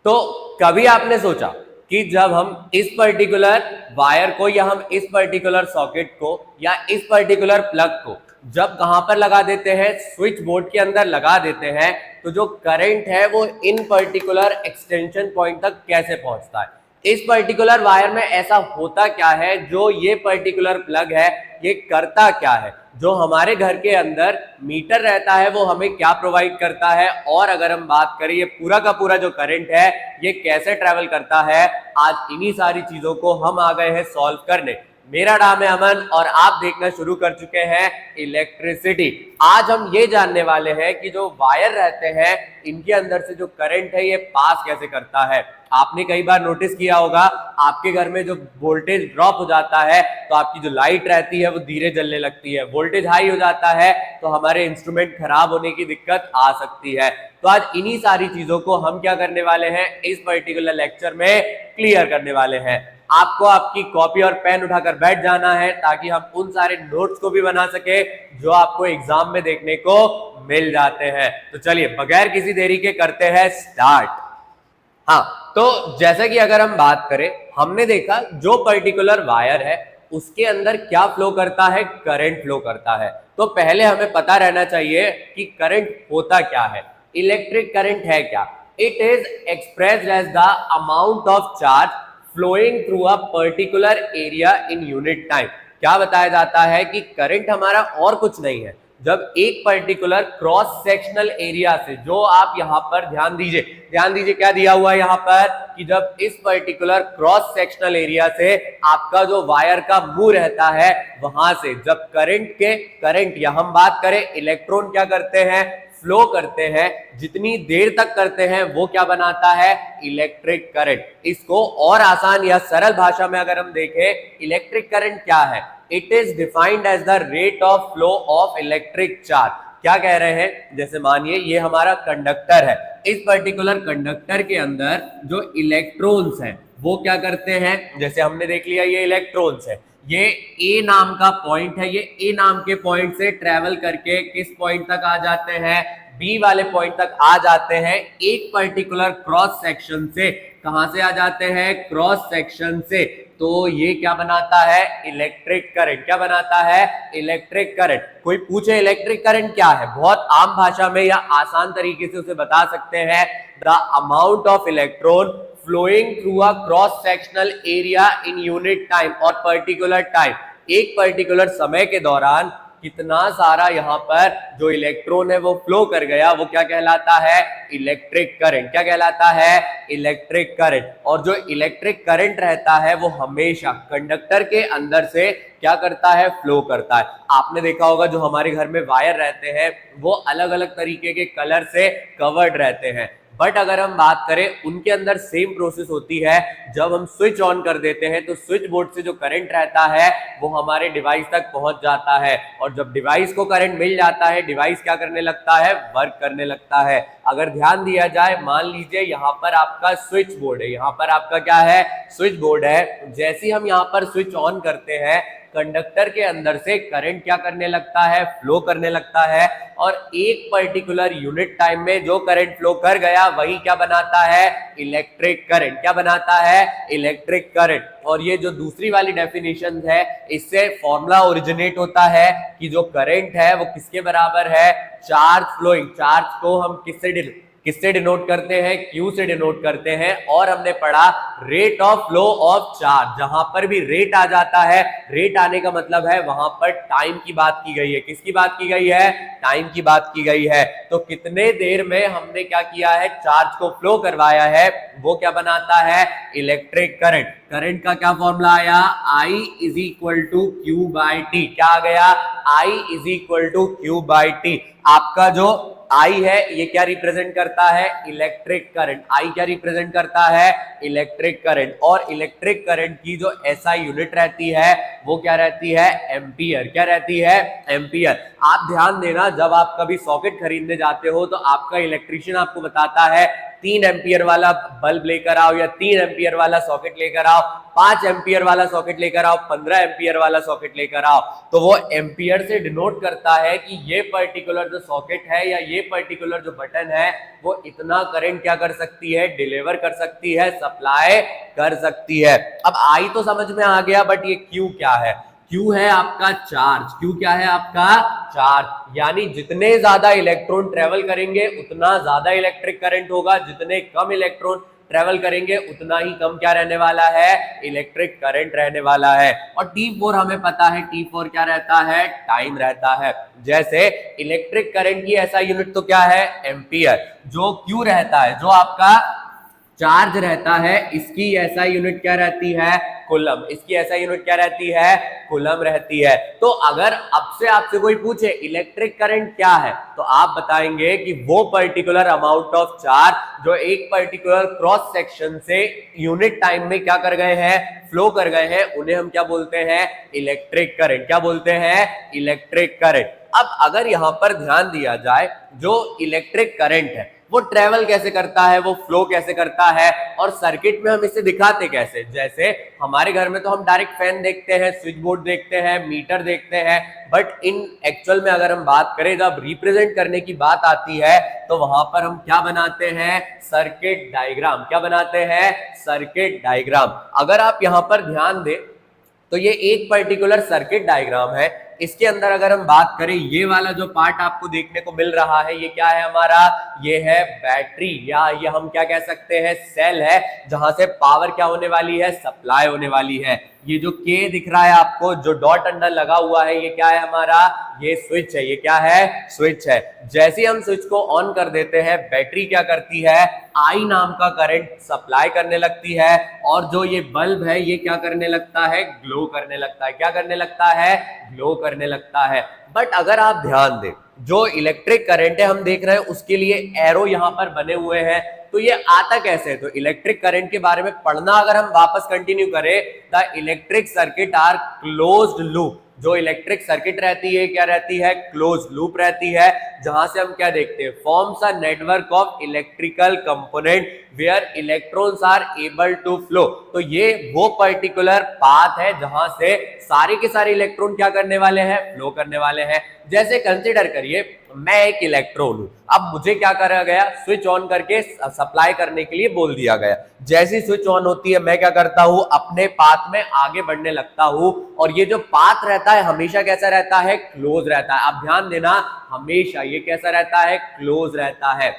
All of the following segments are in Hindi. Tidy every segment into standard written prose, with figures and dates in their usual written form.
तो कभी आपने सोचा कि जब हम इस पर्टिकुलर वायर को या हम इस पर्टिकुलर सॉकेट को या इस पर्टिकुलर प्लग को जब कहां पर लगा देते हैं, स्विच बोर्ड के अंदर लगा देते हैं, तो जो करंट है वो इन पर्टिकुलर एक्सटेंशन पॉइंट तक कैसे पहुंचता है। इस पर्टिकुलर वायर में ऐसा होता क्या है, जो ये पर्टिकुलर प्लग है ये करता क्या है, जो हमारे घर के अंदर मीटर रहता है वो हमें क्या प्रोवाइड करता है, और अगर हम बात करें ये पूरा का पूरा जो करंट है ये कैसे ट्रेवल करता है। आज इन्हीं सारी चीजों को हम आ गए हैं सॉल्व करने। मेरा नाम है अमन और आप देखना शुरू कर चुके हैं इलेक्ट्रिसिटी। आज हम ये जानने वाले हैं कि जो वायर रहते हैं इनके अंदर से जो करंट है ये पास कैसे करता है। आपने कई बार नोटिस किया होगा आपके घर में जो वोल्टेज ड्रॉप हो जाता है तो आपकी जो लाइट रहती है वो धीरे जलने लगती है, वोल्टेज हाई हो जाता है तो हमारे इंस्ट्रूमेंट खराब होने की दिक्कत आ सकती है। तो आज इन्हीं सारी चीजों को हम क्या करने वाले हैं, इस पर्टिकुलर लेक्चर में क्लियर करने वाले हैं। आपको आपकी कॉपी और पेन उठाकर बैठ जाना है ताकि हम उन सारे नोट्स को भी बना सके जो आपको एग्जाम में देखने को मिल जाते हैं। तो चलिए बगैर किसी देरी के करते हैं स्टार्ट। हाँ, तो जैसा कि अगर हम बात करें, हमने देखा जो पर्टिकुलर वायर है उसके अंदर क्या फ्लो करता है, करंट फ्लो करता है। तो पहले हमें पता रहना चाहिए कि करंट होता क्या है। इलेक्ट्रिक करंट है क्या? It is expressed as the amount of charge flowing through a particular area in unit time. क्या बताया जाता है कि करंट हमारा और कुछ नहीं है, जब एक पर्टिकुलर क्रॉस सेक्शनल एरिया से, जो आप यहां पर ध्यान दीजिए क्या दिया हुआ है यहां पर, कि जब इस पर्टिकुलर क्रॉस सेक्शनल एरिया से आपका जो वायर का मुंह रहता है वहां से जब करंट या हम बात करें इलेक्ट्रॉन क्या करते हैं, फ्लो करते हैं, जितनी देर तक करते हैं वो क्या बनाता है, इलेक्ट्रिक करंट। इसको और आसान या सरल भाषा में अगर हम देखें, इलेक्ट्रिक करंट क्या है, it is defined as the rate of flow of electric charge. क्या कह रहे हैं, जैसे मानिए ये हमारा कंडक्टर है, इस पर्टिकुलर कंडक्टर के अंदर जो इलेक्ट्रॉन्स हैं वो क्या करते हैं, जैसे हमने देख लिया ये इलेक्ट्रॉन्स है, ये ए नाम का पॉइंट है, ये ए नाम के पॉइंट से ट्रेवल करके किस पॉइंट तक आ जाते हैं, बी वाले पॉइंट तक आ जाते हैं। एक पर्टिकुलर क्रॉस सेक्शन से, कहां से आ जाते हैं, क्रॉस सेक्शन से। तो ये क्या बनाता है, इलेक्ट्रिक करंट। क्या बनाता है, इलेक्ट्रिक करंट। कोई पूछे इलेक्ट्रिक करंट क्या है, बहुत आम भाषा में या आसान तरीके से उसे बता सकते हैं, the amount of electron flowing through a cross sectional area in unit time और पर्टिकुलर टाइम। एक पर्टिकुलर समय के दौरान कितना सारा यहाँ पर जो इलेक्ट्रॉन है वो फ्लो कर गया, वो क्या कहलाता है, इलेक्ट्रिक करंट। क्या कहलाता है, इलेक्ट्रिक करंट। और जो इलेक्ट्रिक करंट रहता है वो हमेशा कंडक्टर के अंदर से क्या करता है, फ्लो करता है। आपने देखा होगा जो हमारे घर में वायर रहते हैं वो अलग अलग तरीके के कलर से कवर्ड रहते हैं, बट अगर हम बात करें उनके अंदर सेम प्रोसेस होती है। जब हम स्विच ऑन कर देते हैं तो स्विच बोर्ड से जो करंट रहता है वो हमारे डिवाइस तक पहुंच जाता है, और जब डिवाइस को करंट मिल जाता है डिवाइस क्या करने लगता है, वर्क करने लगता है। अगर ध्यान दिया जाए, मान लीजिए यहाँ पर आपका स्विच बोर्ड है, यहाँ पर आपका क्या है, स्विच बोर्ड है। जैसे ही हम यहाँ पर स्विच ऑन करते हैं कंडक्टर के अंदर से करंट क्या करने लगता है, फ्लो करने लगता है, और एक पर्टिकुलर यूनिट टाइम में जो करंट फ्लो कर गया वही क्या बनाता है, इलेक्ट्रिक करंट। क्या बनाता है, इलेक्ट्रिक करंट। और ये जो दूसरी वाली डेफिनेशन है इससे फॉर्मूला ओरिजिनेट होता है कि जो करंट है वो किसके बराबर है, चार्ज फ्लोइंग। चार्ज को हम किससे डिनोट करते हैं, क्यू से डिनोट करते हैं। और हमने पढ़ा rate of flow of charge, जहां पर भी रेट आ जाता है, रेट आने का मतलब है वहां पर टाइम की बात की गई है। किसकी बात की गई है, टाइम की बात की गई है। तो कितने देर में हमने क्या किया है, चार्ज को फ्लो करवाया है, वो क्या बनाता है, इलेक्ट्रिक करंट। करंट का क्या फॉर्मूला आया, I is equal to Q by T. क्या आ गया, I is equal to Q by T. आपका जो I है ये क्या रिप्रेजेंट करता है, इलेक्ट्रिक करंट। I क्या रिप्रेजेंट करता है, इलेक्ट्रिक करंट। और इलेक्ट्रिक करंट की जो SI यूनिट रहती है वो क्या रहती है, एम्पियर। क्या रहती है, एम्पियर। आप ध्यान देना, जब आप कभी सॉकेट खरीदने जाते हो तो आपका इलेक्ट्रीशियन आपको बताता है 3 एम्पियर वाला बल्ब लेकर आओ, या 3 एम्पियर वाला सॉकेट लेकर आओ, 5 एम्पियर वाला सॉकेट लेकर आओ, 15 एम्पियर वाला सॉकेट लेकर आओ। तो वो एम्पियर से डिनोट करता है कि ये पर्टिकुलर जो सॉकेट है या ये पर्टिकुलर जो बटन है वो इतना करंट क्या कर सकती है, डिलीवर कर सकती है, सप्लाई कर सकती है। अब आई तो समझ में आ गया, बट ये क्यू क्या है? क्यू है आपका चार्ज। क्यू क्या है आपका? चार्ज। यानी जितने ज्यादा इलेक्ट्रॉन ट्रेवल करेंगे उतना ज्यादा इलेक्ट्रिक करंट होगा, जितने कम इलेक्ट्रॉन ट्रेवल करेंगे उतना ही कम क्या रहने वाला है, इलेक्ट्रिक करंट रहने वाला है। और T4 हमें पता है, T4 क्या रहता है, टाइम रहता है। जैसे इलेक्ट्रिक करंट की ऐसा यूनिट तो क्या है, एम्पियर। जो Q रहता है, जो आपका चार्ज रहता है, इसकी ऐसा यूनिट क्या रहती है, कूलम। इसकी ऐसा यूनिट क्या रहती है, कूलम रहती है। तो अगर अब से आपसे कोई पूछे इलेक्ट्रिक करंट क्या है, तो आप बताएंगे कि वो पर्टिकुलर अमाउंट ऑफ चार्ज जो एक पर्टिकुलर क्रॉस सेक्शन से यूनिट टाइम में क्या कर गए हैं, फ्लो कर गए हैं, उन्हें हम क्या बोलते हैं, इलेक्ट्रिक करंट। क्या बोलते हैं, इलेक्ट्रिक करंट। अब अगर यहां पर ध्यान दिया जाए, जो इलेक्ट्रिक करंट है वो ट्रेवल कैसे करता है, वो फ्लो कैसे करता है, और सर्किट में हम इसे दिखाते कैसे? जैसे हमारे घर में तो हम डायरेक्ट फैन देखते हैं, स्विच बोर्ड देखते हैं, मीटर देखते हैं, बट इन एक्चुअल में अगर हम बात करें, जब रिप्रेजेंट करने की बात आती है तो वहां पर हम क्या बनाते हैं, सर्किट डायग्राम। क्या बनाते हैं, सर्किट डायग्राम। अगर आप यहां पर ध्यान दें तो ये एक पर्टिकुलर सर्किट डायग्राम है। इसके अंदर अगर हम बात करें, ये वाला जो पार्ट आपको देखने को मिल रहा है, ये क्या है हमारा, ये है बैटरी, या ये हम क्या कह सकते हैं, सेल है, जहां से पावर क्या होने वाली है, सप्लाई होने वाली है। ये जो के दिख रहा है आपको, जो डॉट अंडर लगा हुआ है, ये क्या है हमारा, ये स्विच है। ये क्या है, स्विच है। जैसे ही हम स्विच को ऑन कर देते हैं, बैटरी क्या करती है, आई नाम का करंट सप्लाई करने लगती है, और जो ये बल्ब है ये क्या करने लगता है, ग्लो करने लगता है। क्या करने लगता है, ग्लो करने लगता है। बट अगर आप ध्यान दें, जो इलेक्ट्रिक करंट है हम देख रहे हैं, उसके लिए एरो यहां पर बने हुए हैं। तो ये आता कैसे? तो इलेक्ट्रिक करंट के बारे में पढ़ना अगर हम वापस कंटिन्यू करें, the electric circuit are closed loop. जो इलेक्ट्रिक सर्किट रहती है क्या रहती है, क्लोज लूप रहती है, जहां से हम क्या देखते हैं, forms a network of electrical component where electrons are able to flow. तो ये वो पर्टिकुलर पाथ है जहां से सारे के सारे इलेक्ट्रॉन क्या करने वाले हैं, फ्लो करने वाले हैं। जैसे कंसीडर करिए, मैं एक इलेक्ट्रॉन हूं, अब मुझे क्या करा गया, स्विच ऑन करके सप्लाई करने के लिए बोल दिया गया। जैसी स्विच ऑन होती है, मैं क्या करता हूं, अपने पाथ में आगे बढ़ने लगता हूं, और ये जो पाथ रहता है हमेशा कैसा रहता है, क्लोज रहता है। आप ध्यान देना, हमेशा ये कैसा रहता है, क्लोज रहता है।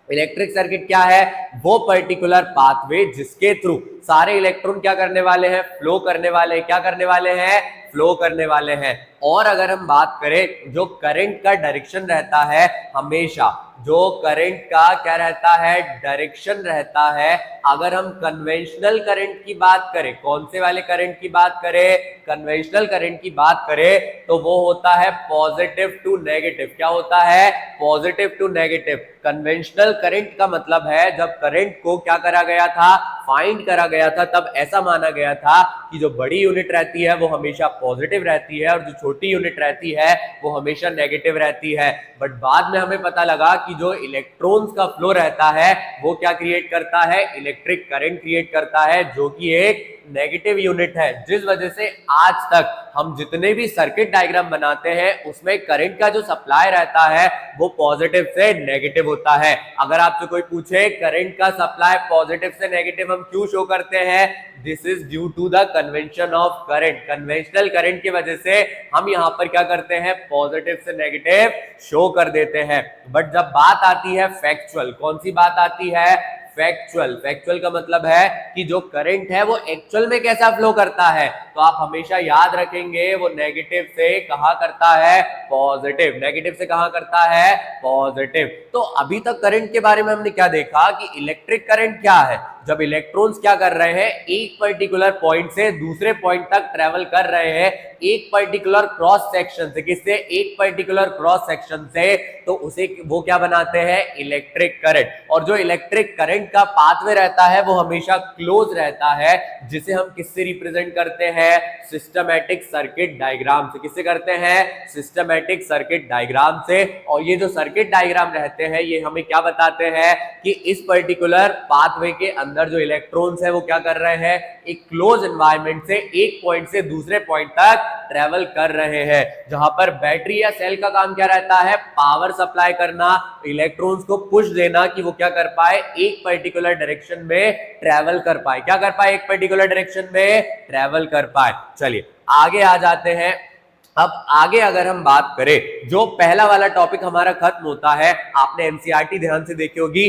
इलेक्ट्रिक सर्किट क्या है, वो पर्टिकुलर पाथवे जिसके थ्रू सारे इलेक्ट्रॉन क्या करने वाले हैं, फ्लो करने वाले हैं। क्या करने वाले हैं, फ्लो करने वाले हैं। और अगर हम बात करें, जो करंट का डायरेक्शन रहता है, हमेशा जो करंट का क्या रहता है, डायरेक्शन रहता है, अगर हम कन्वेंशनल करंट की बात करें, कौन से वाले करंट की बात करें, कन्वेंशनल करंट की बात करें, तो वो होता है पॉजिटिव टू नेगेटिव। क्या होता है, positive to negative. Conventional current का मतलब है, जब करंट को क्या करा गया था, फाइंड करा गया था, तब ऐसा माना गया था कि जो बड़ी यूनिट रहती है वो हमेशा पॉजिटिव रहती है, और जो छोटी यूनिट रहती है वो हमेशा नेगेटिव रहती है। बट बाद में हमें पता लगा कि जो इलेक्ट्रॉन्स का फ्लो रहता है वो क्या क्रिएट करता है, इलेक्ट्रिक करंट क्रिएट करता है, जो कि एक नेगेटिव यूनिट है। जिस वजह से आज तक हम जितने भी सर्किट डायग्राम बनाते हैं उसमें करंट का जो सप्लाई रहता है वो पॉजिटिव से नेगेटिव होता है। अगर आपसे कोई पूछे करंट का सप्लाई पॉजिटिव से नेगेटिव हम क्यों शो करते हैं, this is due to the convention of current. Conventional current की वजह से हम यहां पर क्या करते हैं, पॉजिटिव से नेगेटिव शो कर देते हैं। बट जब बात आती है फैक्चुअल, कौन सी बात आती है, फैक्चुअल। फैक्चुअल का मतलब है कि जो करंट है वो एक्चुअल में कैसा फ्लो करता है, तो आप हमेशा याद रखेंगे वो नेगेटिव से कहां करता है, पॉजिटिव। नेगेटिव से कहां करता है, पॉजिटिव। तो अभी तक करंट के बारे में हमने क्या देखा कि इलेक्ट्रिक करंट क्या है, जब इलेक्ट्रॉन्स क्या कर रहे हैं, एक पर्टिकुलर पॉइंट से दूसरे पॉइंट तक ट्रेवल कर रहे हैं, एक पर्टिकुलर क्रॉस सेक्शन से, किससे, एक पर्टिकुलर क्रॉस सेक्शन से, तो उसे वो क्या बनाते हैं, इलेक्ट्रिक करंट। और जो इलेक्ट्रिक करंट का पाथवे रहता है वो हमेशा क्लोज रहता है, जिसे हम किससे रिप्रेजेंट करते हैं, सिस्टमैटिक सर्किट डायग्राम से। किससे करते हैं, सिस्टमैटिक सर्किट डायग्राम से। और ये जो सर्किट डायग्राम रहते हैं ये हमें क्या बताते हैं कि इस पर्टिकुलर पाथवे के अंदर जो इलेक्ट्रॉन्स है वो क्या कर रहे हैं, एक क्लोज एनवायरनमेंट से एक पॉइंट से दूसरे पॉइंट तक ट्रेवल कर रहे हैं। जहां पर बैटरी या सेल का काम क्या रहता है, पावर सप्लाई करना, इलेक्ट्रॉन्स को पुश देना कि वो क्या कर पाए, एक पर्टिकुलर डायरेक्शन में ट्रेवल कर पाए। क्या कर पाए, एक पर्टिकुलर डायरेक्शन में ट्रेवल कर पाए। चलिए आगे आ जाते हैं। अब आगे अगर हम बात करें, जो पहला वाला टॉपिक हमारा खत्म होता है, आपने एनसीईआरटी ध्यान से देखी होगी,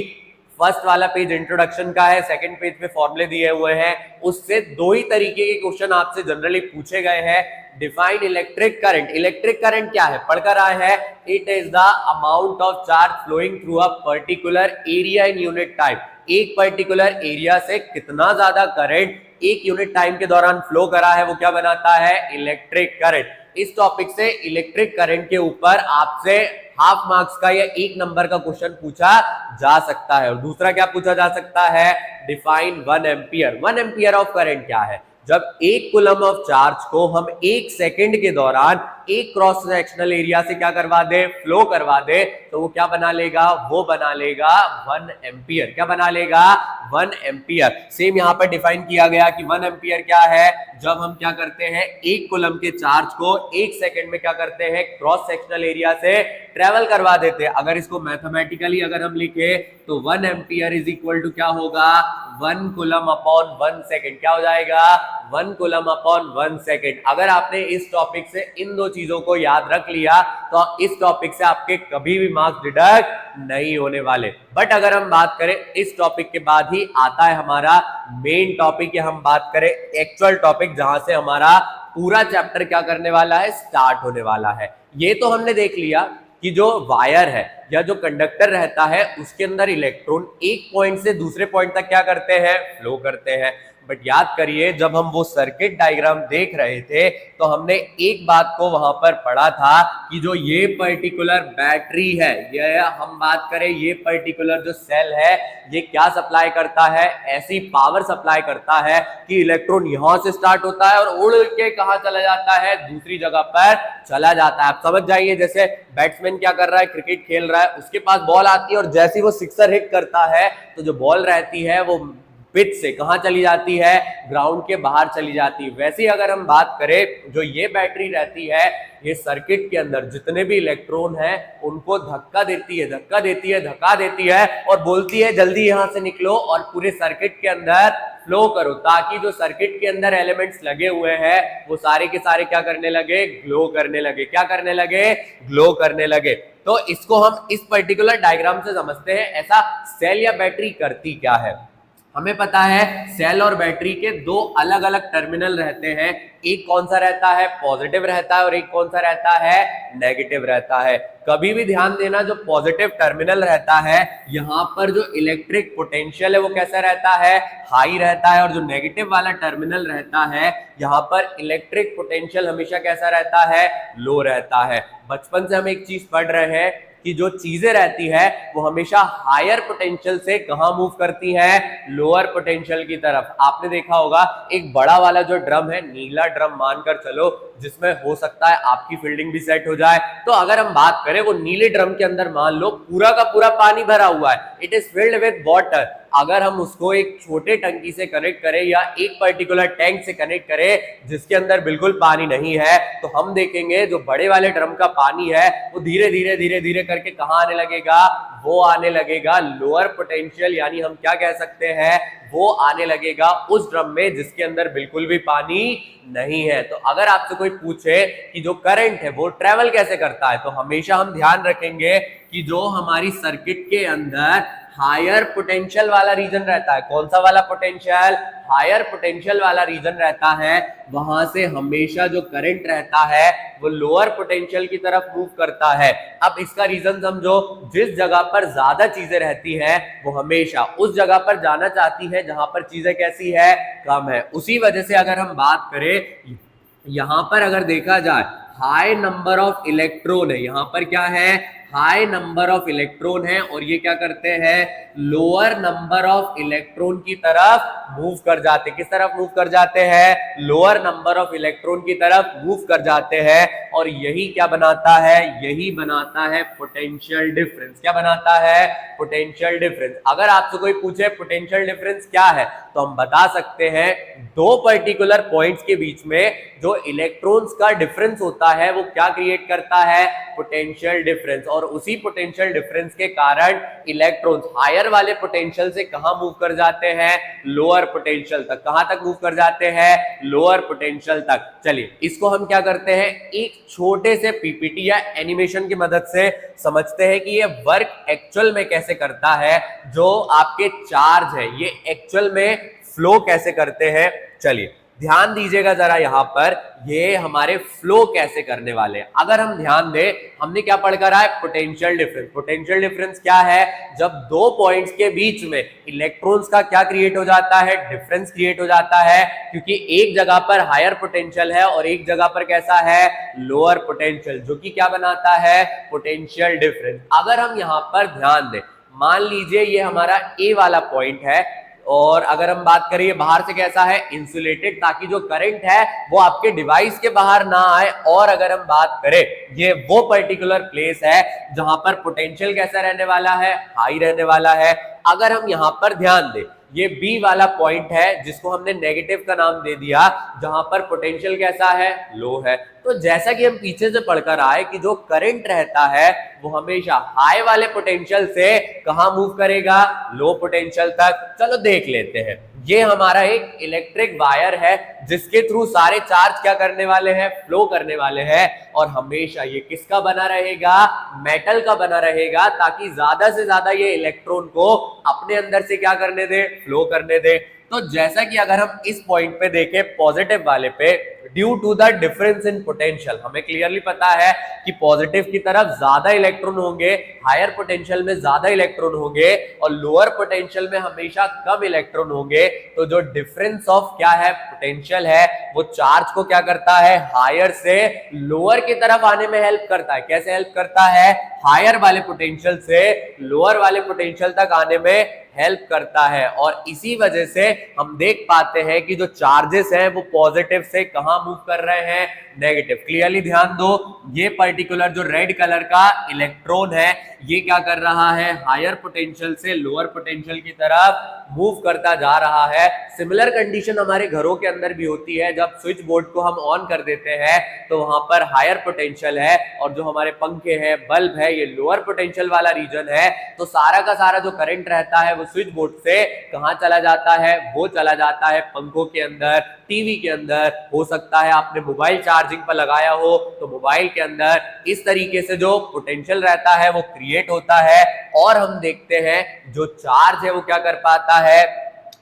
फर्स्ट वाला पेज इंट्रोडक्शन का है, सेकंड पेज पे फॉर्मूले दिए हुए हैं, उससे दो ही तरीके के क्वेश्चन आपसे जनरली पूछे गए हैं। Define electric current. Electric current क्या है, पढ़कर आए हैं, it is the amount of charge flowing through a particular area in unit time. एक पर्टिकुलर एरिया से कितना ज्यादा करंट एक यूनिट टाइम के दौरान फ्लो करा है वो क्या बनाता है, इलेक्ट्रिक करंट। इस टॉपिक से इलेक्ट्रिक करंट के ऊपर आपसे हाफ मार्क्स का या एक नंबर का क्वेश्चन पूछा जा सकता है। और दूसरा क्या पूछा जा सकता है, define 1 ampere. 1 ampere of current क्या है, जब एक कूलम ऑफ चार्ज को हम एक सेकंड के दौरान एक क्रॉस सेक्शनल एरिया से क्या करवा दे, फ्लो करवा दे, तो वो क्या बना लेगा, वो बना लेगा 1 एम्पियर। क्या बना लेगा, 1 एम्पियर। सेम यहां पर डिफाइन किया गया कि 1 एम्पियर क्या है, जब हम क्या करते हैं, एक कूलम के चार्ज को एक सेकंड में क्या करते हैं, क्रॉस सेक्शनल एरिया से ट्रेवल करवा देते हैं। अगर इसको मैथमेटिकली अगर हम लिखे तो 1 एम्पियर इज इक्वल टू क्या होगा, 1 कूलम अपॉन 1 सेकंड। क्या हो जाएगा, 1 कूलम अपॉन 1 सेकंड। अगर आपने इस टॉपिक से इन दो चीजों को याद रख लिया तो इस टॉपिक से आपके कभी भी मार्क्स डिडक्ट नहीं होने वाले। बट अगर हम बात करें, इस टॉपिक के बाद ही आता है हमारा मेन टॉपिक, या हम बात करें एक्चुअल टॉपिक, जहां से हमारा पूरा चैप्टर क्या करने वाला है, स्टार्ट होने वाला है। ये तो हमने देख लिया कि जो वायर है या जो कंडक्टर रहता है उसके अंदर इलेक्ट्रॉन एक पॉइंट से दूसरे पॉइंट तक क्या करते हैं, फ्लो करते हैं। बट याद करिए, जब हम वो सर्किट डायग्राम देख रहे थे तो हमने एक बात को वहां पर पढ़ा था कि जो ये पर्टिकुलर बैटरी है, ये हम बात करें, ये पर्टिकुलर जो सेल है ये क्या सप्लाई करता है, ऐसी पावर सप्लाई करता है कि इलेक्ट्रॉन यहां से स्टार्ट होता है और उड़ के कहां चला जाता है, दूसरी जगह पर चला जाता है। आप समझ जाइए, जैसे बैट्समैन क्या कर रहा है, क्रिकेट खेल रहा है, उसके पास बॉल आती है और जैसे ही वो सिक्सर हिट करता है तो जो बॉल रहती है वो पिच से कहां चली जाती है, ग्राउंड के बाहर चली जाती है। वैसे ही अगर हम बात करें, जो ये बैटरी रहती है, ये सर्किट के अंदर जितने भी इलेक्ट्रॉन हैं उनको धक्का देती है, धक्का देती है, धक्का देती है और बोलती है जल्दी यहां से निकलो और पूरे सर्किट के अंदर फ्लो करो, ताकि जो सर्किट के अंदर एलिमेंट्स लगे हुए हैं वो सारे के सारे क्या करने लगे, ग्लो करने लगे। क्या करने लगे, ग्लो करने लगे। तो इसको हम इस पर्टिकुलर डायग्राम से समझते हैं, ऐसा सेल या बैटरी करती क्या है। हमें पता है सेल और बैटरी के दो अलग अलग टर्मिनल रहते हैं, एक कौन सा रहता है, पॉजिटिव रहता है, और एक कौन सा रहता है, नेगेटिव रहता है। कभी भी ध्यान देना, जो पॉजिटिव टर्मिनल रहता है यहां पर जो इलेक्ट्रिक पोटेंशियल है वो कैसा रहता है, हाई रहता है, और जो नेगेटिव वाला टर्मिनल रहता है यहां पर इलेक्ट्रिक पोटेंशियल हमेशा कैसा रहता है, लो रहता है। बचपन से हम एक चीज पढ़ रहे हैं कि जो चीजें रहती है वो हमेशा हायर पोटेंशियल से कहां मूव करती हैं, लोअर पोटेंशियल की तरफ। आपने देखा होगा एक बड़ा वाला जो ड्रम है, नीला ड्रम मानकर चलो, जिसमें हो सकता है आपकी फील्डिंग भी सेट हो जाए, तो अगर हम बात करें वो नीले ड्रम के अंदर मान लो पूरा का पूरा पानी भरा हुआ है, it is filled with water. अगर हम उसको एक छोटे टंकी से कनेक्ट करें या एक पर्टिकुलर टैंक से कनेक्ट करें जिसके अंदर बिल्कुल पानी नहीं है, तो हम देखेंगे जो बड़े वाले ड्रम का पानी है वो धीरे धीरे धीरे धीरे करके कहां आने लगेगा, वो आने लगेगा लोअर पोटेंशियल, यानी हम क्या कह सकते हैं, वो आने लगेगा उस ड्रम में जिसके अंदर बिल्कुल भी पानी नहीं है। तो अगर आपसे कोई पूछे कि जो करंट है वो ट्रेवल कैसे करता है, तो हमेशा हम ध्यान रखेंगे कि जो हमारी सर्किट के अंदर हायर पोटेंशियल वाला रीजन रहता है। कौन सा वाला पोटेंशियल? हायर पोटेंशियल वाला रीजन रहता है, वहां से हमेशा जो करंट रहता है वो लोअर पोटेंशियल की तरफ मूव करता है। अब इसका रीजन समझो, जिस जगह पर ज्यादा चीजें रहती हैं वो हमेशा उस जगह पर जाना चाहती है जहां पर चीजें कैसी है? कम है। उसी वजह से अगर हम बात करें, यहां पर अगर देखा जाए हाई नंबर ऑफ इलेक्ट्रॉन है, यहां पर क्या है? हाई नंबर ऑफ इलेक्ट्रॉन है, और ये क्या करते हैं? लोअर नंबर ऑफ इलेक्ट्रॉन की तरफ मूव कर जाते। किस तरफ मूव कर जाते हैं? लोअर नंबर ऑफ इलेक्ट्रॉन की तरफ मूव कर जाते हैं, और यही क्या बनाता है? यही बनाता है पोटेंशियल डिफरेंस। क्या बनाता है? Potential difference. अगर आपसे कोई पूछे पोटेंशियल डिफरेंस क्या है, तो हम बता सकते हैं दो पर्टिकुलर पॉइंट्स के बीच में जो इलेक्ट्रॉन्स का डिफरेंस होता है वो क्या क्रिएट करता है? Potential difference. और उसी पोटेंशियल डिफरेंस के कारण इलेक्ट्रॉन्स हायर वाले पोटेंशियल से कहां मूव कर जाते हैं? लोअर पोटेंशियल तक। कहां तक मूव कर जाते हैं? लोअर पोटेंशियल तक। चलिए इसको हम क्या करते हैं, एक छोटे से पीपीटी या एनिमेशन की मदद से समझते हैं कि ये वर्क एक्चुअल में कैसे करता है। जो आपके चार्ज है ये एक्चुअल में फ्लो कैसे करते हैं। चलिए ध्यान दीजिएगा जरा, यहां पर ये हमारे फ्लो कैसे करने वाले हैं। अगर हम ध्यान दें, हमने क्या पढ़कर आए? Potential difference. पोटेंशियल डिफरेंस क्या है? जब दो पॉइंट्स के बीच में इलेक्ट्रॉन्स का क्या क्रिएट हो जाता है? डिफरेंस क्रिएट हो जाता है, क्योंकि एक जगह पर हायर पोटेंशियल है और एक जगह पर कैसा है? लोअर पोटेंशियल, जो कि क्या बनाता है? Potential difference. अगर हम यहां पर ध्यान दें, मान लीजिए ये हमारा ए वाला पॉइंट है, और अगर हम बात करें बाहर से कैसा है? इंसुलेटेड, ताकि जो करंट है वो आपके डिवाइस के बाहर ना आए। और अगर हम बात करें, ये वो पर्टिकुलर प्लेस है जहां पर पोटेंशियल कैसा रहने वाला है? हाई रहने वाला है। अगर हम यहां पर ध्यान दें, ये बी वाला पॉइंट है जिसको हमने नेगेटिव का नाम दे दिया, जहां पर पोटेंशियल कैसा है? लो है। तो जैसा कि हम पीछे से पढ़कर आए कि जो करंट रहता है वो हमेशा हाई वाले पोटेंशियल से कहां मूव करेगा? लो पोटेंशियल तक। चलो देख लेते हैं। ये हमारा एक इलेक्ट्रिक वायर है जिसके थ्रू सारे चार्ज क्या करने वाले हैं? फ्लो करने वाले हैं। और हमेशा ये किसका बना रहेगा? मेटल का बना रहेगा, ताकि ज्यादा से ज्यादा ये इलेक्ट्रॉन को अपने अंदर से क्या करने दे? फ्लो करने दे। तो जैसा कि अगर हम इस पॉइंट पे देखें, पॉजिटिव वाले पे, due to the difference in potential, हमें क्लियरली पता है कि पॉजिटिव की तरफ ज्यादा इलेक्ट्रॉन होंगे, हायर पोटेंशियल में ज्यादा इलेक्ट्रॉन होंगे, और लोअर पोटेंशियल में हमेशा कम इलेक्ट्रॉन होंगे। तो जो डिफरेंस ऑफ क्या है? पोटेंशियल है, वो चार्ज को क्या करता है? हायर से लोअर की तरफ आने में हेल्प करता है। कैसे हेल्प करता है? हायर वाले पोटेंशियल से लोअर वाले पोटेंशियल तक आने में हेल्प करता है। और इसी वजह से हम देख पाते हैं कि जो चार्जेस हैं वो पॉजिटिव से कहां मूव कर रहे हैं? नेगेटिव। क्लियरली ध्यान दो, ये पर्टिकुलर जो रेड कलर का इलेक्ट्रॉन है ये क्या कर रहा है? हायर पोटेंशियल से लोअर पोटेंशियल की तरफ मूव करता जा रहा है। सिमिलर कंडीशन हमारे घरों के अंदर भी होती है। जब स्विच बोर्ड को हम ऑन कर देते हैं तो वहां पर हायर पोटेंशियल है, और जो हमारे पंखे हैं, बल्ब है, ये लोअर पोटेंशियल वाला रीजन है। तो सारा का सारा जो करंट रहता है वो स्विच बोर्ड से कहां चला जाता है? वो चला जाता है पंखों के अंदर, टीवी के अंदर, हो सकता है आपने मोबाइल चार्जिंग पर लगाया हो तो मोबाइल के अंदर। इस तरीके से जो पोटेंशियल रहता है वो क्रिएट होता है, और हम देखते हैं जो चार्ज है वो क्या कर पाता है?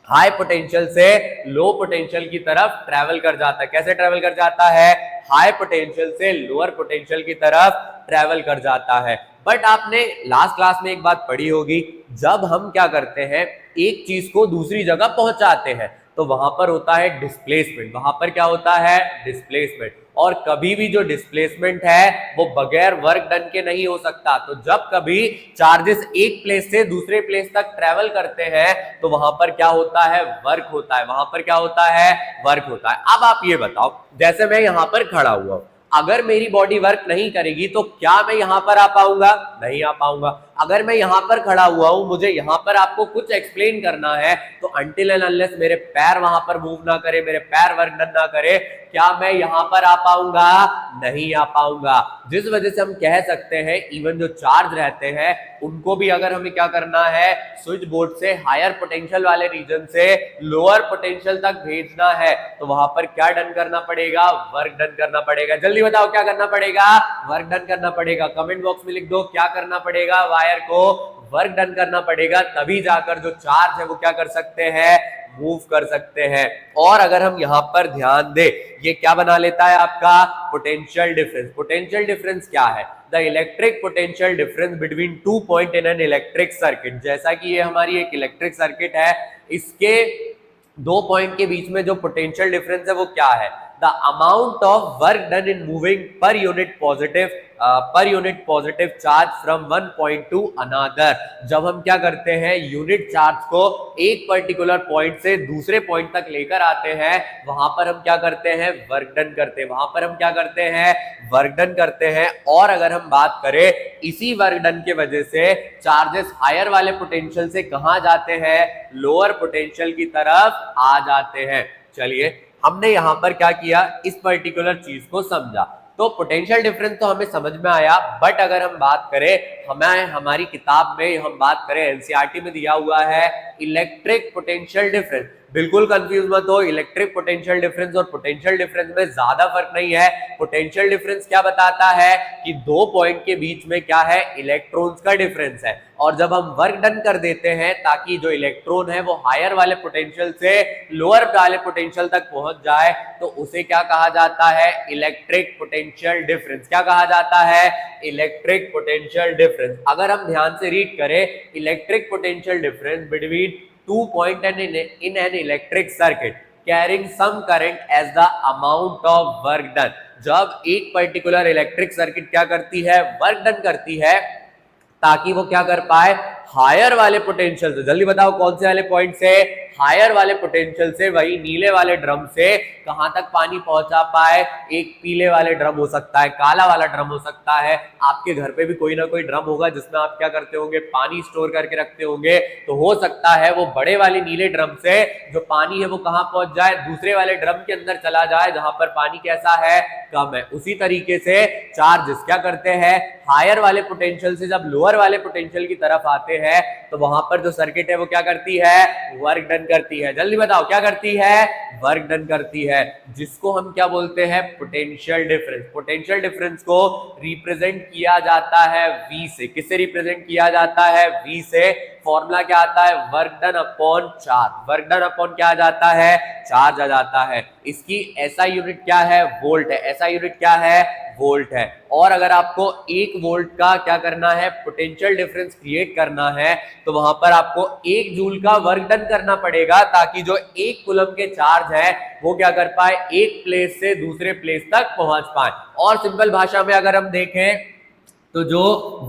हाई पोटेंशियल से लो पोटेंशियल की तरफ ट्रेवल कर जाता है। कैसे ट्रेवल कर जाता है? हाई पोटेंशियल से लोअर पोटेंशियल की तरफ ट्रेवल कर जाता है। बट आपने लास्ट क्लास में एक बात पढ़ी होगी, जब हम क्या करते हैं, एक चीज को दूसरी जगह पहुंचाते हैं तो वहां पर होता है डिस्प्लेसमेंट। वहां पर क्या होता है? डिस्प्लेसमेंट। और कभी भी जो डिस्प्लेसमेंट है वो बगैर वर्क डन के नहीं हो सकता। तो जब कभी चार्जेस एक प्लेस से दूसरे प्लेस तक ट्रेवल करते हैं तो वहां पर क्या होता है? वर्क होता है। वहां पर क्या होता है? वर्क होता है। अब आप ये बताओ, जैसे मैं यहां पर खड़ा हुआ हूं, अगर मेरी बॉडी वर्क नहीं करेगी तो क्या मैं यहां पर आ पाऊंगा? नहीं आ पाऊंगा। अगर मैं यहां पर खड़ा हुआ हूं, मुझे यहां पर आपको कुछ एक्सप्लेन करना है, तो अनटिल एंड अनलेस मेरे पैर वहां पर मूव ना करे, मेरे पैर वर्क डन ना करे, क्या मैं यहां पर आ पाऊंगा? नहीं आ पाऊंगा। जिस वजह से हम कह सकते हैं इवन जो चार्ज रहते हैं उनको भी अगर हमें क्या करना है? स्विच बोर्ड से हायर पोटेंशियल वाले रीजन से लोअर पोटेंशियल तक भेजना है, तो वहां पर क्या डन करना पड़ेगा? वर्क डन करना पड़ेगा। जल्दी बताओ क्या करना पड़ेगा? वर्क डन करना पड़ेगा। कमेंट बॉक्स में लिख दो क्या करना पड़ेगा? वायर को वर्क डन करना पड़ेगा, तभी जाकर जो चार्ज है वो क्या कर सकते हैं, मूव कर सकते हैं। और अगर हम यहां पर ध्यान दें, ये क्या बना लेता है आपका पोटेंशियल डिफरेंस। पोटेंशियल डिफरेंस क्या है, the electric potential difference between two point in an electric circuit. जैसा कि ये हमारी एक इलेक्ट्रिक सर्किट है, इसके दो पॉइंट के बीच में जो पोटेंशियल डिफरेंस है वो क्या है, the amount of work done in moving per unit positive charge from one point two another. जब हम क्या करते हैं, यूनिट चार्ज को एक पर्टिकुलर पॉइंट से दूसरे पॉइंट तक लेकर आते हैं, वहां पर हम क्या करते हैं, वर्क डन करते हैं। वहां पर हम क्या करते हैं, वर्क डन करते हैं। और अगर हम बात करें, इसी वर्क डन के वजह से चार्जेस हायर वाले पोटेंशियल से कहां जाते हैं, लोअर पोटेंशियल की तरफ आ जाते हैं। चलिए, हमने यहां पर क्या किया, इस पर्टिकुलर चीज को समझा। तो पोटेंशियल डिफरेंस तो हमें समझ में आया, बट अगर हम बात करें, हमारी किताब में हम बात करें, एनसीईआरटी में दिया हुआ है इलेक्ट्रिक पोटेंशियल डिफरेंस। बिल्कुल कंफ्यूज मत हो, इलेक्ट्रिक पोटेंशियल डिफरेंस और पोटेंशियल डिफरेंस में ज्यादा फर्क नहीं है। पोटेंशियल डिफरेंस क्या बताता है कि दो पॉइंट के बीच में क्या है, इलेक्ट्रॉन्स का डिफरेंस है। और जब हम वर्क डन कर देते हैं ताकि जो इलेक्ट्रॉन है वो हायर वाले पोटेंशियल से लोअर वाले पोटेंशियल तक पहुंच जाए, तो उसे क्या कहा जाता है, इलेक्ट्रिक पोटेंशियल डिफरेंस। क्या कहा जाता है, इलेक्ट्रिक पोटेंशियल डिफरेंस। अगर हम ध्यान से रीड करें, electric potential difference between two point in an electric circuit carrying some current as the amount of work done। जब एक पर्टिकुलर इलेक्ट्रिक सर्किट क्या करती है, वर्क डन करती है, ताकि वो क्या कर पाए, हायर वाले पोटेंशियल से, जल्दी बताओ कौन से वाले पॉइंट से, हायर वाले पोटेंशियल से, वही नीले वाले ड्रम से कहां तक पानी पहुंचा पाए। एक पीले वाले ड्रम हो सकता है, काला वाला ड्रम हो सकता है, आपके घर पे भी कोई ना कोई ड्रम होगा जिसमें आप क्या करते होंगे, पानी स्टोर करके रखते होंगे। तो हो सकता है वो बड़े वाले नीले ड्रम से जो पानी है वो कहां पहुंच जाए, दूसरे वाले ड्रम के अंदर चला जाए जहां पर पानी कैसा है, कम है। उसी तरीके से चार्जेस क्या करते हैं, हायर वाले पोटेंशियल से जब लोअर वाले पोटेंशियल की तरफ आते हैं तो वहां पर जो सर्किट है वो क्या करती है, वर्क डन करती है। जल्दी बताओ क्या करती है, वर्क डन करती है, जिसको हम क्या बोलते हैं, पोटेंशियल डिफरेंस। पोटेंशियल डिफरेंस को रिप्रेजेंट किया जाता है V से। किससे रिप्रेजेंट किया जाता है, V से। फॉर्मूला क्या आता है, work done upon charge. Work done upon क्या आ जाता है, चार्ज आ जाता है। इसकी SI यूनिट क्या है, वोल्ट है। SI यूनिट क्या है, वोल्ट है। और अगर आपको 1 वोल्ट का क्या करना है, पोटेंशियल डिफरेंस क्रिएट करना है, तो वहां पर आपको 1 जूल का वर्क डन करना पड़ेगा, ताकि जो 1 कूलम के चार्ज है वो क्या कर पाए, एक प्लेस से दूसरे प्लेस तक पहुंच पाए। और सिंपल भाषा में अगर हम देखें तो जो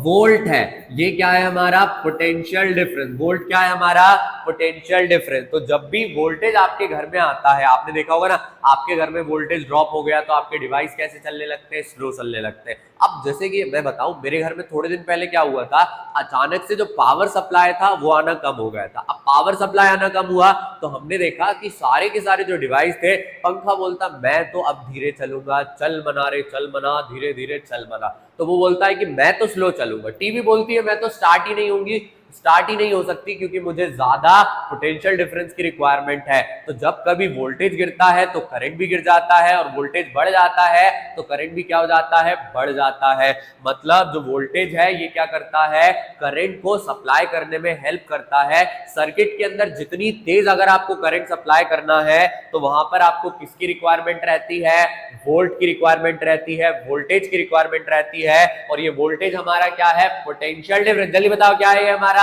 वोल्ट है ये क्या है, हमारा पोटेंशियल डिफरेंस। वोल्ट क्या है, हमारा पोटेंशियल डिफरेंस। तो जब भी वोल्टेज आपके घर में आता है, आपने देखा होगा ना, आपके घर में वोल्टेज ड्रॉप हो गया तो आपके डिवाइस कैसे चलने लगते हैं, स्लो चलने लगते हैं। अब जैसे कि मैं बताऊं, मेरे घर में थोड़े दिन पहले क्या हुआ था, अचानक से जो पावर सप्लाई था वो आना कम हो गया था। अब पावर सप्लाई आना कम हुआ तो हमने देखा कि सारे के सारे जो डिवाइस थे, पंखा बोलता मैं तो अब धीरे चलूंगा, चल मना रे चल मना, धीरे धीरे चल मना। तो वो बोलता है कि मैं तो स्लो चलूंगा। टीवी बोलती है मैं तो स्टार्ट ही नहीं होंगी, स्टार्ट ही नहीं हो सकती क्योंकि मुझे ज्यादा पोटेंशियल डिफरेंस की रिक्वायरमेंट है। तो जब कभी वोल्टेज गिरता है तो करंट भी गिर जाता है, और वोल्टेज बढ़ जाता है तो करंट भी क्या हो जाता है, बढ़ जाता है। मतलब जो वोल्टेज है ये क्या करता है, करंट को सप्लाई करने में हेल्प करता है। सर्किट के अंदर जितनी तेज अगर आपको करंट सप्लाई करना है तो वहां पर आपको किसकी रिक्वायरमेंट रहती है, वोल्ट की रिक्वायरमेंट रहती है, वोल्टेज की रिक्वायरमेंट रहती है। और ये वोल्टेज हमारा क्या है, पोटेंशियल डिफरेंस। जल्दी बताओ क्या है ये हमारा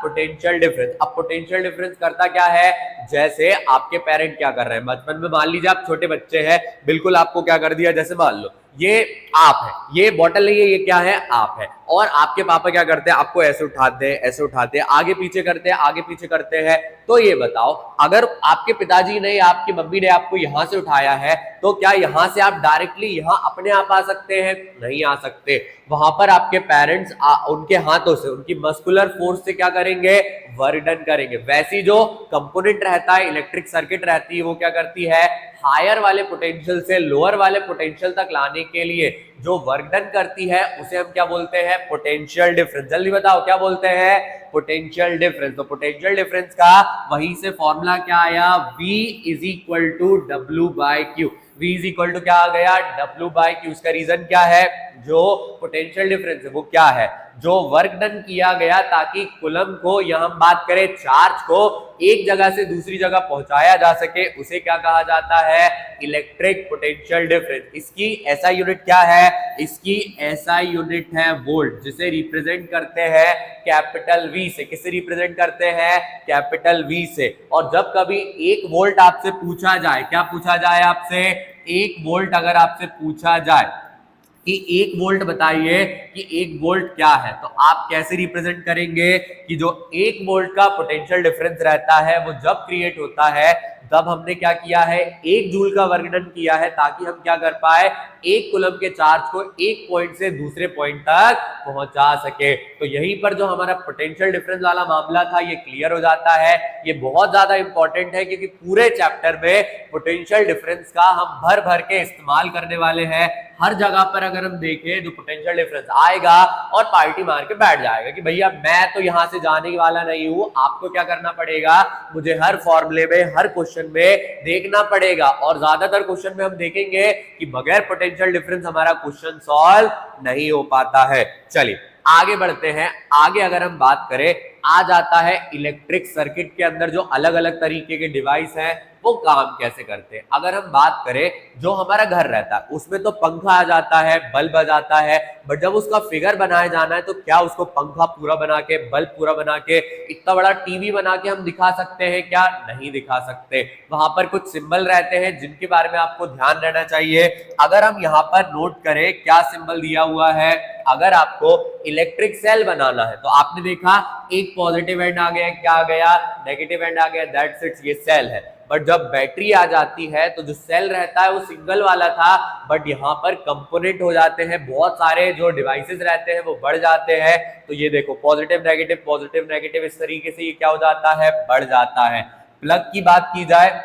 पोटेंशियल डिफरेंस। अब पोटेंशियल डिफरेंस करता क्या है, जैसे आपके पेरेंट क्या कर रहे हैं, बचपन में मान लीजिए आप छोटे बच्चे हैं, बिल्कुल आपको क्या कर दिया, जैसे मान लो ये आप है, ये बॉटल नहीं है, ये क्या है, आप है। और आपके पापा क्या करते हैं, आपको ऐसे उठाते हैं, ऐसे उठाते हैं, आगे पीछे करते हैं, आगे पीछे करते हैं। तो ये बताओ, अगर आपके पिताजी ने, आपकी मम्मी ने आपको यहां से उठाया है, तो क्या यहां से आप डायरेक्टली यहां अपने आप आ सकते हैं, नहीं आ सकते। वहां पर आपके पेरेंट्स उनके हाथों से, उनकी मस्कुलर फोर्स से क्या करेंगे, वर्क डन करेंगे। वैसी जो कंपोनेंट रहता है, इलेक्ट्रिक सर्किट रहती है, वो क्या करती है, हायर वाले पोटेंशियल से लोअर वाले पोटेंशियल तक लाने के लिए जो वर्क डन करती है उसे हम क्या बोलते हैं, पोटेंशियल डिफरेंस। जल्दी बताओ क्या बोलते हैं, पोटेंशियल डिफरेंस। तो पोटेंशियल डिफरेंस का वहीं से फॉर्मूला क्या आया, V is equal to W by Q। V is equal to क्या आ गया, W बाय Q। उसका रीजन क्या है, जो पोटेंशियल डिफरेंस है वो क्या है, जो वर्क डन किया गया ताकि कूलम को, यहां हम बात करें चार्ज को, एक जगह से दूसरी जगह पहुंचाया जा सके, उसे क्या कहा जाता है? Electric potential difference. इसकी एसआई यूनिट क्या है? इसकी एसआई यूनिट है वोल्ट, जिसे रिप्रेजेंट करते हैं कैपिटल वी से। किससे रिप्रेजेंट करते हैं? कैपिटल वी से। और जब कभी 1 वोल्ट आपसे पूछा जाए, क्या पूछा जाए आपसे? 1 वोल्ट अगर आपसे पूछा जाए कि 1 वोल्ट बताइए कि 1 वोल्ट क्या है, तो आप कैसे रिप्रेजेंट करेंगे कि जो 1 वोल्ट का पोटेंशियल डिफरेंस रहता है वो जब क्रिएट होता है तब हमने क्या किया है? 1 जूल का वर्क डन किया है ताकि हम क्या कर पाए? 1 कूलम के चार्ज को एक पॉइंट से दूसरे पॉइंट तक पहुंचा सके। तो यहीं पर जो हमारा पोटेंशियल डिफरेंस वाला मामला था ये क्लियर हो जाता है। ये बहुत ज्यादा इंपॉर्टेंट है क्योंकि पूरे चैप्टर में पोटेंशियल डिफरेंस का हम भर भर के इस्तेमाल करने वाले हैं। हर जगह पर अगर हम देखें जो पोटेंशियल डिफरेंस आएगा और पार्टी मार के बैठ जाएगा कि भैया मैं तो यहां से जाने वाला नहीं हूं, आपको क्या करना पड़ेगा? मुझे हर फॉर्मूले में, हर क्वेश्चन में देखना पड़ेगा। और ज्यादातर क्वेश्चन में हम देखेंगे कि बगैर पोटेंशियल डिफरेंस हमारा क्वेश्चन सॉल्व नहीं हो पाता है। चलिए आगे बढ़ते हैं। आगे अगर हम बात करें, आ जाता है इलेक्ट्रिक सर्किट के अंदर जो अलग अलग तरीके के डिवाइस हैं वो काम कैसे करते हैं। अगर हम बात करें जो हमारा घर रहता है उसमें तो पंखा आ जाता है, बल्ब आ जाता है, बट जब उसका फिगर बनाया जाना है तो क्या उसको पंखा पूरा बना के, बल्ब पूरा बना के, इतना बड़ा टीवी बना के हम दिखा सकते हैं क्या? नहीं दिखा सकते। वहां पर कुछ सिंबल रहते हैं जिनके बारे में आपको ध्यान रहना चाहिए। अगर हम यहाँ पर नोट करें क्या सिंबल दिया हुआ है, अगर आपको इलेक्ट्रिक सेल बनाना है तो आपने देखा एक पॉजिटिव एंड आ गया, क्या आ गया? नेगेटिव एंड आ गया, दैट्स इट, ये सेल है। बट जब बैटरी आ जाती है तो जो सेल रहता है वो सिंगल वाला था, बट यहाँ पर कंपोनेंट हो जाते हैं, बहुत सारे जो डिवाइसेस रहते हैं वो बढ़ जाते हैं। तो ये देखो पॉजिटिव नेगेटिव, इस तरीके से ये क्या हो जाता है? बढ़ जाता है। प्लग की बात की जाए,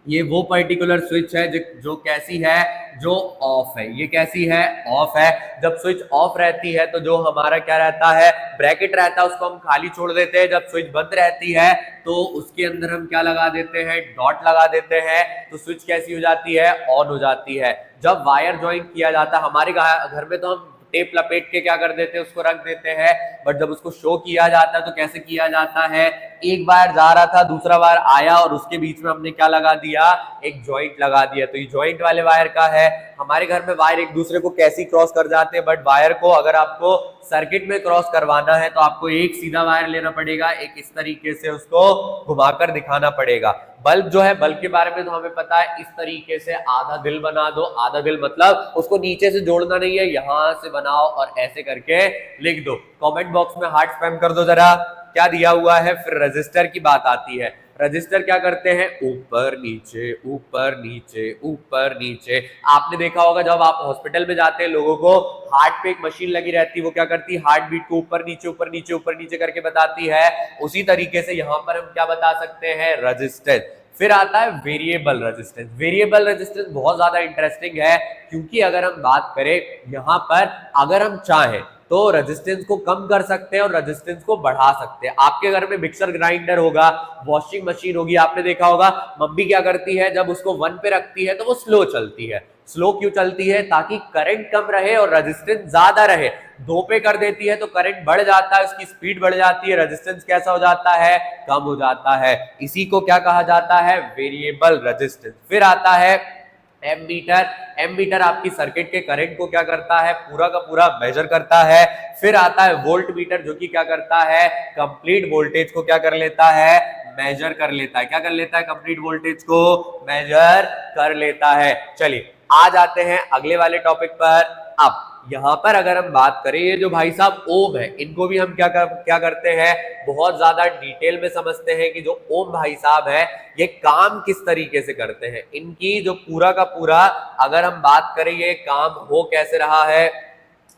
ये वो पर्टिकुलर स्विच है जो कैसी है? जो ऑफ है। ये कैसी है? ऑफ है। जब स्विच ऑफ रहती है तो जो हमारा क्या रहता है? ब्रैकेट रहता है, उसको हम खाली छोड़ देते हैं। जब स्विच बंद रहती है तो उसके अंदर हम क्या लगा देते हैं? डॉट लगा देते हैं। तो स्विच कैसी हो जाती है? ऑन हो जाती है। जब वायर ज्वाइन किया जाता है, हमारे घर में तो हम टेप लपेट के क्या कर देते हैं? उसको रख देते हैं। बट जब उसको शो किया जाता है तो कैसे किया जाता है? एक वायर जा रहा था, दूसरा वायर आया और उसके बीच में हमने क्या लगा दिया? एक जॉइंट लगा दिया। तो ये जॉइंट वाले वायर का है। हमारे घर में वायर एक दूसरे को कैसी क्रॉस कर जाते हैं, बट वायर को अगर आपको सर्किट में क्रॉस करवाना है तो आपको एक सीधा वायर लेना पड़ेगा, एक इस तरीके से उसको घुमाकर दिखाना पड़ेगा। बल्ब जो है, बल्ब के बारे में तो हमें पता है, इस तरीके से आधा दिल बना दो। आधा दिल मतलब उसको नीचे से जोड़ना नहीं है, यहां से बनाओ और ऐसे करके लिख दो। कमेंट बॉक्स में हार्ट स्पैम कर दो जरा, क्या दिया हुआ है। फिर रजिस्टर की बात आती है। रजिस्टर क्या करते हैं? ऊपर नीचे, ऊपर नीचे, ऊपर नीचे। आपने देखा होगा जब आप हॉस्पिटल में जाते हैं, लोगों को हार्ट पे एक मशीन लगी रहती है, वो क्या करती है? हार्ट बीट को ऊपर नीचे, ऊपर नीचे, ऊपर नीचे करके बताती है। उसी तरीके से यहाँ पर हम क्या बता सकते हैं? रेजिस्टेंस। फिर आता है वेरिएबल रेजिस्टेंस। वेरिएबल रेजिस्टेंस बहुत ज्यादा इंटरेस्टिंग है क्योंकि अगर हम बात करें यहाँ पर, अगर हम चाहें तो रेजिस्टेंस को कम कर सकते हैं और रेजिस्टेंस को बढ़ा सकते हैं। आपके घर में मिक्सर ग्राइंडर होगा, वॉशिंग मशीन होगी, आपने देखा होगा मम्मी क्या करती है, जब उसको 1 पे रखती है तो वो स्लो चलती है। स्लो क्यों चलती है? ताकि करंट कम रहे और रेजिस्टेंस ज्यादा रहे। 2 पे कर देती है तो करंट बढ़ जाता है, उसकी स्पीड बढ़ जाती है, रेजिस्टेंस कैसा हो जाता है? कम हो जाता है। इसी को क्या कहा जाता है? Variable resistance. फिर आता है एमीटर। एमीटर आपकी सर्किट के करंट को क्या करता है? पूरा का पूरा मेजर करता है। फिर आता है वोल्ट मीटर, जो कि क्या करता है? कंप्लीट वोल्टेज को क्या कर लेता है? मेजर कर लेता है। क्या कर लेता है? कंप्लीट वोल्टेज को मेजर कर लेता है। चलिए आ जाते हैं अगले वाले टॉपिक पर। अब यहां पर अगर हम बात करें, ये जो भाई साहब ओम है, इनको भी हम क्या करते हैं? बहुत ज्यादा डिटेल में समझते हैं कि जो ओम भाई साहब है ये काम किस तरीके से करते हैं। इनकी जो पूरा का पूरा अगर हम बात करें ये काम हो कैसे रहा है,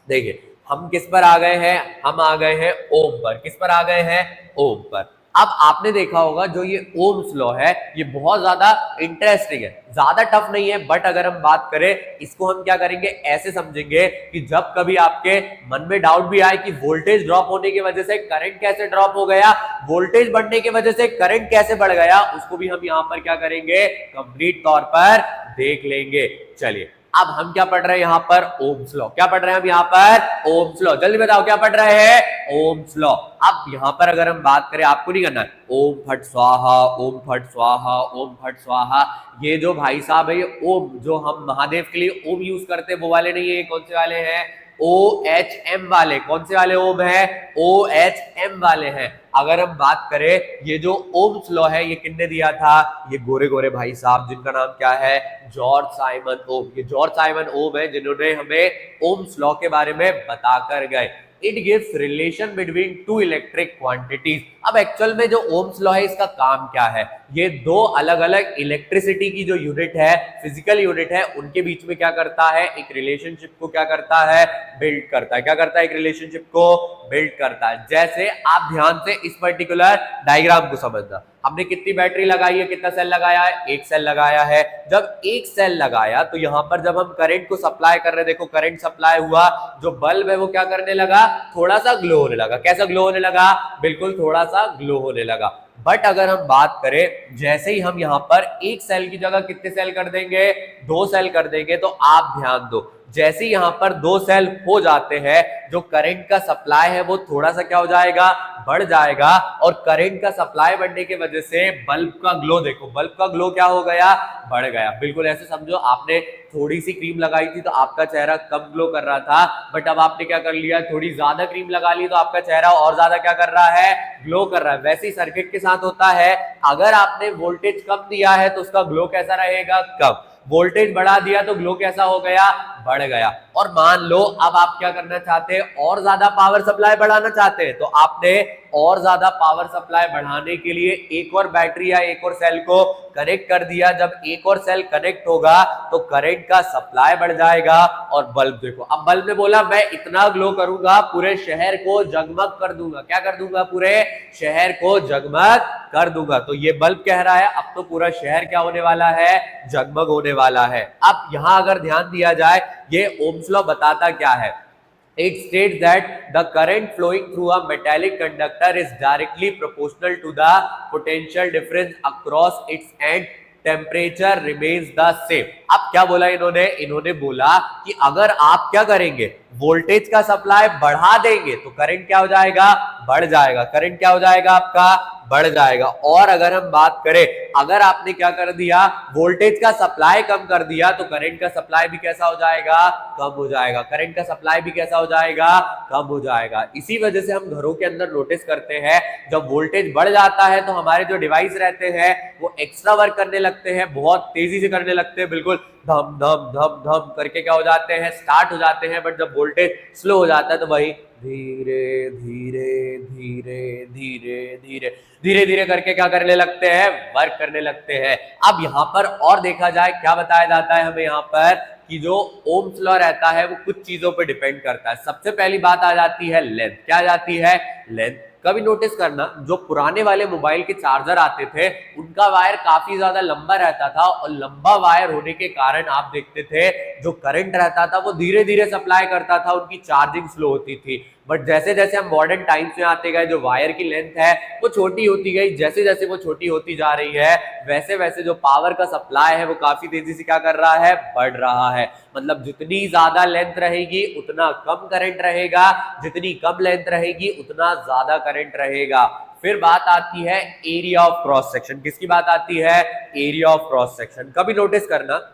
देखिए हम किस पर आ गए हैं? हम आ गए हैं ओम पर। किस पर आ गए हैं? ओम पर। अब आपने देखा होगा जो ये ओम्स लॉ है ये बहुत ज्यादा इंटरेस्टिंग है, ज्यादा टफ नहीं है, बट अगर हम बात करें इसको हम क्या करेंगे? ऐसे समझेंगे कि जब कभी आपके मन में डाउट भी आए कि वोल्टेज ड्रॉप होने की वजह से करंट कैसे ड्रॉप हो गया, वोल्टेज बढ़ने की वजह से करंट कैसे बढ़ गया, उसको भी हम यहां पर क्या करेंगे? कंप्लीट तौर पर देख लेंगे। चलिए अब हम क्या पढ़ रहे हैं यहाँ पर? Ohm's law. क्या पढ़ रहे हैं हम यहाँ पर? Ohm's law. जल्दी बताओ क्या पढ़ रहे हैं? Ohm's law. अब यहाँ पर अगर हम बात करें, आपको नहीं करना है ओम फट स्वाहा, ओम फट स्वाहा, ओम फट स्वाहा, ये जो भाई साहब है ये ओम जो हम महादेव के लिए ओम यूज करते हैं वो वाले नहीं है। कौन से वाले हैं? OHM वाले। कौन से वाले ओम है? OHM वाले हैं। अगर हम बात करें ये जो ओम्स लॉ है ये किसने दिया था? ये गोरे गोरे भाई साहब जिनका नाम क्या है? जॉर्ज साइमन ओम। ये जॉर्ज साइमन ओम है जिन्होंने हमें ओम्स लॉ के बारे में बताकर गए। It gives relation between two electric quantities. अब एक्चुअल में जो ओम्स लॉ है इसका काम क्या है? ये दो अलग अलग इलेक्ट्रिसिटी की जो यूनिट है, फिजिकल यूनिट है, उनके बीच में क्या करता है? एक रिलेशनशिप को क्या करता है? बिल्ड करता है। क्या करता है? एक रिलेशनशिप को बिल्ड करता है। जैसे आप ध्यान से इस पर्टिकुलर डायग्राम को समझना, हमने कितनी बैटरी लगाई है, कितना सेल लगाया है? एक सेल लगाया है। जब एक सेल लगाया तो यहां पर जब हम करंट को सप्लाई कर रहे हैं, देखो करंट सप्लाई हुआ, जो बल्ब है वो क्या करने लगा? थोड़ा सा ग्लो होने लगा। कैसा ग्लो होने लगा? बिल्कुल थोड़ा सा ग्लो होने लगा। बट अगर हम बात करें, जैसे ही हम यहां पर एक सेल की जगह कितने सेल कर देंगे? दो सेल कर देंगे। तो आप ध्यान दो, जैसे ही यहां पर दो सेल हो जाते हैं, जो करंट का सप्लाई है वो थोड़ा सा क्या हो जाएगा? बढ़ जाएगा। और करंट का सप्लाई बढ़ने की वजह से बल्ब का ग्लो, देखो बल्ब का ग्लो क्या हो गया? बढ़ गया। बिल्कुल ऐसे समझो, आपने थोड़ी सी क्रीम लगाई थी तो आपका चेहरा कम ग्लो कर रहा था, बट अब आपने क्या कर लिया? थोड़ी ज्यादा क्रीम लगा ली तो आपका चेहरा और ज्यादा क्या कर रहा है? ग्लो कर रहा है। वैसे ही सर्किट के साथ होता है, अगर आपने वोल्टेज कम दिया है तो उसका ग्लो कैसा रहेगा? कम। वोल्टेज बढ़ा दिया तो ग्लो कैसा हो गया? बढ़ गया। और मान लो अब आप क्या करना चाहते हैं? और ज्यादा पावर सप्लाई बढ़ाना चाहते हैं, तो आपने और ज्यादा पावर सप्लाई बढ़ाने के लिए एक और बैटरी या एक और सेल को कनेक्ट कर दिया। जब एक और सेल कनेक्ट होगा तो करंट का सप्लाई बढ़ जाएगा और बल्ब, देखो अब बल्ब ने बोला मैं इतना ग्लो करूंगा, पूरे शहर को जगमग कर दूंगा। क्या कर दूंगा? पूरे शहर को जगमग कर दूंगा। तो ये बल्ब कह रहा है अब तो पूरा शहर क्या होने वाला है? जगमग होने वाला है। अब यहां अगर ध्यान दिया जाए, ये ओम्स लॉ बताता क्या है? It states that the current flowing through a metallic conductor is directly proportional to the potential difference across its end. Temperature remains the same. अब क्या बोला इन्होंने? इन्होंने बोला कि अगर आप क्या करेंगे? वोल्टेज का सप्लाई बढ़ा देंगे तो करंट क्या हो जाएगा? बढ़ जाएगा। करंट क्या हो जाएगा? आपका बढ़ जाएगा। और अगर हम बात करें, अगर आपने क्या कर दिया? वोल्टेज का सप्लाई कम कर दिया तो करंट का सप्लाई भी कैसा हो जाएगा? कम हो जाएगा। करंट का सप्लाई भी कैसा हो जाएगा? कम हो जाएगा। इसी वजह से हम घरों के अंदर नोटिस करते हैं, जब वोल्टेज बढ़ जाता है तो हमारे जो डिवाइस रहते हैं वो एक्स्ट्रा वर्क करने लगते हैं, बहुत तेजी से करने लगते हैं, बिल्कुल धम धम धम धम करके क्या हो जाते हैं? स्टार्ट हो जाते हैं। बट जब वोल्टेज स्लो हो जाता है तो वही धीरे धीरे धीरे धीरे धीरे धीरे धीरे करके क्या करने लगते हैं? वर्क करने लगते हैं। अब यहां पर और देखा जाए क्या बताया जाता है हमें यहाँ पर, कि जो ओम्स लॉ रहता है वो कुछ चीजों पर डिपेंड करता है। सबसे पहली बात आ जाती है लेंथ। क्या आ जाती है? लेंथ। कभी नोटिस करना, जो पुराने वाले मोबाइल के चार्जर आते थे उनका वायर काफी ज्यादा लंबा रहता था, और लंबा वायर होने के कारण आप देखते थे जो करंट रहता था वो धीरे धीरे सप्लाई करता था, उनकी चार्जिंग स्लो होती थी। बट जैसे जैसे हम मॉडर्न टाइम्स में आते गए, जो वायर की लेंथ है वो छोटी होती गई। जैसे जैसे वो छोटी होती जा रही है, वैसे वैसे जो पावर का सप्लाई है वो काफी तेजी से क्या कर रहा है? बढ़ रहा है। मतलब जितनी ज्यादा लेंथ रहेगी उतना कम करंट रहेगा, जितनी कम लेंथ रहेगी उतना ज्यादा करंट रहेगा। फिर बात आती है एरिया ऑफ क्रॉस सेक्शन। किसकी बात आती है? Area of cross section. कभी नोटिस करना,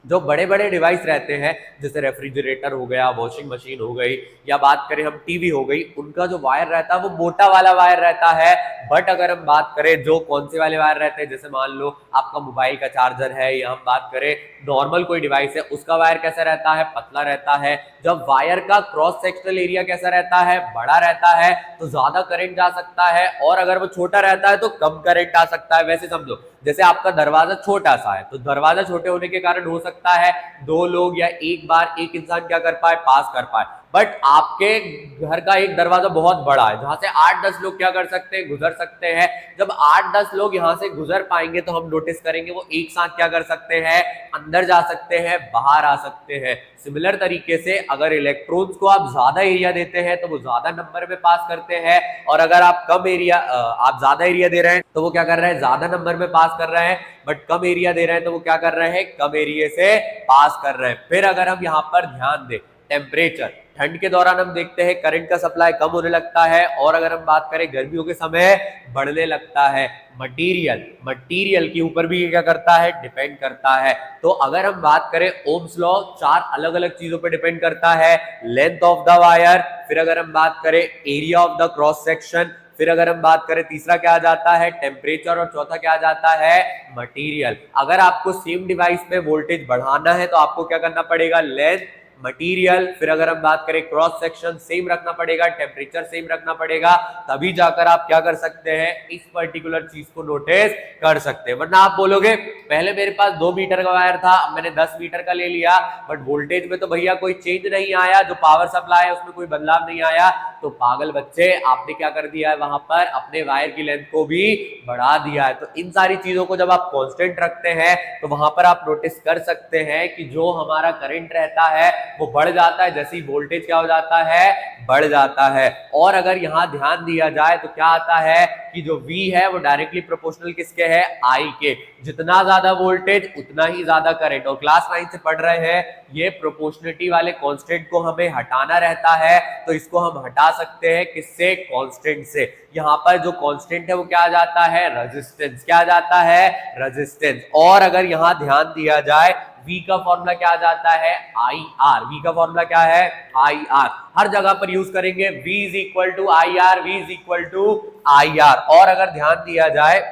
जो बड़े बड़े डिवाइस रहते हैं जैसे रेफ्रिजरेटर हो गया, वॉशिंग मशीन हो गई, या बात करें हम टीवी हो गई, उनका जो वायर रहता है वो मोटा वाला वायर रहता है। बट अगर हम बात करें जो कौन से वाले वायर रहते हैं, जैसे मान लो आपका मोबाइल का चार्जर है, या हम बात करें नॉर्मल कोई डिवाइस है, उसका वायर कैसा रहता है? पतला रहता है। जब वायर का क्रॉस सेक्शनल एरिया कैसा रहता है? बड़ा रहता है, तो ज्यादा करंट जा सकता है। और अगर वो छोटा रहता है तो कम करंट आ सकता है। वैसे समझो जैसे आपका दरवाजा छोटा सा है, तो दरवाजा छोटे होने के कारण हो सकता है दो लोग या एक बार एक इंसान क्या कर पाए? पास कर पाए। बट आपके घर का एक दरवाजा बहुत बड़ा है जहां से 8-10 लोग क्या कर सकते हैं, गुजर सकते हैं। जब 8-10 लोग यहां से गुजर पाएंगे तो हम नोटिस करेंगे वो एक साथ क्या कर सकते हैं, अंदर जा सकते हैं, बाहर आ सकते हैं। सिमिलर तरीके से अगर इलेक्ट्रॉन्स को आप ज्यादा एरिया देते हैं तो वो ज्यादा नंबर में पास करते हैं, और अगर आप आप ज्यादा एरिया दे रहे हैं तो वो क्या कर रहे हैं, ज्यादा नंबर में पास कर रहे हैं। बट कम एरिया दे रहे हैं तो वो क्या कर रहे हैं, कम एरिया से पास कर रहे हैं। फिर अगर हम यहाँ पर ध्यान दें टेम्परेचर, ठंड के दौरान हम देखते हैं करंट का सप्लाई कम होने लगता है, और अगर हम बात करें गर्मियों के समय बढ़ने लगता है। मटेरियल के ऊपर भी ये क्या करता है, डिपेंड करता है। तो अगर हम बात करें ओम्स लॉ 4 अलग अलग चीजों पर डिपेंड करता है। लेंथ ऑफ द वायर, फिर अगर हम बात करें area of the cross section, फिर अगर हम बात करें तीसरा क्या आ जाता है, टेम्परेचर, और चौथा क्या आ जाता है, मटेरियल। अगर आपको सेम डिवाइस में वोल्टेज बढ़ाना है तो आपको क्या करना पड़ेगा, लेंथ, मटेरियल, फिर अगर हम बात करें क्रॉस सेक्शन सेम रखना पड़ेगा, टेम्परेचर सेम रखना पड़ेगा, तभी जाकर आप क्या कर सकते हैं, इस पर्टिकुलर चीज को नोटिस कर सकते हैं। वरना आप बोलोगे पहले मेरे पास 2 मीटर का वायर था, अब मैंने 10 मीटर का ले लिया, बट वोल्टेज में तो भैया कोई चेंज नहीं आया, जो पावर सप्लाई है उसमें कोई बदलाव नहीं आया। तो पागल बच्चे, आपने क्या कर दिया है, वहां पर अपने वायर की लेंथ को भी बढ़ा दिया है। तो इन सारी चीजों को जब आप कांस्टेंट रखते हैं तो वहां पर आप नोटिस कर सकते हैं कि जो हमारा करंट रहता है वो बढ़ जाता है, जैसे ही वोल्टेज क्या हो जाता है, बढ़ जाता है। और अगर यहां ध्यान दिया जाए तो क्या आता है कि जो V है वो डायरेक्टली प्रोपोर्शनल किसके है, I के। जितना ज्यादा वोल्टेज उतना ही ज्यादा करंट। और क्लास 9 से पढ़ रहे हैं, ये प्रोपोर्शनलिटी वाले कांस्टेंट को हमें हटाना रहता है, तो इसको हम हटा सकते हैं किससे, कांस्टेंट से। यहाँ पर जो कांस्टेंट है वो क्या आ जाता है, रेजिस्टेंस। क्या आ जाता है, रेजिस्टेंस। और अगर यहाँ ध्यान दिया जाए V का फॉर्मूला क्या आ जाता है, IR। V का फॉर्मूला क्या है, IR। हर जगह पर यूज करेंगे, V is equal to IR, V is equal to IR। और अगर ध्यान दिया जाए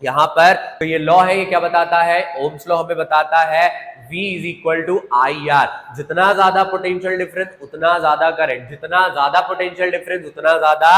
यहां पर तो ये लॉ है, ये क्या बताता है, ओम्स लॉ हमें बताता है V is equal to IR। जितना ज्यादा पोटेंशियल डिफरेंस उतना ज्यादा करंट, जितना ज्यादा पोटेंशियल डिफरेंस उतना ज्यादा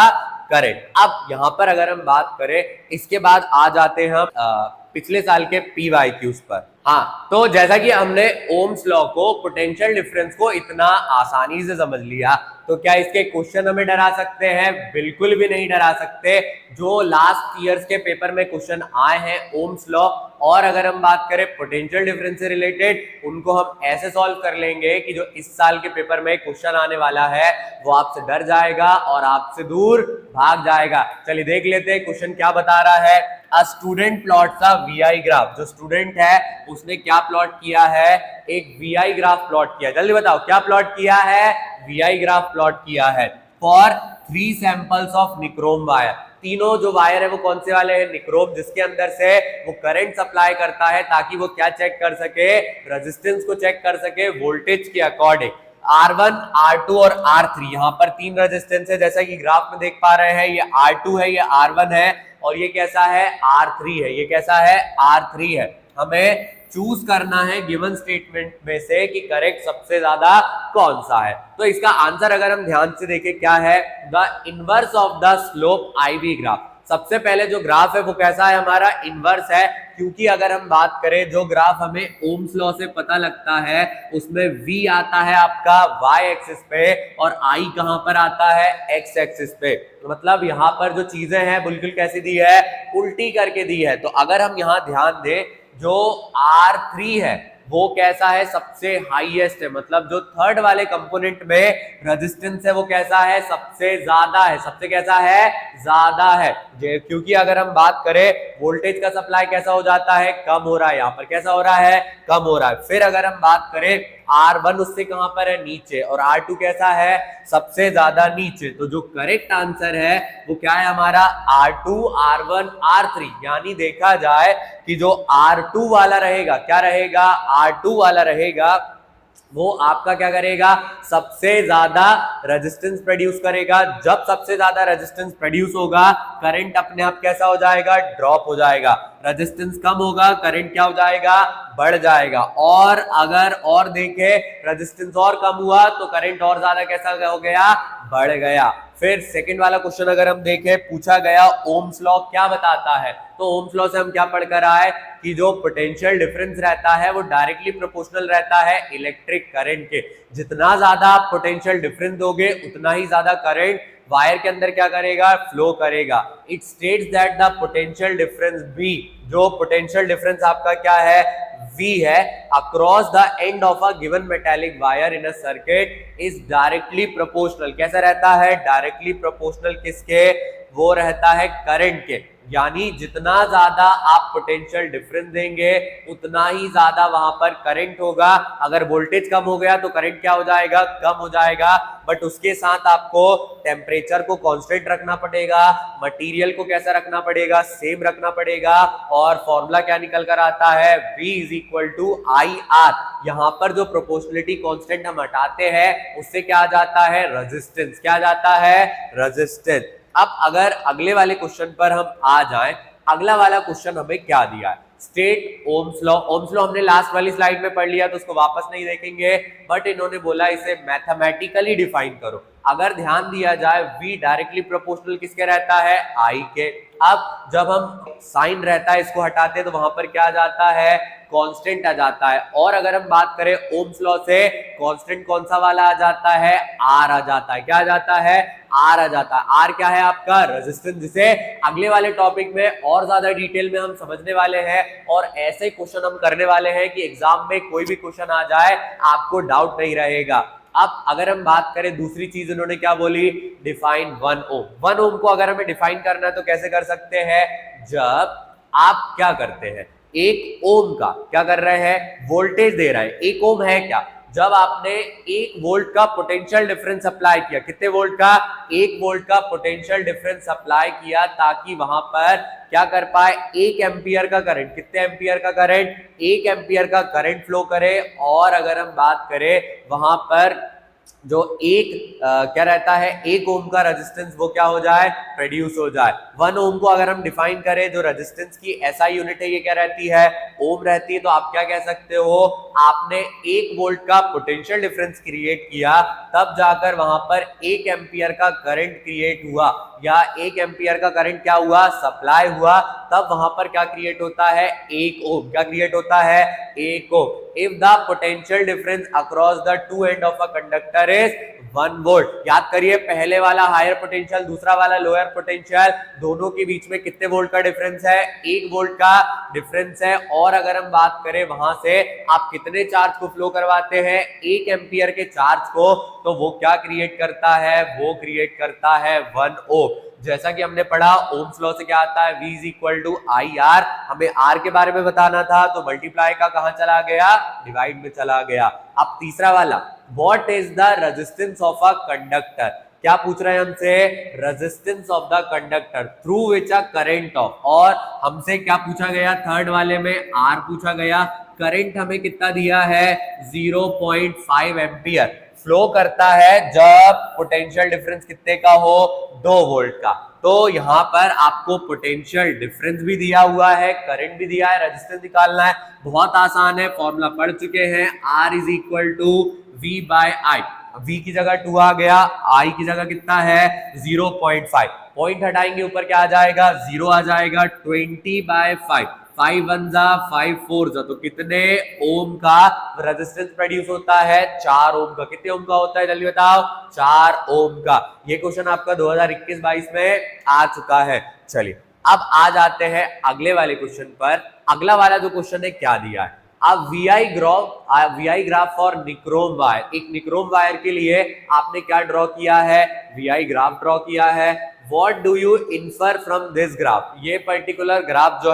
करंट। अब यहां पर अगर हम बात करें, इसके बाद आ जाते हैं हम पिछले साल के PYQs पर। हाँ, तो जैसा कि हमने ओम्स लॉ को, पोटेंशियल डिफरेंस को इतना आसानी से समझ लिया, तो क्या इसके क्वेश्चन हमें डरा सकते हैं, बिल्कुल भी नहीं डरा सकते। जो लास्ट ईयर्स के पेपर में क्वेश्चन आए हैं ओम्स लॉ, और अगर हम बात करें पोटेंशियल डिफरेंस से रिलेटेड, उनको हम ऐसे सॉल्व कर लेंगे कि जो इस साल के पेपर में क्वेश्चन आने वाला है वो आपसे डर जाएगा और आपसे दूर भाग जाएगा। चलिए देख लेते हैं क्वेश्चन क्या बता रहा है। A student plots a VI graph. जो स्टूडेंट है उसने क्या प्लॉट किया है, एक VI ग्राफ प्लॉट किया। जल्दी बताओ क्या प्लॉट किया है, VI ग्राफ प्लॉट किया है for 3 samples of nichrome wire. तीनों जो वायर है वो कौन से वाले हैं, निक्रोम, जिसके अंदर से वो करंट सप्लाई करता है ताकि वो क्या चेक कर सके, रेजिस्टेंस को चेक कर सके वोल्टेज के अकॉर्डिंग। R1, R2 और R3, यहाँ पर 3 रेजिस्टेंस है, जैसा कि ग्राफ में देख पा रहे हैं। ये R2 है, ये R1 है, और ये कैसा है, R3 है। ये कैसा है, R3 है। हमें चूज करना है गिवन स्टेटमेंट में से कि करेक्ट सबसे ज्यादा कौन सा है। तो इसका आंसर अगर हम ध्यान से देखें क्या है, the inverse of the slope IV graph. सबसे पहले जो ग्राफ है वो कैसा है, हमारा इनवर्स है, क्योंकि अगर हम बात करें जो ग्राफ हमें ओम्स लॉ से पता लगता है उसमें V आता है आपका Y एक्सिस पे और I कहां पर आता है, X एक्सिस पे। तो मतलब यहां पर जो चीजें हैं बिल्कुल कैसी दी है, उल्टी करके दी है। तो अगर हम यहां ध्यान दें, जो R3 है वो कैसा है, सबसे हाईएस्ट है, मतलब जो थर्ड वाले कंपोनेंट में रेजिस्टेंस है वो कैसा है, सबसे ज्यादा है। सबसे कैसा है, ज्यादा है, क्योंकि अगर हम बात करें वोल्टेज का सप्लाई कैसा हो जाता है, कम हो रहा है। यहाँ पर कैसा हो रहा है, कम हो रहा है। फिर अगर हम बात करें R1 उससे कहां पर है, नीचे, और R2 कैसा है, सबसे ज्यादा नीचे। तो जो करेक्ट आंसर है वो क्या है हमारा, R2, R1, R3। यानी देखा जाए कि जो R2 वाला रहेगा, क्या रहेगा, R2 वाला रहेगा, वो आपका क्या करेगा, सबसे ज्यादा रेजिस्टेंस प्रोड्यूस करेगा। जब सबसे ज्यादा रेजिस्टेंस प्रोड्यूस होगा, करंट अपने आप कैसा हो जाएगा, ड्रॉप हो जाएगा। रेजिस्टेंस कम होगा, करंट क्या हो जाएगा, बढ़ जाएगा। और अगर और देखें रेजिस्टेंस और कम हुआ तो करंट और ज्यादा कैसा हो गया, बढ़ गया। फिर सेकंड वाला क्वेश्चन अगर हम देखें, पूछा गया ओम्स लॉ क्या बताता है, तो ओम्स लॉ से हम क्या पढ़ कर आए कि जो पोटेंशियल डिफरेंस रहता है वो डायरेक्टली प्रोपोर्शनल रहता है इलेक्ट्रिक करंट के। जितना ज्यादा आप पोटेंशियल डिफरेंस दोगे उतना ही ज्यादा करंट वायर के अंदर क्या करेगा, फ्लो करेगा। It states that the potential difference be, जो पोटेंशियल डिफरेंस आपका क्या है, V है, across the end of a given metallic wire in a circuit is directly proportional. कैसा रहता है, डायरेक्टली प्रोपोर्शनल किसके, वो रहता है करंट के। यानी जितना ज्यादा आप पोटेंशियल डिफरेंस देंगे उतना ही ज्यादा वहां पर करंट होगा। अगर वोल्टेज कम हो गया तो करंट क्या हो जाएगा, कम हो जाएगा। बट उसके साथ आपको टेम्परेचर को कांस्टेंट रखना पड़ेगा, मटेरियल को कैसा रखना पड़ेगा, सेम रखना पड़ेगा। और फॉर्मूला क्या निकल कर आता है, V is equal to I R. यहां पर जो प्रोपोर्शनलिटी कांस्टेंट हम हटाते हैं उससे क्या आ जाता है, रेजिस्टेंस। क्या आ जाता है, रेजिस्टेंस। अब अगर अगले वाले क्वेश्चन पर हम आ जाएं, अगला वाला क्वेश्चन हमें क्या दिया है, state Ohm's law. Ohm's law हमने लास्ट वाली स्लाइड में पढ़ लिया तो उसको वापस नहीं देखेंगे, बट इन्होंने बोला इसे मैथमेटिकली डिफाइन करो। अगर ध्यान दिया जाए V डायरेक्टली प्रोपोर्शनल किसके रहता है, I के। अब जब हम साइन रहता है इसको हटाते हैं तो वहां पर क्या आ जाता है, कांस्टेंट आ जाता है। और अगर हम बात करें ओम्स लॉ से, कांस्टेंट कौन सा वाला आ जाता है, R आ जाता है। क्या आ जाता है, R आ जाता है। R क्या है आपका, रेजिस्टेंस, जिसे अगले वाले टॉपिक में और ज्यादा डिटेल में हम समझने वाले हैं। और ऐसे क्वेश्चन हम करने वाले हैं कि एग्जाम में कोई भी क्वेश्चन आ जाए आपको डाउट नहीं रहेगा। अब अगर हम बात करें दूसरी चीज, उन्होंने क्या बोली, डिफाइन 1 ओम। 1 ओम को अगर हमें डिफाइन करना है तो कैसे कर सकते हैं, जब आप क्या करते हैं, 1 ओम का क्या कर रहे हैं, वोल्टेज दे रहे हैं। 1 ओम है क्या, जब आपने 1 वोल्ट का पोटेंशियल डिफरेंस अप्लाई किया, कितने वोल्ट का, 1 वोल्ट का पोटेंशियल डिफरेंस अप्लाई किया, ताकि वहां पर क्या कर पाए, 1 एम्पियर का करंट, कितने एम्पियर का करंट, 1 एम्पियर का करंट फ्लो करे। और अगर हम बात करें वहां पर जो क्या रहता है, 1 ओम का रेजिस्टेंस वो क्या हो जाए, प्रोड्यूस हो जाए। 1 ओम को अगर हम डिफाइन करें, जो रेजिस्टेंस की ऐसा यूनिट है ये क्या रहती है, ओम रहती है। तो आप क्या कह सकते हो, आपने 1 वोल्ट का पोटेंशियल डिफरेंस क्रिएट किया, तब जाकर वहां पर 1 एम्पियर का करंट क्रिएट हुआ, या 1 एम्पियर का करंट क्या हुआ, सप्लाई हुआ, तब वहां पर क्या क्रिएट होता है, 1 ओम। क्या क्रिएट होता है, 1 ohm. If the potential difference across the two end of a conductor is 1 volt. याद करिए, पहले वाला हायर पोटेंशियल, दूसरा वाला लोअर पोटेंशियल, दोनों के बीच में कितने वोल्ट का डिफरेंस है, 1 वोल्ट का डिफरेंस है। और अगर हम बात करें वहां से आप कितने चार्ज को फ्लो करवाते हैं, 1 एम्पियर के चार्ज को, तो वो क्या क्रिएट करता है, वो क्रिएट करता है 1 ओम। जैसा कि हमने पढ़ा ओम्स लॉ से क्या आता है, V is equal to I R. हमें R के बारे में बताना था तो मल्टीप्लाई का कहां चला गया, डिवाइड में चला गया। अब तीसरा वाला, what is the resistance of a conductor. क्या पूछ रहे हैं हमसे, resistance of the conductor through which a current of. और हमसे क्या पूछा गया, थर्ड वाले में R पूछा गया। करंट हमें कितना दिया है, 0.5 एम्पियर फ्लो करता है जब पोटेंशियल डिफरेंस कितने का हो, 2 वोल्ट का। तो यहां पर आपको पोटेंशियल डिफरेंस भी दिया हुआ है, करंट भी दिया है, रेजिस्टेंस निकालना है। बहुत आसान है, फॉर्मूला पढ़ चुके हैं, R is equal to V by I. V की जगह 2 आ गया, I की जगह कितना है, 0.5। पॉइंट हटाएंगे ऊपर क्या आ जाएगा, 0 आ जाएगा। 20/5, 5 1 जा 5 4 जा, तो कितने ओम का रेजिस्टेंस प्रोड्यूस होता है, 4 ओम का। कितने ओम का होता है जल्दी बताओ, 4 ओम का। ये क्वेश्चन आपका 2021-22 में आ चुका है। चलिए अब आ जाते हैं अगले वाले क्वेश्चन पर। अगला वाला जो क्वेश्चन है क्या दिया है, अब VI graph for nichrome wire. एक निक्रोम वायर के लिए आपने क्या ड्रॉ किया है, VI ग्राफ ड्रॉ किया है। What do you infer from this graph? ये पर्टिकुलर ग्राफ जो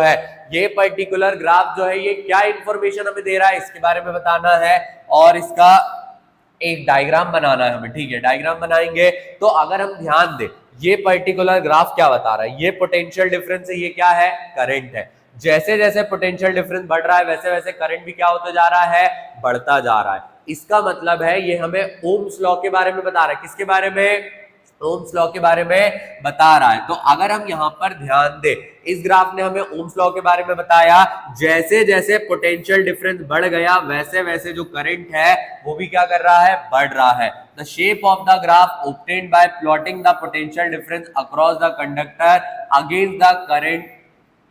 है, ये क्या इंफॉर्मेशन हमें दे रहा है, इसके बारे में बताना है। और इसका एक डायग्राम बनाना है हमें, ठीक है, डायग्राम बनाएंगे। तो अगर हम ध्यान दें, ये पर्टिकुलर ग्राफ क्या बता रहा है, ये पोटेंशियल डिफरेंस है, ये क्या है, करंट है। जैसे जैसे पोटेंशियल डिफरेंस बढ़ रहा है वैसे वैसे करंट भी क्या होता जा रहा है, बढ़ता जा रहा है। इसका मतलब है ये हमें ओम्स लॉ के बारे में बता रहा है। किसके बारे में, ओम्स लॉ के बारे में बता रहा है। तो अगर हम यहाँ पर ध्यान दें, इस ग्राफ ने हमें ओम्स लॉ के बारे में बताया, जैसे जैसे पोटेंशियल डिफरेंस बढ़ गया वैसे वैसे जो करंट है वो भी क्या कर रहा है, बढ़ रहा है। The shape of the graph obtained by plotting the potential difference across the conductor against the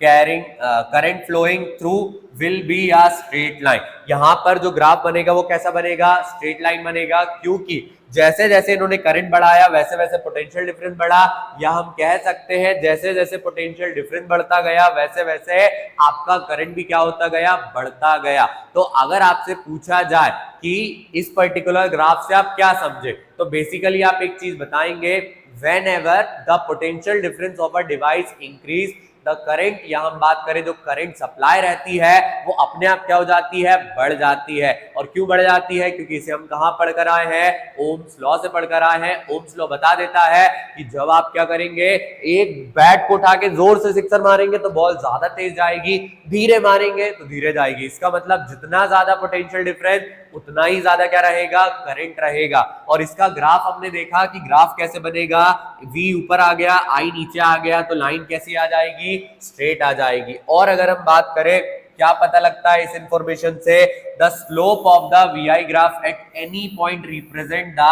current flowing through will be a straight line. यहां पर जो ग्राफ बनेगा वो कैसा बनेगा, स्ट्रेट लाइन बनेगा, क्योंकि जैसे जैसे इन्होंने करंट बढ़ाया वैसे वैसे पोटेंशियल डिफरेंस बढ़ा, या हम कह सकते हैं जैसे जैसे पोटेंशियल डिफरेंस बढ़ता गया वैसे वैसे आपका करंट भी क्या होता गया, बढ़ता गया। तो अगर आपसे पूछा जाए कि इस पर्टिकुलर ग्राफ से आप क्या समझे, तो बेसिकली आप एक चीज बताएंगे, whenever the potential difference of a device increase the current, या हम बात करें जो करंट सप्लाई रहती है वो अपने आप क्या हो जाती है, बढ़ जाती है। और क्यों बढ़ जाती है, क्योंकि इसे हम कहां पढ़कर आए हैं, ओम्स लॉ से पढ़कर आए हैं। ओम्स लॉ बता देता है कि जब आप क्या करेंगे, एक बैट को उठा के जोर से सिक्सर मारेंगे तो बॉल ज्यादा तेज जाएगी, धीरे मारेंगे तो धीरे जाएगी। इसका मतलब जितना ज्यादा पोटेंशियल डिफरेंस उतना ही ज्यादा क्या रहेगा, करंट रहेगा। और इसका ग्राफ हमने देखा कि ग्राफ कैसे बनेगा, V ऊपर आ गया, I नीचे आ गया, तो लाइन कैसी आ जाएगी, स्ट्रेट आ जाएगी। और अगर हम बात करें क्या पता लगता है इस इंफॉर्मेशन से, the slope of the VI graph at any point represent the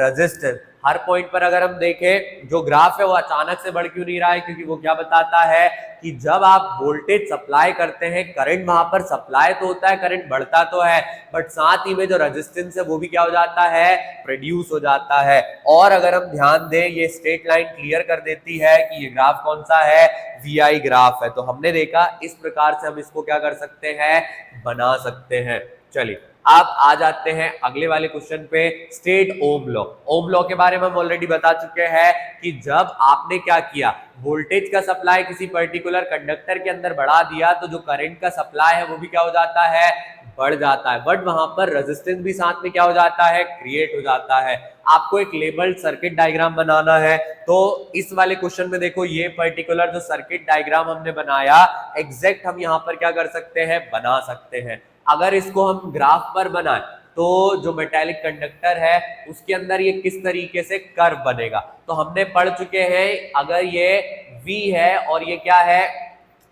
resistance. Her point पर अगर हम देखें जो ग्राफ है वो अचानक से बढ़ क्यों नहीं रहा है, क्योंकि वो क्या बताता है कि जब आप वोल्टेज सप्लाई करते हैं, करंट वहां पर सप्लाई तो होता है, करंट बढ़ता तो है, बट साथ ही में जो रेजिस्टेंस है वो भी क्या हो जाता है, प्रोड्यूस हो जाता है। और अगर हम ध्यान दें, ये स्ट्रेट लाइन क्लियर कर देती है कि ये ग्राफ कौन सा है, VI ग्राफ है। तो हमने देखा इस प्रकार से हम इसको क्या कर सकते हैं, बना सकते हैं। चलिए आप आ जाते हैं अगले वाले क्वेश्चन पे, स्टेट ओम लॉ। ओम लॉ के बारे में हम ऑलरेडी बता चुके हैं कि जब आपने क्या किया, वोल्टेज का सप्लाई किसी पर्टिकुलर कंडक्टर के अंदर बढ़ा दिया तो जो करंट का सप्लाई है वो भी क्या हो जाता है, बढ़ जाता है, बट वहां पर रेजिस्टेंस भी साथ में क्या हो जाता है, क्रिएट हो जाता है। आपको एक लेबल्ड सर्किट डायग्राम बनाना है, तो इस वाले क्वेश्चन में देखो ये पर्टिकुलर जो सर्किट डायग्राम हमने बनाया एग्जैक्ट हम यहाँ पर क्या कर सकते हैं, बना सकते हैं। अगर इसको हम ग्राफ पर बनाएं तो जो मेटालिक कंडक्टर है उसके अंदर ये किस तरीके से कर्व बनेगा, तो हमने पढ़ चुके हैं, अगर ये V है और ये क्या है,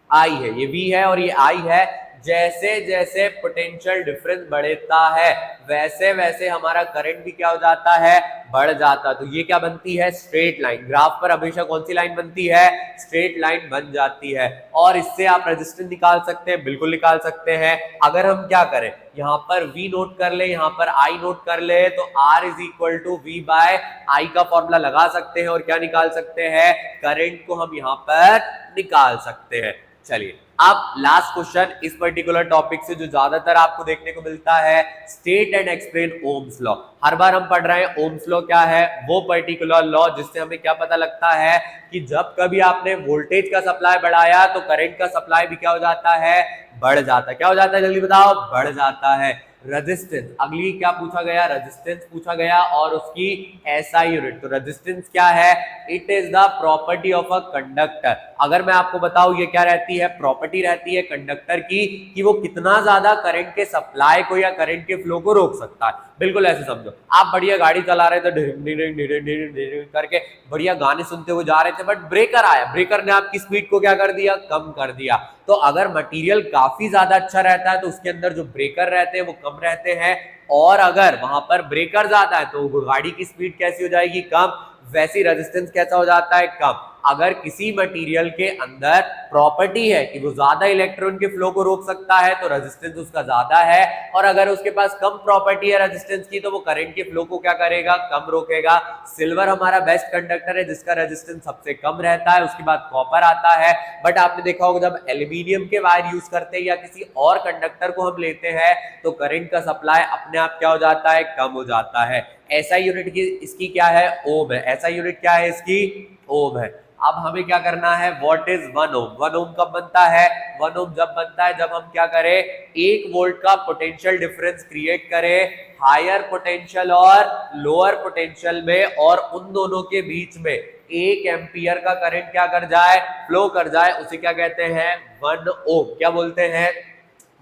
I है, ये V है और ये I है, जैसे जैसे पोटेंशियल डिफरेंस बढ़ता है वैसे वैसे हमारा करंट भी क्या हो जाता है, बढ़ जाता है। तो ये क्या बनती है, स्ट्रेट लाइन। ग्राफ पर हमेशा कौन सी लाइन बनती है, स्ट्रेट लाइन बन जाती है। और इससे आप रेजिस्टेंस निकाल सकते हैं, बिल्कुल निकाल सकते हैं। अगर हम क्या करें, यहाँ पर V नोट कर ले, यहाँ पर I नोट कर ले, तो R is equal to V by I का फॉर्मूला लगा सकते हैं और क्या निकाल सकते हैं, करंट को हम यहाँ पर निकाल सकते हैं। चलिए अब लास्ट क्वेश्चन इस पर्टिकुलर टॉपिक से जो ज्यादातर आपको देखने को मिलता है, state and explain Ohm's law. हर बार हम पढ़ रहे हैं ओम्स लॉ क्या है, वो पर्टिकुलर लॉ जिससे हमें क्या पता लगता है कि जब कभी आपने वोल्टेज का सप्लाई बढ़ाया तो करंट का सप्लाई भी क्या हो जाता है, बढ़ जाता है। क्या हो जाता है, जल्दी बताओ, बढ़ जाता है। रेजिस्टेंस, अगली क्या पूछा गया, रेजिस्टेंस पूछा गया और उसकी SI यूनिट। तो रेजिस्टेंस क्या है, it is the property of a conductor. अगर मैं आपको बताऊं ये क्या रहती है, प्रॉपर्टी रहती है कंडक्टर की कि वो कितना ज्यादा करंट के सप्लाई को या करंट के फ्लो को रोक सकता है। बिल्कुल ऐसे समझो, आप बढ़िया गाड़ी चला रहे थे करके बढ़िया गाने सुनते हुए जा रहे थे, बट ब्रेकर आया, ब्रेकर ने आपकी स्पीड को क्या कर दिया, कम कर दिया। तो अगर मटेरियल काफी ज्यादा अच्छा रहता है तो उसके अंदर जो ब्रेकर रहते हैं वो कम रहते हैं, और अगर वहां पर ब्रेकर ज्यादा है तो गाड़ी की स्पीड कैसी हो जाएगी, कम। वैसी रेजिस्टेंस कैसा हो जाता है, कम। अगर किसी मटेरियल के अंदर प्रॉपर्टी है कि वो ज्यादा इलेक्ट्रॉन के फ्लो को रोक सकता है तो रेजिस्टेंस उसका ज्यादा है, और अगर उसके पास कम प्रॉपर्टी है रेजिस्टेंस की तो वो करंट के फ्लो को क्या करेगा, कम रोकेगा। सिल्वर हमारा बेस्ट कंडक्टर है जिसका रेजिस्टेंस सबसे कम रहता है, उसके बाद कॉपर आता है। बट आपने देखा होगा जब एल्यूमिनियम के वायर यूज करते हैं या किसी और कंडक्टर को हम लेते हैं तो करंट का सप्लाई अपने आप क्या हो जाता है, कम हो जाता है। SI यूनिट की इसकी क्या है, ओम है। SI यूनिट क्या है इसकी, ओम है। अब हमें क्या करना है, व्हाट इज 1 ओम। 1 ओम कब बनता है, 1 ओम जब बनता है जब हम क्या करें, 1 वोल्ट का पोटेंशियल डिफरेंस क्रिएट करें हायर पोटेंशियल और लोअर पोटेंशियल में, और उन दोनों के बीच में 1 एम्पियर का करंट क्या कर जाए, फ्लो कर जाए, उसे क्या कहते हैं, 1 ओम। क्या बोलते हैं,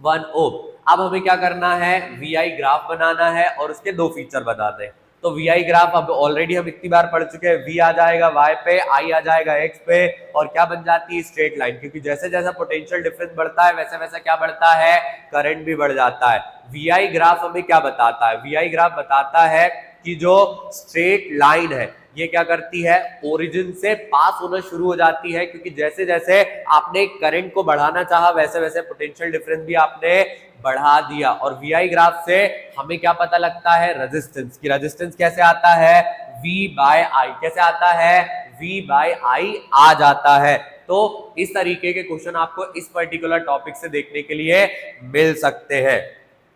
1 ओम। अब हमें क्या करना है, VI ग्राफ बनाना है और उसके 2 फीचर बनाने हैं। तो वी आई ग्राफ अब ऑलरेडी हम इतनी बार पढ़ चुके हैं, वी आ जाएगा y पे, आई आ जाएगा x पे, और क्या बन जाती है स्ट्रेट लाइन, क्योंकि जैसे जैसा पोटेंशियल डिफरेंस बढ़ता है वैसे वैसा क्या बढ़ता है, करंट भी बढ़ जाता है। वी आई ग्राफ हमें क्या बताता है, वी आई ग्राफ बताता है कि जो स्ट्रेट लाइन है ये क्या करती है, ओरिजिन से पास होना शुरू हो जाती है, क्योंकि जैसे जैसे आपने करंट को बढ़ाना चाहा वैसे वैसे पोटेंशियल डिफरेंस भी आपने बढ़ा दिया। और वी आई ग्राफ से हमें क्या पता लगता है, रेजिस्टेंस की, रेजिस्टेंस कैसे आता है, V बाय आई, कैसे आता है, V बाय आई आ जाता है। तो इस तरीके के क्वेश्चन आपको इस पर्टिकुलर टॉपिक से देखने के लिए मिल सकते हैं।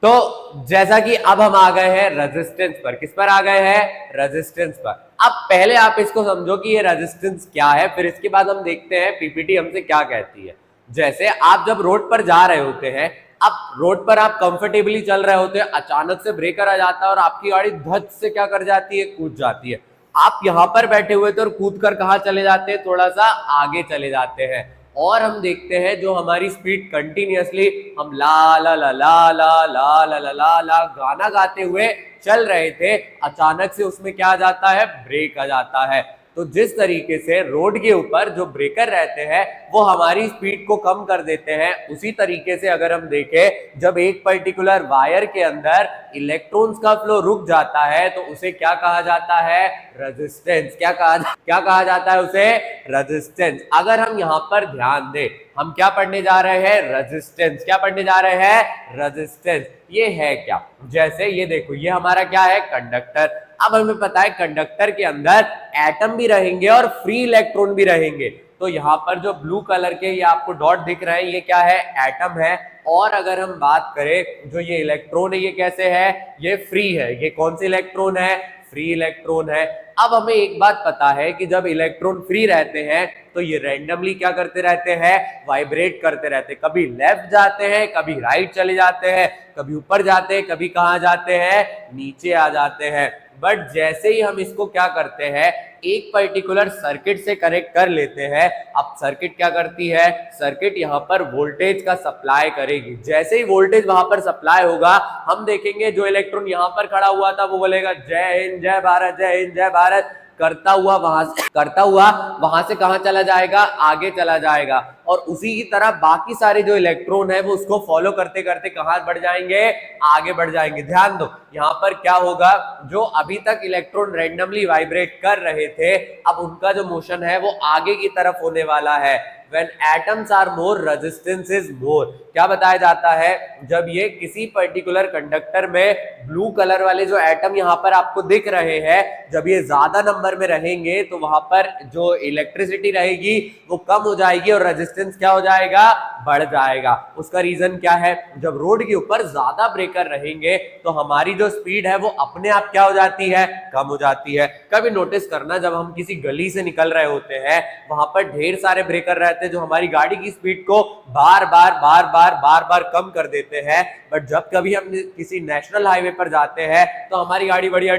तो जैसा कि अब हम आ गए हैं रेजिस्टेंस पर, किस पर आ गए हैं, रेजिस्टेंस पर। अब पहले आप इसको समझो कि ये रेजिस्टेंस क्या है, फिर इसके बाद हम देखते हैं पीपीटी हमसे क्या कहती है। जैसे आप जब रोड पर जा रहे होते हैं, अब रोड पर आप कंफर्टेबली चल रहे होते हैं, अचानक से ब्रेकर आ जाता है और आपकी गाड़ी धच से क्या कर जाती है, कूद जाती है। आप यहां पर बैठे हुए थे और कूद कर कहां चले जाते हैं, थोड़ा सा आगे चले जाते हैं, और हम देखते हैं जो हमारी स्पीड कंटिन्यूअसली हम ला ला ला ला ला ला ला ला ला ला गाना गाते हुए चल रहे थे, अचानक से उसमें क्या आ जाता है, ब्रेक आ जाता है। तो जिस तरीके से रोड के ऊपर जो ब्रेकर रहते हैं वो हमारी स्पीड को कम कर देते हैं, उसी तरीके से अगर हम देखें जब एक पर्टिकुलर वायर के अंदर इलेक्ट्रॉन्स का फ्लो रुक जाता है तो उसे क्या कहा जाता है, रेजिस्टेंस। क्या कहा जाता है उसे, रेजिस्टेंस। अगर हम यहाँ पर ध्यान दें, हम क्या पढ़ने जा रहे हैं, रेजिस्टेंस। क्या पढ़ने जा रहे हैं, रेजिस्टेंस। ये है क्या, जैसे ये देखो, ये हमारा क्या है, कंडक्टर। अब हमें पता है कंडक्टर के अंदर एटम भी रहेंगे और फ्री इलेक्ट्रॉन भी रहेंगे। तो यहाँ पर जो ब्लू कलर के ये आपको डॉट दिख रहे हैं, ये क्या है, एटम है। और अगर हम बात करें जो ये इलेक्ट्रॉन है, ये कैसे है, ये फ्री है। ये कौन से इलेक्ट्रॉन है, फ्री इलेक्ट्रॉन है। अब हमें एक बात पता है कि जब इलेक्ट्रॉन फ्री रहते हैं तो ये रैंडमली क्या करते रहते हैं, वाइब्रेट करते रहते हैं। कभी लेफ्ट जाते हैं, कभी राइट चले जाते हैं, कभी ऊपर जाते हैं, कभी कहाँ जाते हैं, नीचे आ जाते हैं। बट जैसे ही हम इसको क्या करते हैं, एक पर्टिकुलर सर्किट से कनेक्ट कर लेते हैं। अब सर्किट क्या करती है, सर्किट यहाँ पर वोल्टेज का सप्लाई करेगी। जैसे ही वोल्टेज वहां पर सप्लाई होगा, हम देखेंगे जो इलेक्ट्रॉन यहाँ पर खड़ा हुआ था वो बोलेगा जय हिंद जय भारत, जय हिंद जय भारत करता हुआ वहां से कहां चला जाएगा, आगे चला जाएगा। और उसी की तरह बाकी सारे जो इलेक्ट्रॉन है वो उसको फॉलो करते करते कहां बढ़ जाएंगे, आगे बढ़ जाएंगे। ध्यान दो, यहाँ पर क्या होगा, जो अभी तक इलेक्ट्रॉन रैंडमली वाइब्रेट कर रहे थे, अब उनका जो मोशन है वो आगे की तरफ होने वाला है। When atoms are more, resistance is more। क्या बताया जाता है, जब ये किसी पर्टिकुलर कंडक्टर में ब्लू कलर वाले जो एटम यहाँ पर आपको दिख रहे हैं, जब ये ज्यादा नंबर में रहेंगे तो वहां पर जो इलेक्ट्रिसिटी रहेगी वो कम हो जाएगी और रेजिस्टेंस क्या हो जाएगा, बढ़ जाएगा। उसका रीजन क्या है, जब रोड के ऊपर ज्यादा ब्रेकर रहेंगे तो हमारी जो स्पीड है वो अपने आप क्या हो जाती है, कम हो जाती है। कभी नोटिस करना, जब हम किसी गली से निकल रहे होते हैं वहां पर ढेर सारे ब्रेकर रहते हैं जो हमारी गाड़ी की स्पीड को बार बार कम कर देते हैं। बट जब कभी हम किसी नेशनल हाईवे पर जाते हैं तो हमारी गाड़ी बढ़िया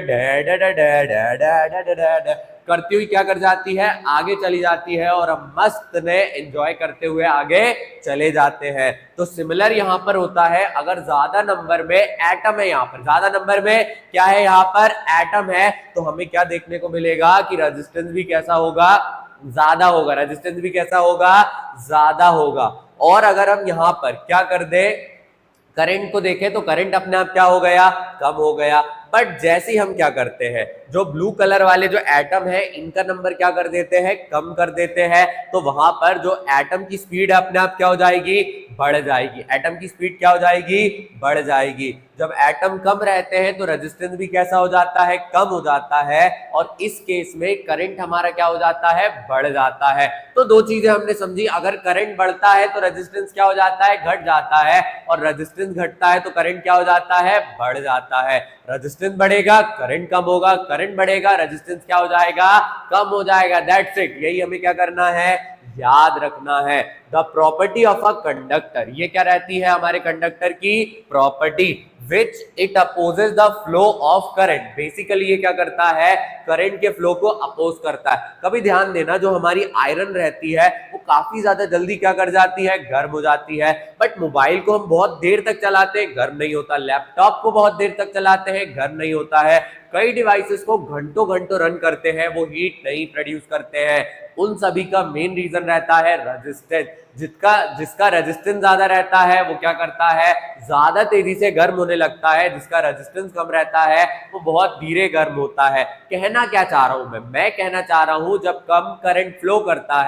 करती हुई क्या कर जाती है, आगे चली जाती है और हम मस्त ने एंजॉय करते हुए आगे चले जाते हैं। तो सिमिलर यहाँ पर होता है, अगर ज्यादा नंबर में एटम है, यहाँ पर ज्यादा नंबर में क्या है, यहाँ पर एटम है, तो हमें क्या देखने को मिलेगा कि रेजिस्टेंस भी कैसा होगा, ज्यादा होगा। रेजिस्टेंस भी कैसा होगा, ज्यादा होगा। और अगर हम यहाँ पर क्या कर दे, करंट को देखें तो करंट अपने आप क्या हो गया, कम हो गया। बट जैसे ही हम क्या करते हैं, जो ब्लू कलर वाले जो एटम है इनका नंबर क्या कर देते हैं, कम कर देते हैं, तो वहां पर जो एटम की स्पीड अपने आप क्या हो जाएगी, बढ़ जाएगी। एटम की स्पीड क्या हो जाएगी, बढ़ जाएगी। जब एटम कम रहते हैं तो रेजिस्टेंस भी कैसा हो जाता है, कम हो जाता है। और इस केस में करंट हमारा क्या हो जाता है, बढ़ जाता है। तो दो चीजें हमने समझी, अगर करंट बढ़ता है तो रेजिस्टेंस क्या हो जाता है, घट जाता है, और रेजिस्टेंस घटता है तो करंट क्या हो जाता है, बढ़ जाता है। रेजिस्टेंस बढ़ेगा, करंट कम होगा, करंट बढ़ेगा, रेजिस्टेंस क्या हो जाएगा, कम हो जाएगा। दैट्स इट, यही हमें क्या करना है, याद रखना है। The property of a conductor, ये क्या रहती है हमारे कंडक्टर की property, which it opposes the flow of current. Basically ये क्या करता है, करंट के फ्लो को अपोज करता है। कभी ध्यान देना, जो हमारी आयरन रहती है वो काफी ज्यादा जल्दी क्या कर जाती है, गर्म हो जाती है। बट मोबाइल को हम बहुत देर तक चलाते हैं, गर्म नहीं होता। लैपटॉप को बहुत देर तक चलाते हैं, गर्म नहीं होता है। कई डिवाइसेस को घंटों घंटों रन करते हैं, वो हीट नहीं प्रोड्यूस करते हैं। उन सभी का मेन रीजन रहता है रेजिस्टेंस। जिसका रेजिस्टेंस ज्यादा रहता है वो क्या करता है, ज्यादा तेजी से गर्म होने लगता है। जिसका रेजिस्टेंस कम रहता है वो बहुत धीरे गर्म होता है। कहना क्या चाह रहा हूं मैं कहना चाह रहा हूं जब कम करंट फ्लो करता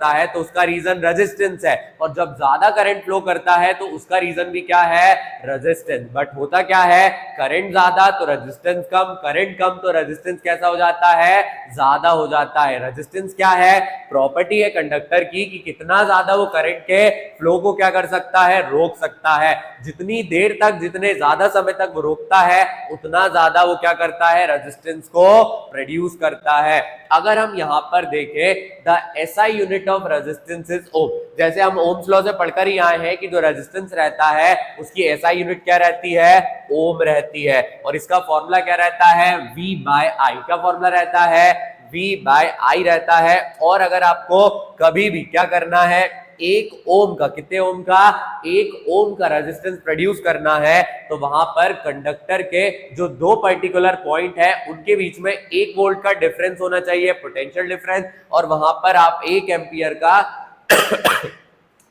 है, तो उसका रीजन रेजिस्टेंस है, और जब ज्यादा करंट फ्लो करता है तो उसका रीजन भी क्या है, रेजिस्टेंस। बट होता क्या है, करंट ज्यादा तो रेजिस्टेंस कम, करंट कम तो रेजिस्टेंस कैसा हो जाता है, ज्यादा हो जाता है। रेजिस्टेंस क्या है, प्रॉपर्टी है कंडक्टर की कि कितना ज्यादा वो करंट के फ्लो को क्या कर सकता है, रोक सकता है। जितनी देर तक, जितने ज्यादा समय तक वो रोकता है, उतना ज्यादा वो क्या करता है, रेजिस्टेंस को प्रोड्यूस करता है। अगर हम यहां पर देखें the SI unit of resistance is ohm. जैसे हम ओम्स लॉ से पढ़कर ही आए हैं कि जो रेजिस्टेंस रहता है उसकी एसआई यूनिट क्या रहती है, ओम रहती है। और इसका फॉर्मूला क्या रहता है, V बाय आई। क्या फॉर्मूला रहता है, V बाय आई रहता है। और अगर आपको कभी भी क्या करना है, एक ओम का, कितने ओम का, एक ओम का रेजिस्टेंस प्रोड्यूस करना है, तो वहां पर कंडक्टर के जो दो पर्टिकुलर पॉइंट है उनके बीच में 1 वोल्ट का डिफरेंस होना चाहिए, पोटेंशियल डिफरेंस। और वहां पर आप 1 एम्पियर का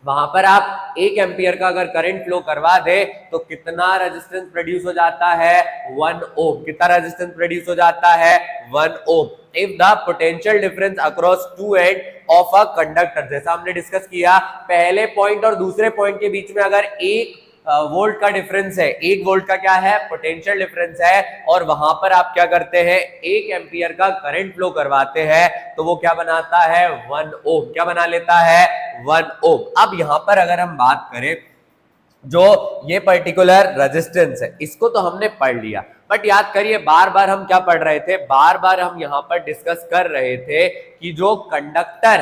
वहां पर आप 1 एम्पियर का अगर करंट फ्लो करवा दे तो कितना रेजिस्टेंस प्रोड्यूस हो जाता है, 1 ओम। कितना रेजिस्टेंस प्रोड्यूस हो जाता है, 1 ohm. If the potential difference across two end of a conductor, जैसा हमने डिस्कस किया, पहले पॉइंट और दूसरे पॉइंट के बीच में अगर 1 वोल्ट का डिफरेंस है, 1 वोल्ट का क्या है, पोटेंशियल डिफरेंस है, और वहां पर आप क्या करते हैं, 1 एम्पियर का करंट फ्लो करवाते हैं, तो वो क्या बनाता है, 1 ओम। क्या बना लेता है, 1 ओम। अब यहां पर अगर हम बात करें, जो ये पर्टिकुलर रेजिस्टेंस है इसको तो हमने पढ़ लिया, बट याद करिए बार बार हम क्या पढ़ रहे थे, बार बार हम यहां पर डिस्कस कर रहे थे कि जो कंडक्टर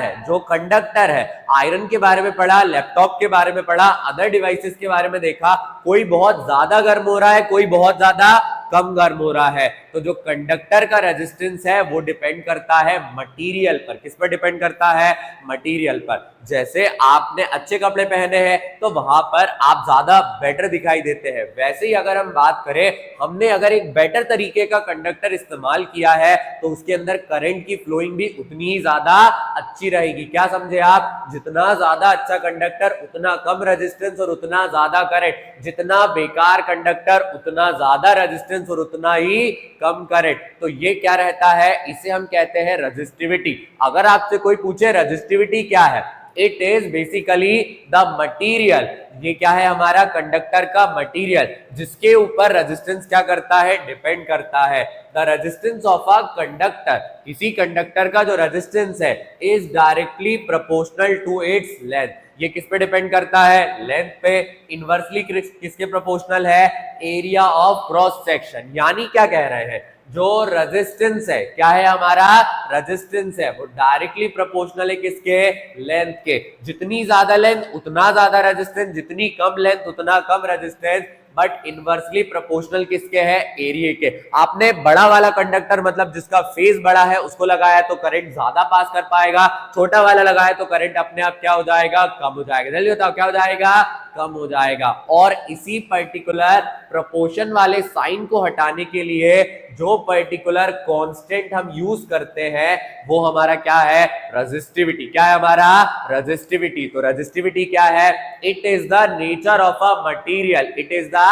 है, आयरन के बारे में पढ़ा, लैपटॉप के बारे में पढ़ा, अदर डिवाइसेस के बारे में देखा, कोई बहुत ज्यादा गर्म हो रहा है, कोई बहुत ज्यादा कम गर्म हो रहा है। तो जो कंडक्टर का रेजिस्टेंस है वो डिपेंड करता है मटेरियल पर। किस पर डिपेंड करता है, मटेरियल पर। जैसे आपने अच्छे कपड़े पहने हैं तो वहां पर आप ज्यादा बेटर दिखाई देते हैं, वैसे ही अगर हम बात करें, हमने अगर एक बेटर तरीके का कंडक्टर इस्तेमाल किया है तो उसके अंदर करंट की फ्लोइंग भी उतनी ही ज्यादा अच्छी रहेगी। क्या समझे आप, जितना ज्यादा अच्छा कंडक्टर उतना कम रेजिस्टेंस और उतना ज्यादा करंट, जितना बेकार कंडक्टर उतना ज्यादा रेजिस्टेंस और उतना ही कम करंट। तो ये क्या रहता है, इसे हम कहते हैं रेजिस्टिविटी। अगर आपसे कोई पूछे रेजिस्टिविटी क्या है, it is basically the material. ये क्या है, हमारा कंडक्टर का मटीरियल, जिसके ऊपर रेजिस्टेंस क्या करता है, डिपेंड करता है। The resistance of a conductor, किसी कंडक्टर का जो रेजिस्टेंस है, is directly proportional to its length. ये किस पे डिपेंड करता है, लेंथ पे। इनवर्सली किसके प्रोपोर्शनल है, एरिया ऑफ क्रॉस सेक्शन। यानी क्या कह रहे हैं, जो रेजिस्टेंस है, क्या है हमारा रेजिस्टेंस है, वो डायरेक्टली प्रोपोर्शनल है किसके, लेंथ के। जितनी ज्यादा लेंथ उतना ज्यादा रेजिस्टेंस, जितनी कम लेंथ उतना कम रेजिस्टेंस, बट इनवर्सली प्रोपोर्शनल किसके है, एरिया के। आपने बड़ा वाला कंडक्टर, मतलब जिसका फेज बड़ा है, उसको लगाया तो करंट ज्यादा पास कर पाएगा, छोटा वाला लगाया तो करंट अपने आप क्या हो जाएगा, कम हो जाएगा। जल्दी बताओ क्या हो जाएगा, कम हो जाएगा। और इसी पर्टिकुलर प्रोपोर्शन वाले साइन को हटाने के लिए जो पर्टिकुलर कांस्टेंट हम यूज करते हैं वो हमारा क्या है, रेजिस्टिविटी। क्या है हमारा, रेजिस्टिविटी। तो रेजिस्टिविटी क्या है, it is the nature of a material, it is the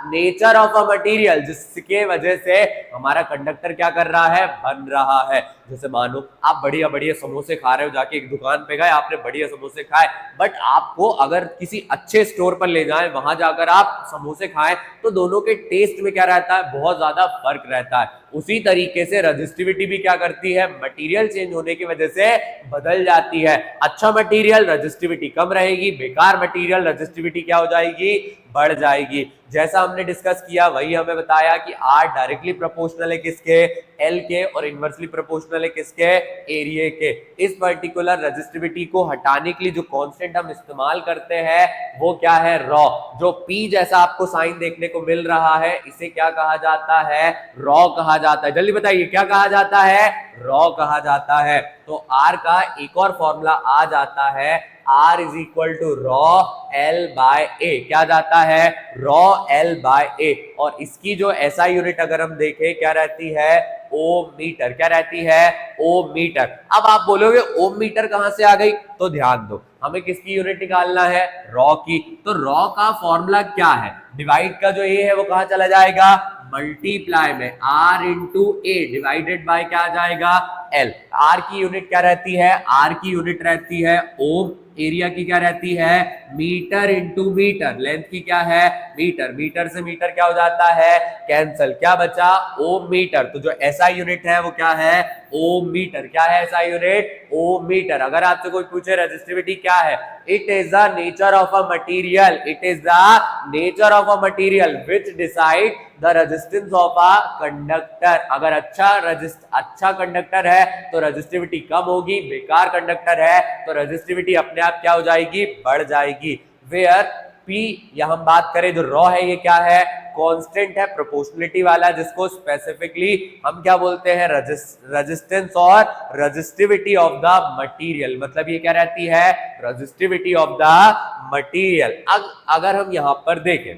nature of a material, जिसके वजह से हमारा कंडक्टर क्या कर रहा है, बन रहा है। जैसे मानो आप बढ़िया बढ़िया समोसे खा रहे हो, जाके एक दुकान पे गए, आपने बढ़िया समोसे खाए, बट आपको अगर किसी अच्छे स्टोर पर ले जाएं, वहां जाकर आप समोसे खाएं, तो दोनों के टेस्ट में क्या रहता है, बहुत ज्यादा फर्क रहता है। उसी तरीके से रेजिस्टिविटी भी क्या करती है, मटेरियल चेंज होने की वजह से बदल जाती है। अच्छा मटेरियल रेजिस्टिविटी कम रहेगी, बेकार मटेरियल रेजिस्टिविटी क्या हो जाएगी, बढ़ जाएगी। जैसा हमने डिस्कस किया वही हमें बताया कि R डायरेक्टली प्रोपोर्शनल है किसके, L के, और इनवर्सली प्रोपोर्शनल है किसके, एरिया के। इस पर्टिकुलर रेजिस्टिविटी को हटाने के लिए जो कांस्टेंट हम इस्तेमाल करते हैं वो क्या है, रॉ। जो P जैसा आपको साइन देखने को मिल रहा है, इसे क्या कहा जाता है, रॉ कहा जाता है। जल्दी बताइए क्या कहा जाता है, रॉ कहा जाता है। तो आर का एक और फॉर्मूला आ जाता है, R is equal to rho L by A. क्या जाता है? Rho L by A. और इसकी जो SI यूनिट अगर हम देखें क्या रहती है? ओम मीटर। क्या रहती है? ओम मीटर। अब आप बोलोगे ओम मीटर कहां से आ गई? तो ध्यान दो, हमें किसकी यूनिट निकालना है? रॉ की। तो रॉ का फॉर्मूला क्या है? डिवाइड का जो ए है वो कहां चला जाएगा? मल्टीप्लाई में R into A divided by क्या आ जाएगा? L। R की यूनिट क्या रहती है? R की यूनिट रहती है ओम। एरिया की क्या रहती है? Metre into metre. लेंथ की क्या है? मीटर। मीटर से मीटर क्या हो जाता है? कैंसल। क्या बचा? ओम मीटर। तो जो SI यूनिट है वो क्या है? ओम मीटर। क्या है SI यूनिट? ओम मीटर। अगर आपसे कोई पूछे रेजिस्टिविटी क्या है? It is the nature of a material. It is the nature of a material which decide the resistance of a conductor. अगर अच्छा कंडक्टर है तो रेजिस्टिविटी कम होगी, बेकार कंडक्टर है तो रेजिस्टिविटी अपने आप क्या हो जाएगी? बढ़ जाएगी। वेयर P या हम बात करें जो रॉ है ये क्या है? कांस्टेंट है, प्रोपोर्शनलिटी वाला, जिसको स्पेसिफिकली हम क्या बोलते हैं? रेजिस्टेंस और रेजिस्टिविटी ऑफ द मटेरियल। मतलब ये क्या रहती है? Resistivity of the material. अगर हम यहां पर देखें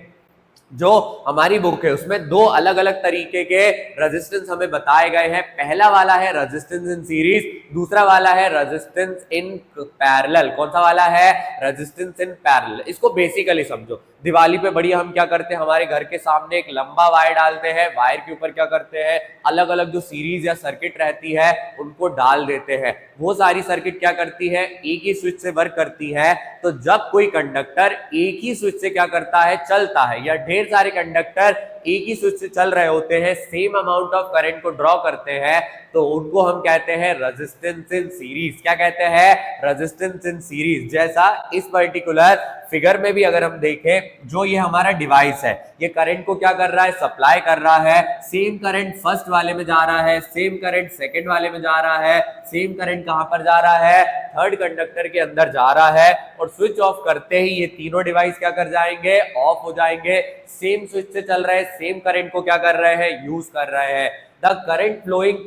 जो हमारी बुक है उसमें दो अलग अलग तरीके के रेजिस्टेंस हमें बताए गए हैं। पहला वाला है रेजिस्टेंस इन सीरीज, दूसरा वाला है रेजिस्टेंस इन पैरेलल। कौन सा वाला है? Resistance in parallel. इसको बेसिकली समझो, दिवाली पे बढ़िया हम क्या करते हैं? हमारे घर के सामने एक लंबा वायर डालते हैं, वायर के ऊपर क्या करते हैं? अलग अलग जो सीरीज या सर्किट रहती है उनको डाल देते हैं। वो सारी सर्किट क्या करती है? एक ही स्विच से वर्क करती है। तो जब कोई कंडक्टर एक ही स्विच से क्या करता है? चलता है, या ढेर सारे कंडक्टर एक ही स्विच से चल रहे होते हैं, सेम अमाउंट ऑफ करंट को ड्रॉ करते हैं, तो उनको हम कहते हैं रेजिस्टेंस इन सीरीज। क्या कहते हैं? Resistance in series. जैसा इस पर्टिकुलर फिगर में भी अगर हम देखें, जो ये हमारा डिवाइस है ये करंट को क्या कर रहा है? सप्लाई कर रहा है। सेम करंट फर्स्ट वाले में जा रहा है, सेम करंट सेकंड वाले में जा रहा है, सेम करंट कहां पर जा रहा है? थर्ड कंडक्टर के अंदर जा रहा है। और स्विच ऑफ करते ही ये तीनों डिवाइस क्या कर जाएंगे? ऑफ हो जाएंगे। सेम स्विच से चल रहे हैं, सेम करंट को क्या कर रहे हैं? यूज कर रहे हैं। The current flowing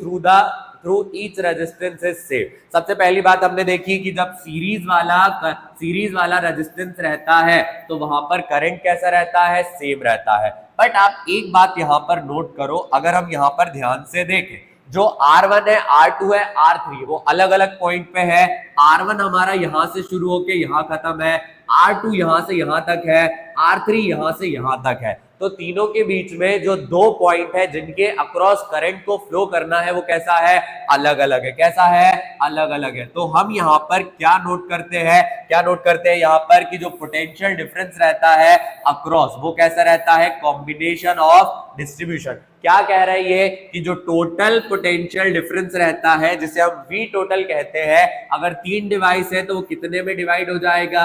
through each resistance is same. सबसे पहली बात हमने देखी कि जब सीरीज वाला रेजिस्टेंस रहता है तो वहां पर करंट कैसा रहता है? सेम रहता है। बट आप एक बात यहां पर नोट करो, अगर हम यहां पर ध्यान से देखें, जो R1 है, R2 है, R3 वो अलग अलग पॉइंट पे है। R1 हमारा यहां से शुरू होके यहां खत्म है, R2 यहां से यहां तक है, R3 यहां से यहां तक है। तो तीनों के बीच में जो दो पॉइंट है जिनके अक्रॉस करंट को फ्लो करना है वो कैसा है? अलग अलग है। कैसा है? अलग अलग है। तो हम यहाँ पर क्या नोट करते हैं? यहाँ पर कि जो पोटेंशियल डिफरेंस रहता है अक्रॉस, वो कैसा रहता है? Combination of distribution. क्या कह रहा है ये? कि जो टोटल पोटेंशियल डिफरेंस रहता है जिसे हम V टोटल कहते हैं, अगर 3 डिवाइस है तो वो कितने में डिवाइड हो जाएगा?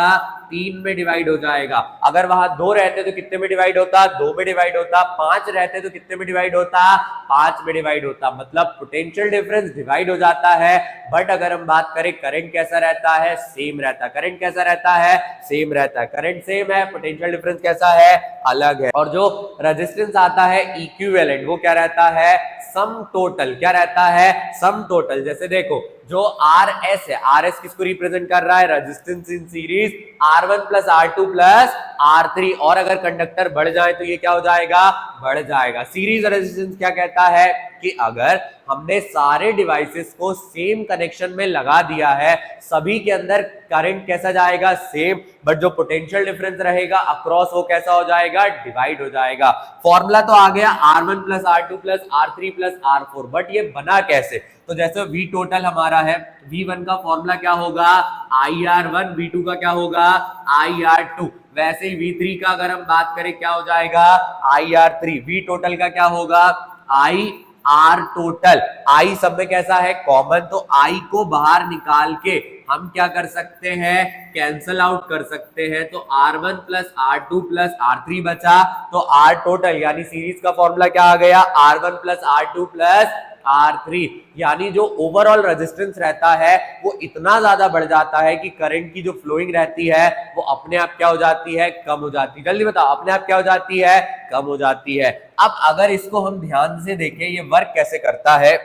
3 में डिवाइड हो जाएगा। अगर वहां 2 रहते तो कितने में डिवाइड होता? 2 में डिवाइड होता। 5 रहते तो कितने में डिवाइड होता? 5 में डिवाइड होता। मतलब पोटेंशियल डिफरेंस डिवाइड हो जाता है। बट अगर हम बात करें करंट कैसा रहता है? सेम रहता है। करंट कैसा रहता है? सेम रहता है। करंट सेम है, पोटेंशियल डिफरेंस कैसा है? अलग है। और जो रेजिस्टेंस आता है इक्विवेलेंट, वो क्या रहता है? Sum total. क्या रहता है? Sum total. जैसे देखो जो RS है, RS किसको रिप्रेजेंट कर रहा है? Resistance in series R1 plus R2 plus R3। और अगर कंडक्टर बढ़ जाए तो ये क्या हो जाएगा? बढ़ जाएगा। सीरीज रेजिस्टेंस क्या कहता है? कि अगर हमने सारे डिवाइसेस को सेम कनेक्शन में लगा दिया है, सभी के अंदर करंट कैसा जाएगा? सेम। बट जो पोटेंशियल डिफरेंस रहेगा अक्रॉस वो कैसा हो जाएगा? डिवाइड हो जाएगा। फॉर्मूला तो आ गया R1 plus R2 plus R3 plus R4। But ये बना कैसे? तो जैसे V टोटल हमारा है, V1 का फॉर्मूला क्या होगा? IR1। V2 का क्या होगा? IR2। वैसे ही V3 का अगर हम बात करें क्या हो जाएगा? IR3। V टोटल का क्या होगा? IR total. I सब में कैसा है? कॉमन। तो I को बाहर निकाल के हम क्या कर सकते हैं? कैंसल आउट कर सकते हैं। तो R1 plus R2 plus R3 बचा। तो R टोटल यानी सीरीज का फॉर्मूला क्या आ गया? R1 plus R2 plus R3। यानी जो ओवरऑल रेजिस्टेंस रहता है वो इतना ज्यादा बढ़ जाता है कि करंट की जो फ्लोइंग रहती है वो अपने आप क्या हो जाती है? कम हो जाती है। जल्दी बताओ, अपने आप क्या हो जाती है? कम हो जाती है। अब अगर इसको हम ध्यान से देखें ये वर्क कैसे करता है,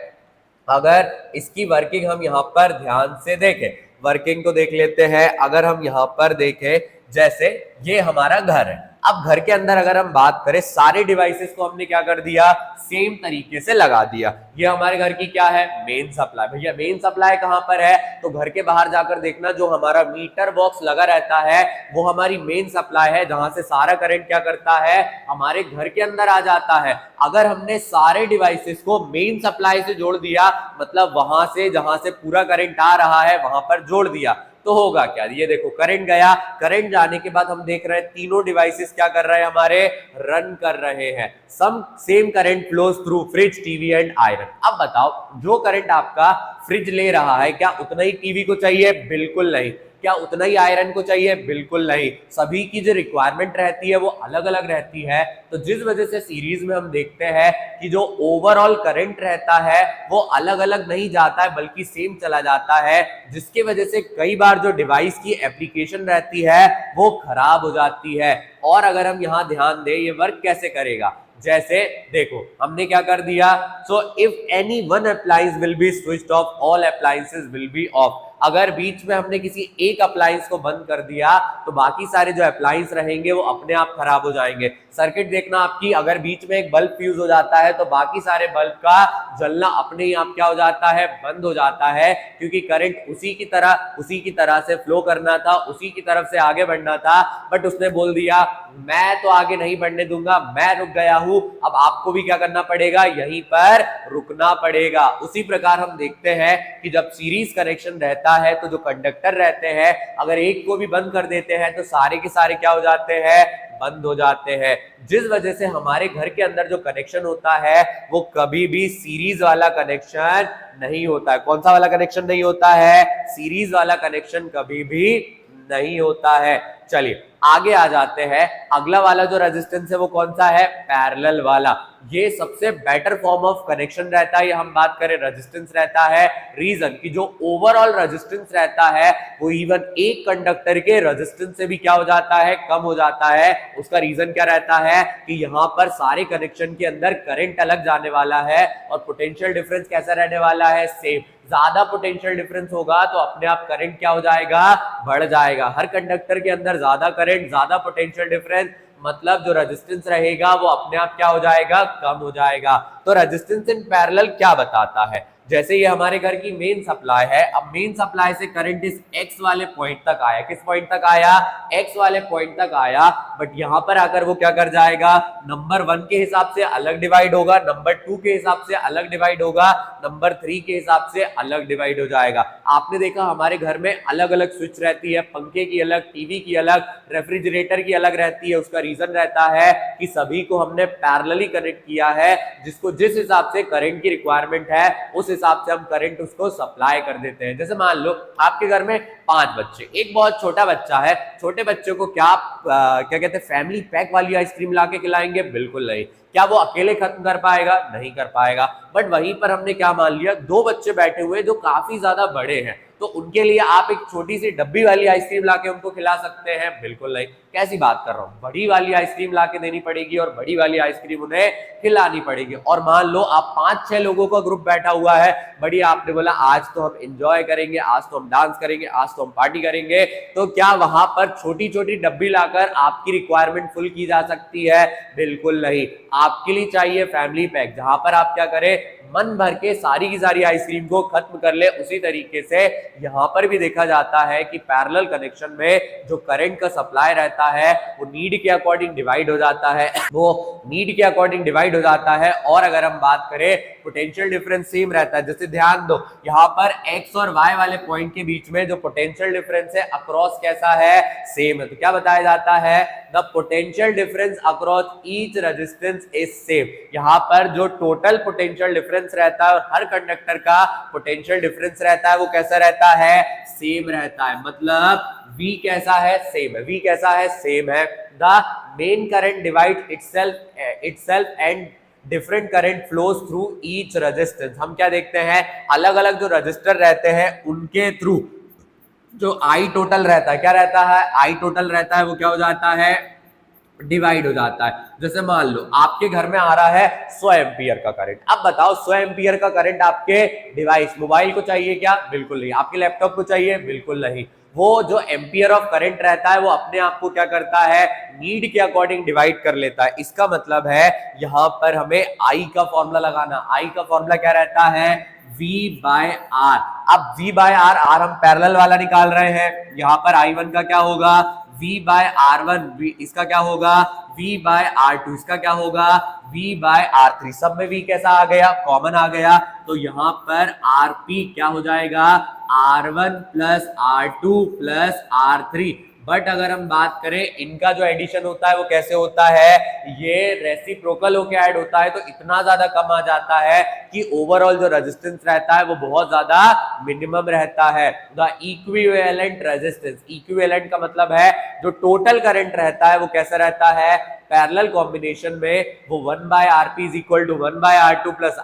अगर इसकी वर्किंग हम यहाँ पर ध्यान से देखें, वर्किंग को देख लेते हैं। अगर हम यहाँ पर देखें, जैसे ये हमारा घर है, अब घर के अंदर अगर हम बात करें, सारे डिवाइसेस को हमने क्या कर दिया, सेम तरीके से लगा दिया। ये हमारे घर की क्या है, मेन सप्लाई। भैया मेन सप्लाई कहां पर है, तो घर के बाहर जाकर देखना, जो हमारा मीटर बॉक्स लगा रहता है वो हमारी मेन सप्लाई है, जहां से सारा करंट क्या करता है, हमारे घर के अंदर आ जाता है। अगर हमने सारे डिवाइसेस को मेन सप्लाई से जोड़ दिया, मतलब वहां से जहां से पूरा करंट आ रहा है वहां पर जोड़ दिया, तो होगा क्या, ये देखो करंट गया। करंट जाने के बाद हम देख रहे हैं तीनों डिवाइसेस क्या कर रहे हैं, हमारे रन कर रहे हैं। Some same current flows through fridge, TV and iron. अब बताओ, जो करंट आपका फ्रिज ले रहा है, क्या उतना ही टीवी को चाहिए? बिल्कुल नहीं। क्या उतना ही आयरन को चाहिए? बिल्कुल नहीं। सभी की जो रिक्वायरमेंट रहती है वो अलग अलग रहती है। तो जिस वजह से सीरीज में हम देखते हैं कि जो ओवरऑल करंट रहता है वो अलग अलग नहीं जाता है, बल्कि सेम चला जाता है, जिसकी वजह से कई बार जो डिवाइस की एप्लीकेशन रहती है वो खराब हो जाती है। और अगर हम यहाँ ध्यान दें, ये वर्क कैसे करेगा, जैसे देखो हमने क्या कर दिया, so if any one appliance will be switched off, all appliances will be of. अगर बीच में हमने किसी एक अप्लायंस को बंद कर दिया तो बाकी सारे जो अप्लायंस रहेंगे वो अपने आप खराब हो जाएंगे। सर्किट देखना आपकी, अगर बीच में एक बल्ब फ्यूज हो जाता है तो बाकी सारे बल्ब का जलना अपने ही आप क्या हो जाता है, बंद हो जाता है, क्योंकि करंट उसी की तरह से फ्लो करना था, उसी की तरफ से आगे बढ़ना था, बट उसने बोल दिया मैं तो आगे नहीं बढ़ने दूंगा, मैं रुक गया हूं। अब आपको भी क्या करना पड़ेगा, यहीं पर रुकना पड़ेगा। उसी प्रकार हम देखते हैं कि जब सीरीज कनेक्शन रहता है तो जो कंडक्टर रहते हैं, अगर एक को भी बंद कर देते हैं तो सारे के सारे क्या हो जाते हैं, बंद हो जाते हैं। जिस वजह से हमारे घर के अंदर जो कनेक्शन होता है वो कभी भी सीरीज वाला कनेक्शन नहीं होता है। कौन सा वाला कनेक्शन नहीं होता है, सीरीज वाला कनेक्शन कभी भी नहीं होता है। चलिए आगे आ जाते हैं। अगला वाला जो रेजिस्टेंस है वो कौन सा है, पैरेलल वाला। ये सबसे बेटर फॉर्म ऑफ कनेक्शन रहता है। ये हम बात करें रेजिस्टेंस रहता है, रीजन कि जो ओवरऑल रेजिस्टेंस रहता है वो इवन एक कंडक्टर के रेजिस्टेंस से भी क्या हो जाता है, कम हो जाता है। उसका रीजन क्या रहता है कि यहाँ पर सारे कनेक्शन के अंदर करंट अलग जाने वाला है और पोटेंशियल डिफरेंस कैसा रहने वाला है, सेम। ज्यादा पोटेंशियल डिफरेंस होगा तो अपने आप करंट क्या हो जाएगा, बढ़ जाएगा। हर कंडक्टर के अंदर ज्यादा करंट, ज्यादा पोटेंशियल डिफरेंस, मतलब जो रेजिस्टेंस रहेगा वो अपने आप क्या हो जाएगा, कम हो जाएगा। तो रेजिस्टेंस इन पैरेलल क्या बताता है, जैसे ये हमारे घर की मेन सप्लाई है। अब मेन सप्लाई से करंट इस एक्स वाले पॉइंट तक आया। किस पॉइंट तक आया, एक्स वाले पॉइंट तक आया। बट यहां पर आकर वो क्या कर जाएगा, नंबर 1 के हिसाब से अलग डिवाइड होगा, नंबर 2 के हिसाब से अलग डिवाइड होगा, नंबर 3 के हिसाब से अलग डिवाइड हो जाएगा। आपने देखा हमारे घर में अलग अलग स्विच रहती है, पंखे की अलग, टीवी की अलग, रेफ्रिजरेटर की अलग रहती है। उसका रीजन रहता है कि सभी को हमने पैरेलली कनेक्ट किया है, जिसको जिस हिसाब से करंट की रिक्वायरमेंट है उस हिसाब से हम करंट उसको सप्लाई कर देते हैं। जैसे मान लो आपके घर में 5 बच्चे, एक बहुत छोटा बच्चा है, छोटे बच्चे को क्या क्या कहते हैं, फैमिली पैक वाली आइसक्रीम ला के खिलाएंगे? बिल्कुल नहीं। क्या वो अकेले खत्म कर पाएगा? नहीं कर पाएगा। बट वहीं पर हमने क्या मान लिया, 2 बच्चे बैठे हुए जो काफी ज्यादा बड़े हैं, तो उनके लिए आप एक छोटी सी डब्बी वाली आइसक्रीम लाके उनको खिला सकते हैं? बिल्कुल नहीं। कैसी बात कर रहा हूं, बड़ी वाली आइसक्रीम लाके देनी पड़ेगी और बड़ी वाली आइसक्रीम उन्हें खिलानी पड़ेगी। और मान लो आप 5-6 लोगों का ग्रुप बैठा हुआ है, बड़ी आपने बोला आज तो हम एंजॉय करेंगे, आज तो हम डांस करेंगे, आज तो हम पार्टी करेंगे, तो क्या वहां पर छोटी छोटी डब्बी लाकर आपकी रिक्वायरमेंट फुल की जा सकती है? बिल्कुल नहीं। आपके लिए चाहिए फैमिली पैक, जहां पर आप क्या करें, मन भर के सारी की सारी आइसक्रीम को खत्म कर ले। उसी तरीके से यहां पर भी देखा जाता है कि पैरेलल कनेक्शन में जो करंट का सप्लाई रहता है वो नीड के अकॉर्डिंग डिवाइड हो जाता है, वो नीड के अकॉर्डिंग डिवाइड हो जाता है। और अगर हम बात करें, पोटेंशियल डिफरेंस सेम रहता है। जैसे ध्यान दो, यहाँ पर एक्स और वाई वाले पॉइंट के बीच में जो पोटेंशियल डिफरेंस है अक्रॉस कैसा है, सेम है। तो क्या बताया जाता है, the potential difference across each resistance is same. यहाँ पर जो टोटल पोटेंशियल डिफरेंस रहता है और हर कंडक्टर का पोटेंशियल डिफरेंस रहता है वो कैसा रहता है, सेम रहता है। मतलब V कैसा है, सेम है। V कैसा है, सेम है। The main current divide itself and different current flows through each resistance. हम क्या देखते हैं, अलग अलग जो रजिस्टर रहते हैं उनके थ्रू जो I टोटल रहता है, क्या रहता है, I टोटल रहता है, वो क्या हो जाता है, डिवाइड हो जाता है। जैसे मान लो आपके घर में आ रहा है 100 एम्पियर का करंट। अब बताओ 100 एम्पियर का करंट आपके डिवाइस मोबाइल को चाहिए क्या? बिल्कुल नहीं। आपके लैपटॉप को चाहिए? बिल्कुल नहीं। वो जो एम्पियर ऑफ करंट रहता है वो अपने आप को क्या करता है, नीड के अकॉर्डिंग डिवाइड कर लेता है। इसका मतलब है यहां पर हमें आई का फॉर्मूला लगाना। आई का फॉर्मूला क्या रहता है? V by R. अब V बाय आर हम पैरेलल वाला निकाल रहे हैं, यहां पर I1 का क्या होगा? V बाय R1, इसका क्या होगा? V बाय R2, इसका क्या होगा? V by R3। सब में V कैसा आ गया? कॉमन आ गया। तो यहां पर RP क्या हो जाएगा? R1 plus R2 plus R3। But अगर हम बात करें इनका जो एडिशन होता है वो कैसे होता है? ये रेसिप्रोकल होके ऐड होता है, तो इतना ज्यादा कम आ जाता है कि ओवरऑल जो रेजिस्टेंस रहता है वो बहुत ज्यादा मिनिमम रहता है। द इक्विवेलेंट रेजिस्टेंस, इक्विवेलेंट का मतलब है जो टोटल करंट रहता है वो कैसा रहता है? पैरेलल कॉम्बिनेशन में वो 1 by RP is equal to 1 by R2 plus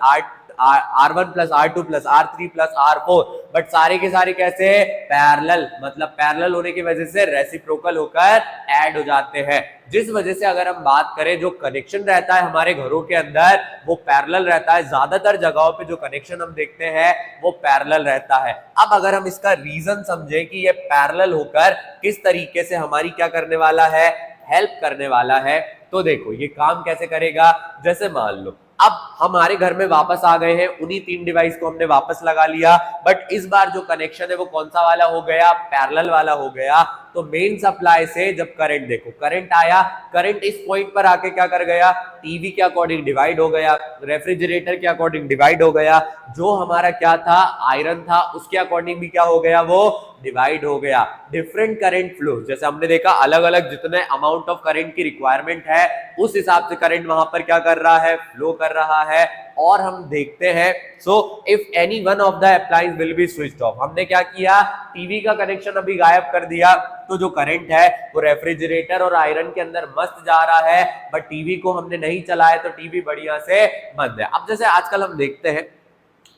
R1 plus R2 plus R3 plus R4। But सारे के सारे कैसे? पैरेलल, मतलब पैरेलल होने की वजह से रेसिप्रोकल होकर ऐड हो जाते हैं। जिस वजह से अगर हम बात करें जो कनेक्शन रहता है हमारे घरों के अंदर वो पैरेलल रहता है। ज्यादातर जगहों पे जो कनेक्शन हम देखते हैं वो पैरेलल रहता है। अब अगर हम इसका रीजन समझे कि ये पैरेलल होकर किस तरीके से हमारी क्या करने वाला है, हेल्प करने वाला है, तो देखो ये काम कैसे करेगा। जैसे मान लो अब हमारे घर में वापस आ गए हैं, उन्हीं 3 डिवाइस को हमने वापस लगा लिया, बट इस बार जो कनेक्शन है वो कौन सा वाला हो गया? पैरेलल वाला हो गया। तो मेन सप्लाई से जब करंट, देखो करंट आया, करंट इस पॉइंट पर आके क्या कर गया? टीवी के अकॉर्डिंग डिवाइड हो गया, रेफ्रिजरेटर के अकॉर्डिंग डिवाइड हो गया, जो हमारा क्या था आयरन था उसके अकॉर्डिंग भी क्या हो गया? वो डिवाइड हो गया। डिफरेंट करंट फ्लो, जैसे हमने देखा अलग अलग जितने अमाउंट ऑफ करंट की रिक्वायरमेंट है उस हिसाब से करंट वहां पर क्या कर रहा है? फ्लो कर रहा है। और हम देखते हैं so if any one of the appliance will be switched off, हमने क्या किया? टीवी का कनेक्शन अभी गायब कर दिया, तो जो करंट है वो रेफ्रिजरेटर और आयरन के अंदर मस्त जा रहा है, बट टीवी को हमने नहीं चलाया तो टीवी बढ़िया से बंद है। अब जैसे आजकल हम देखते हैं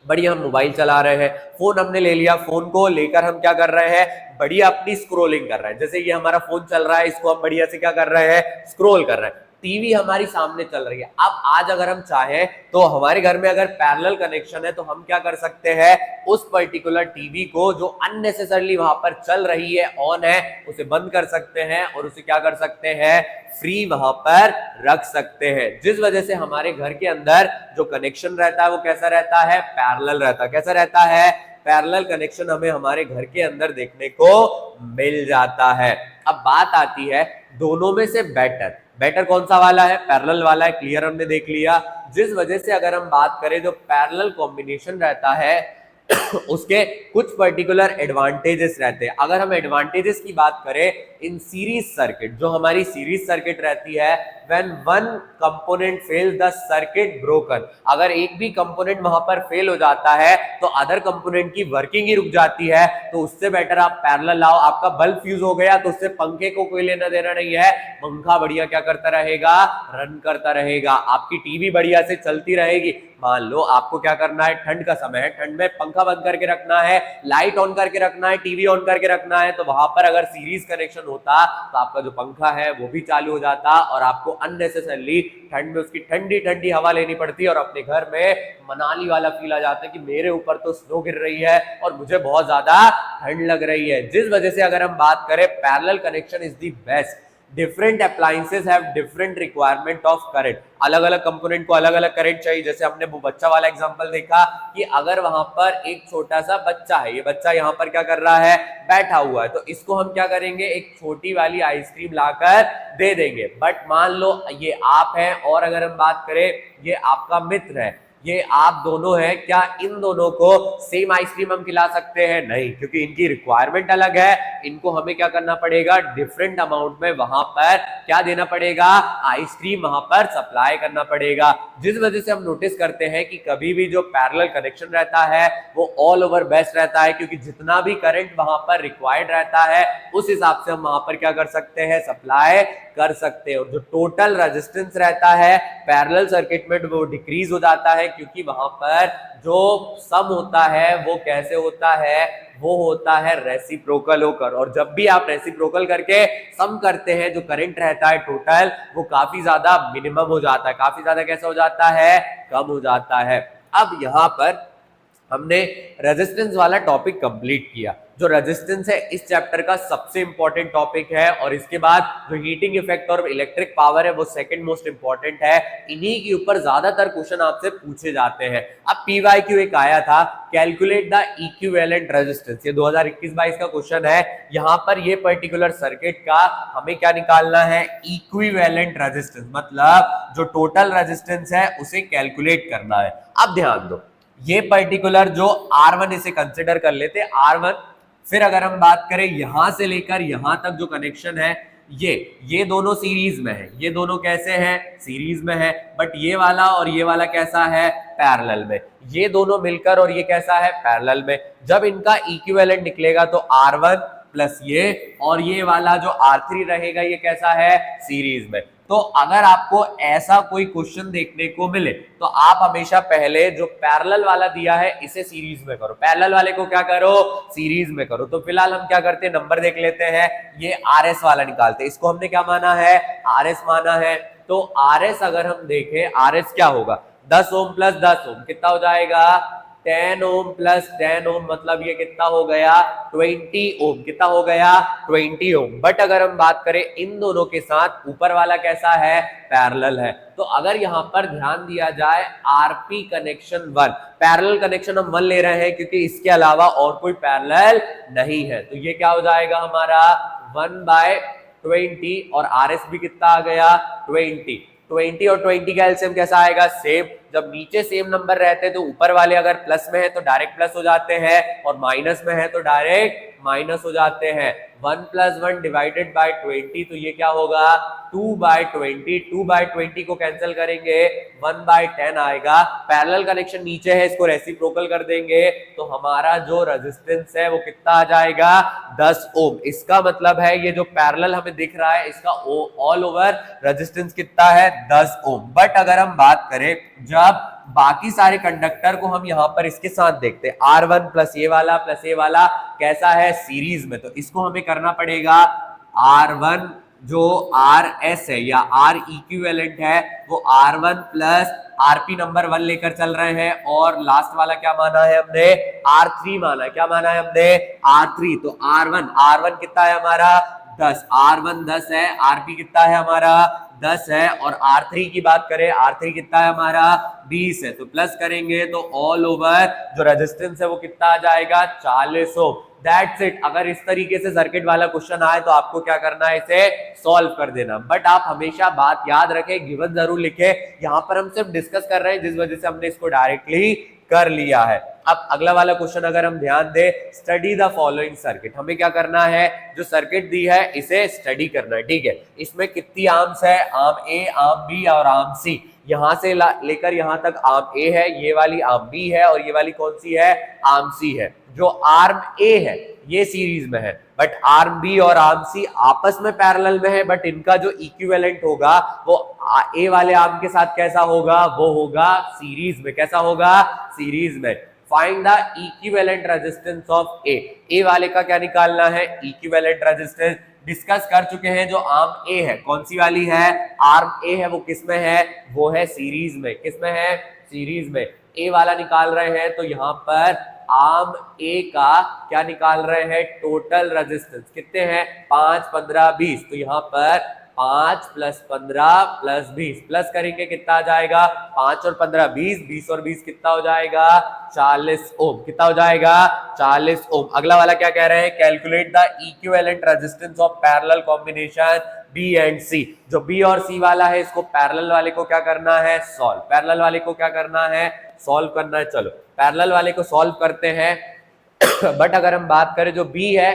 बढ़िया हम मोबाइल चला रहे हैं, फोन हमने ले लिया, फोन को लेकर हम क्या कर रहे हैं? बढ़िया अपनी स्क्रोलिंग कर रहे हैं। जैसे ये हमारा फोन चल रहा है, इसको हम बढ़िया से क्या कर रहे हैं? स्क्रोल कर रहे हैं। टीवी हमारी सामने चल रही है। अब आज अगर हम चाहें तो हमारे घर में अगर पैरेलल कनेक्शन है तो हम क्या कर सकते हैं? उस पर्टिकुलर टीवी को जो अननेसेसरली वहां पर चल रही है, ऑन है, उसे बंद कर सकते हैं और उसे क्या कर सकते हैं? फ्री वहां पर रख सकते हैं। जिस वजह से हमारे घर के अंदर जो कनेक्शन रहता है वो कैसा रहता है? पैरेलल रहता है। कैसा रहता है? पैरेलल कनेक्शन हमें हमारे घर के अंदर देखने को मिल जाता है। अब बात आती है दोनों में से बेटर कौन सा वाला है? पैरेलल वाला है। क्लियर, हमने देख लिया। जिस वजह से अगर हम बात करें जो पैरेलल कॉम्बिनेशन रहता है उसके कुछ पर्टिकुलर एडवांटेजेस रहते हैं। अगर हम एडवांटेजेस की बात करें, इन सीरीज सर्किट, जो हमारी सीरीज सर्किट रहती है, when one component fail the circuit broken, अगर एक भी कंपोनेंट वहां पर फेल हो जाता है तो अदर कंपोनेंट की वर्किंग ही रुक जाती है। तो उससे बेटर आप पैरेलल लाओ। आपका बल्ब फ्यूज हो गया तो उससे पंखे को कोई लेना देना नहीं है, पंखा बढ़िया क्या करता रहेगा? रन करता रहेगा। आपकी टीवी बढ़िया से चलती रहेगी। मान लो आपको क्या करना है, ठंड का समय है, ठंड में पंखा बंद करके रखना है, लाइट ऑन करके रखना है, टीवी ऑन करके रखना है, तो वहां पर अगर सीरीज कनेक्शन होता तो आपका जो पंखा है वो भी चालू हो जाता और आपको अननेसेसरली ठंड में उसकी ठंडी ठंडी हवा लेनी पड़ती और अपने घर में मनाली वाला फील आ जाता है कि मेरे ऊपर तो स्नो गिर रही है और मुझे बहुत ज्यादा ठंड लग रही है। जिस वजह से अगर हम बात करें, parallel connection is the best. Different appliances have different requirement of current, अलग अलग कंपोनेंट को अलग अलग करंट चाहिए। जैसे हमने वो बच्चा वाला एग्जांपल देखा कि अगर वहां पर एक छोटा सा बच्चा है, ये बच्चा यहाँ पर क्या कर रहा है? बैठा हुआ है, तो इसको हम क्या करेंगे? एक छोटी वाली आइसक्रीम लाकर दे देंगे। बट मान लो ये आप हैं और अगर हम बात करें ये आपका मित्र है, ये आप दोनों हैं, क्या इन दोनों को सेम आइसक्रीम हम खिला सकते हैं? नहीं, क्योंकि इनकी रिक्वायरमेंट अलग है। इनको हमें क्या करना पड़ेगा? डिफरेंट अमाउंट में वहां पर क्या देना पड़ेगा? आइसक्रीम वहां पर सप्लाई करना पड़ेगा। जिस वजह से हम नोटिस करते हैं कि कभी भी जो पैरेलल कनेक्शन रहता है वो ऑल ओवर बेस्ट रहता है, क्योंकि जितना भी करंट वहां पर रिक्वायर्ड रहता है उस हिसाब से हम वहां पर क्या कर सकते हैं? सप्लाई कर सकते हैं। और जो टोटल रेजिस्टेंस रहता है पैरेलल सर्किट में वो डिक्रीज हो जाता है, क्योंकि वहां पर जो सम होता है वो कैसे होता है, वो होता है रेसिप्रोकल होकर। और जब भी आप रेसिप्रोकल करके सम करते हैं जो करंट रहता है टोटल वो काफी ज्यादा मिनिमम हो जाता है, काफी ज्यादा कैसा हो जाता है, कम हो जाता है। अब यहां पर हमने रेजिस्टेंस वाला टॉपिक कंप्लीट किया। जो रेजिस्टेंस है इस चैप्टर का सबसे इंपॉर्टेंट टॉपिक है, और इसके बाद जो हीटिंग इफेक्ट और इलेक्ट्रिक पावर है वो सेकंड मोस्ट इंपॉर्टेंट है। इन्हीं के ऊपर ज्यादातर क्वेश्चन आपसे पूछे जाते हैं। अब पीवाईक्यू एक आया था, कैलकुलेट द इक्विवेलेंट रेजिस्टेंस, ये 2021-22 का क्वेश्चन है। यहां पर ये पर्टिकुलर सर्किट का हमें क्या निकालना है, इक्विवेलेंट रेजिस्टेंस, मतलब जो टोटल रेजिस्टेंस है उसे कैलकुलेट करना है। अब ध्यान दो, ये पर्टिकुलर जो R1 इसे कंसिडर कर लेते R1, फिर अगर हम बात करें यहां से लेकर यहां तक जो कनेक्शन है ये दोनों सीरीज में है, ये दोनों कैसे हैं, सीरीज में है। बट ये वाला और ये वाला कैसा है, पैरेलल में। ये दोनों मिलकर और ये कैसा है, पैरेलल में। जब इनका इक्विवेलेंट निकलेगा तो R1 प्लस ये और ये वाला जो R3 रहेगा ये कैसा है, सीरीज में। तो अगर आपको ऐसा कोई क्वेश्चन देखने को मिले तो आप हमेशा पहले जो पैरेलल वाला दिया है इसे सीरीज में करो, पैरेलल वाले को क्या करो, सीरीज में करो। तो फिलहाल हम क्या करते हैं, नंबर देख लेते हैं, ये RS वाला निकालते हैं। इसको हमने क्या माना है, RS माना है। तो RS अगर हम देखें, RS क्या होगा, 10 ओम प्लस 10 ओम कितना हो जाएगा, 10 ओम प्लस 10 ओम, मतलब ये कितना हो गया, 20 ओम। कितना हो गया, 20 ओम। बट अगर हम बात करें इन दोनों के साथ, ऊपर वाला कैसा है, पैरेलल है। तो अगर यहां पर ध्यान दिया जाए आरपी कनेक्शन 1, पैरेलल कनेक्शन हम 1 ले रहे हैं क्योंकि इसके अलावा और कोई पैरेलल नहीं है। तो ये क्या हो जाएगा हमारा 1/20, और RS भी कितना आ गया, 20 और 20 का एलसीएम कैसा आएगा, सेम। जब नीचे सेम नंबर रहते हैं तो ऊपर वाले अगर प्लस में है तो डायरेक्ट प्लस हो जाते हैं, और माइनस में है तो डायरेक्ट माइनस हो जाते हैं। 1 + 1 डिवाइडेड बाय 20, तो ये क्या होगा, 2/20। 2/20 को कैंसिल करेंगे 1/10 आएगा। पैरेलल कनेक्शन नीचे है, इसको रेसिप्रोकल कर देंगे तो हमारा जो रेजिस्टेंस है वो कितना आ जाएगा, 10 ओम। इसका मतलब है ये जो पैरेलल हमें दिख रहा है इसका ऑल ओवर रेजिस्टेंस कितना है, 10 ओम। बट अगर हम बात करें जब बाकी सारे कंडक्टर को हम यहां पर इसके साथ देखते हैं, R1 प्लस ये वाला कैसा है, सीरीज में, तो इसको हमें करना पड़ेगा R1 जो RS है या R इक्विवेलेंट है वो R1 प्लस RP नंबर 1 लेकर चल रहे हैं, और लास्ट वाला क्या माना है हमने, R3 माना है। क्या माना है हमने, R3। तो R1 कितना है हमारा, 10, R1 10 है, RP कितना है हमारा 10 है, और R3 की बात करें, R3 कितना है हमारा 20 है। तो प्लस करेंगे तो ऑल ओवर जो रेजिस्टेंस है वो कितना आ जाएगा, 40 ओम। That's it. अगर इस तरीके से सर्किट वाला क्वेश्चन आए तो आपको क्या करना है, इसे सॉल्व कर देना। बट आप हमेशा बात याद रखें, गिवन जरूर लिखे। यहां पर हम सिर्फ डिस्कस कर रहे हैं जिस वजह से हमने इसको डायरेक्टली कर लिया है। अब अगला वाला क्वेश्चन अगर हम ध्यान दें, स्टडी द फॉलोइंग सर्किट। हमें क्या करना है, जो सर्किट दी है इसे स्टडी करना है, ठीक है। इसमें कितनी आर्म्स है, आर्म ए, आर्म बी और आर्म सी। यहां से लेकर यहां तक आर्म ए है, ये वाली आर्म बी है, और ये वाली कौन सी है, आर्म सी है। जो आर्म ए है ये सीरीज में है, बट आर्म बी और आर्म सी आपस में पैरेलल में है, बट इनका जो इक्विवेलेंट होगा वो ए वाले आर्म के साथ कैसा होगा, वो होगा सीरीज में। कैसा होगा, सीरीज में। Find the equivalent resistance of A वाले का क्या निकालना है, इक्विवेलेंट रेजिस्टेंस। डिस्कस कर चुके हैं। जो आर्म ए है, कौन सी वाली है, आर्म ए है, वो किस में है, वो है सीरीज में। किस में है, सीरीज में। ए वाला निकाल रहे हैं तो यहां पर आर्म ए का क्या निकाल रहे हैं, टोटल रेजिस्टेंस कितने हैं, 5, 15, 20। तो यहां पर 5 + 15 + 20 प्लस करेंगे कितना आ जाएगा, 5 और 15 20, 20 और 20 कितना हो जाएगा, 40 ओम। कितना हो जाएगा, 40 ओम। अगला वाला क्या कह रहे हैं, calculate the equivalent resistance of parallel combination B and C. जो बी और सी वाला है इसको पैरेलल वाले को क्या करना है, सॉल्व। पैरेलल वाले को क्या करना है, सॉल्व करना है। चलो पैरेलल वाले को सॉल्व करते हैं। बट अगर हम बात करें जो बी है,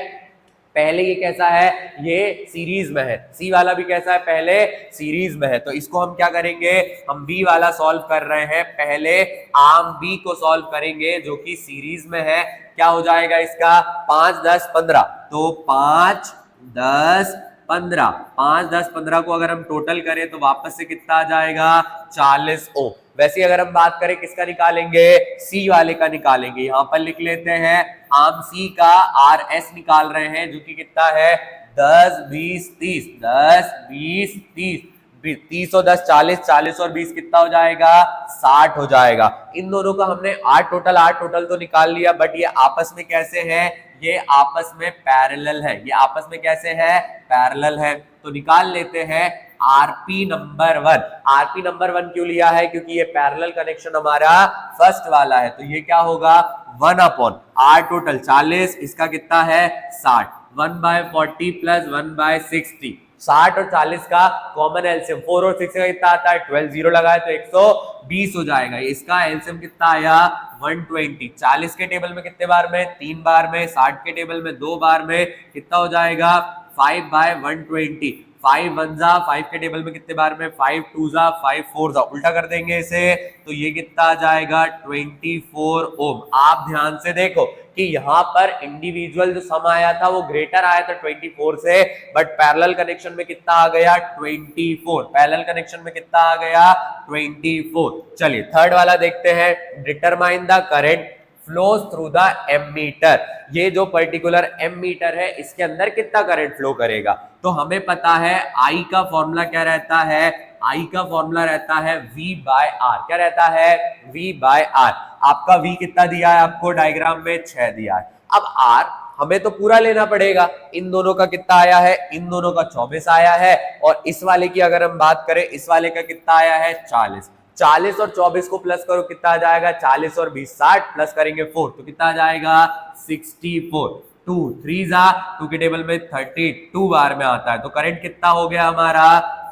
पहले ये कैसा है, ये सीरीज में है। सी वाला भी कैसा है, पहले सीरीज में है। तो इसको हम क्या करेंगे, हम बी वाला सॉल्व कर रहे हैं। पहले आर्म बी को सॉल्व करेंगे जो कि सीरीज में है। क्या हो जाएगा इसका, 5, 10, 15। तो 5, 10, 15, 5, 10, 15 को अगर हम टोटल करें तो वापस से कितना आ जाएगा 40 ओम। वैसे अगर हम बात करें किसका निकालेंगे, सी वाले का निकालेंगे। यहां पर लिख लेते हैं आर्म सी का आरएस निकाल रहे हैं, जो कि कितना है 10, 20, 30, 10, 20, 30, 30 और 10 40, 40 और 20 कितना हो जाएगा 60 हो जाएगा। इन दोनों का हमने 8 टोटल तो निकाल लिया, बट ये आपस में कैसे है, ये आपस में पैरेलल है, ये आपस में कैसे है पैरेलल है। तो निकाल लेते हैं आरपी नंबर 1। आरपी नंबर 1 क्यों लिया है, क्योंकि ये पैरेलल कनेक्शन हमारा फर्स्ट वाला है। तो ये क्या होगा 1 अपॉन आर टोटल 40, इसका कितना है 60, 1/40 प्लस 1/60, 60 और 40 का कॉमन एलसीएम 4 और 6 का कितना आता है 12, 0 लगाए तो 120 हो जाएगा। इसका एलसीएम कितना आया 120। 40 के टेबल में कितने बार में 3 बार में, 60 के टेबल में 2 बार में, कितना हो जाएगा 5/120। 5 1 जा 5 के टेबल में कितने बार में 5 2 जा 5 4 जा, उल्टा कर देंगे इसे तो ये कितना आ जाएगा 24 ओम। आप ध्यान से देखो कि यहाँ पर इंडिविजुअल जो सम आया था वो ग्रेटर आया था 24 से, बट पैरेलल कनेक्शन में कितना आ गया 24। पैरेलल कनेक्शन में कितना आ गया 24। चलिए थर्ड वाला देखते हैं, determine the current flows through the ammeter. ये जो पर्टिकुलर एमीटर है इसके अंदर कितना करंट फ्लो करेगा। तो हमें पता है आई का फॉर्मूला क्या रहता है, आई का फॉर्मूला रहता है V/R। क्या रहता है V/R। आपका V कितना दिया है आपको डायग्राम में 6 दिया है। अब R हमें तो पूरा लेना पड़ेगा। इन दोनों का कितना आया है, इन दोनों का 24 आया है, और इस वाले की अगर हम बात करें इस वाले का कितना आया है 40। 40 और 24 को प्लस करो कितना आ जाएगा 40 और 20 60, प्लस करेंगे 4 तो कितना आ जाएगा 64। 2 3 जा 2 के टेबल में 32 बार में आता है। तो करंट कितना हो गया हमारा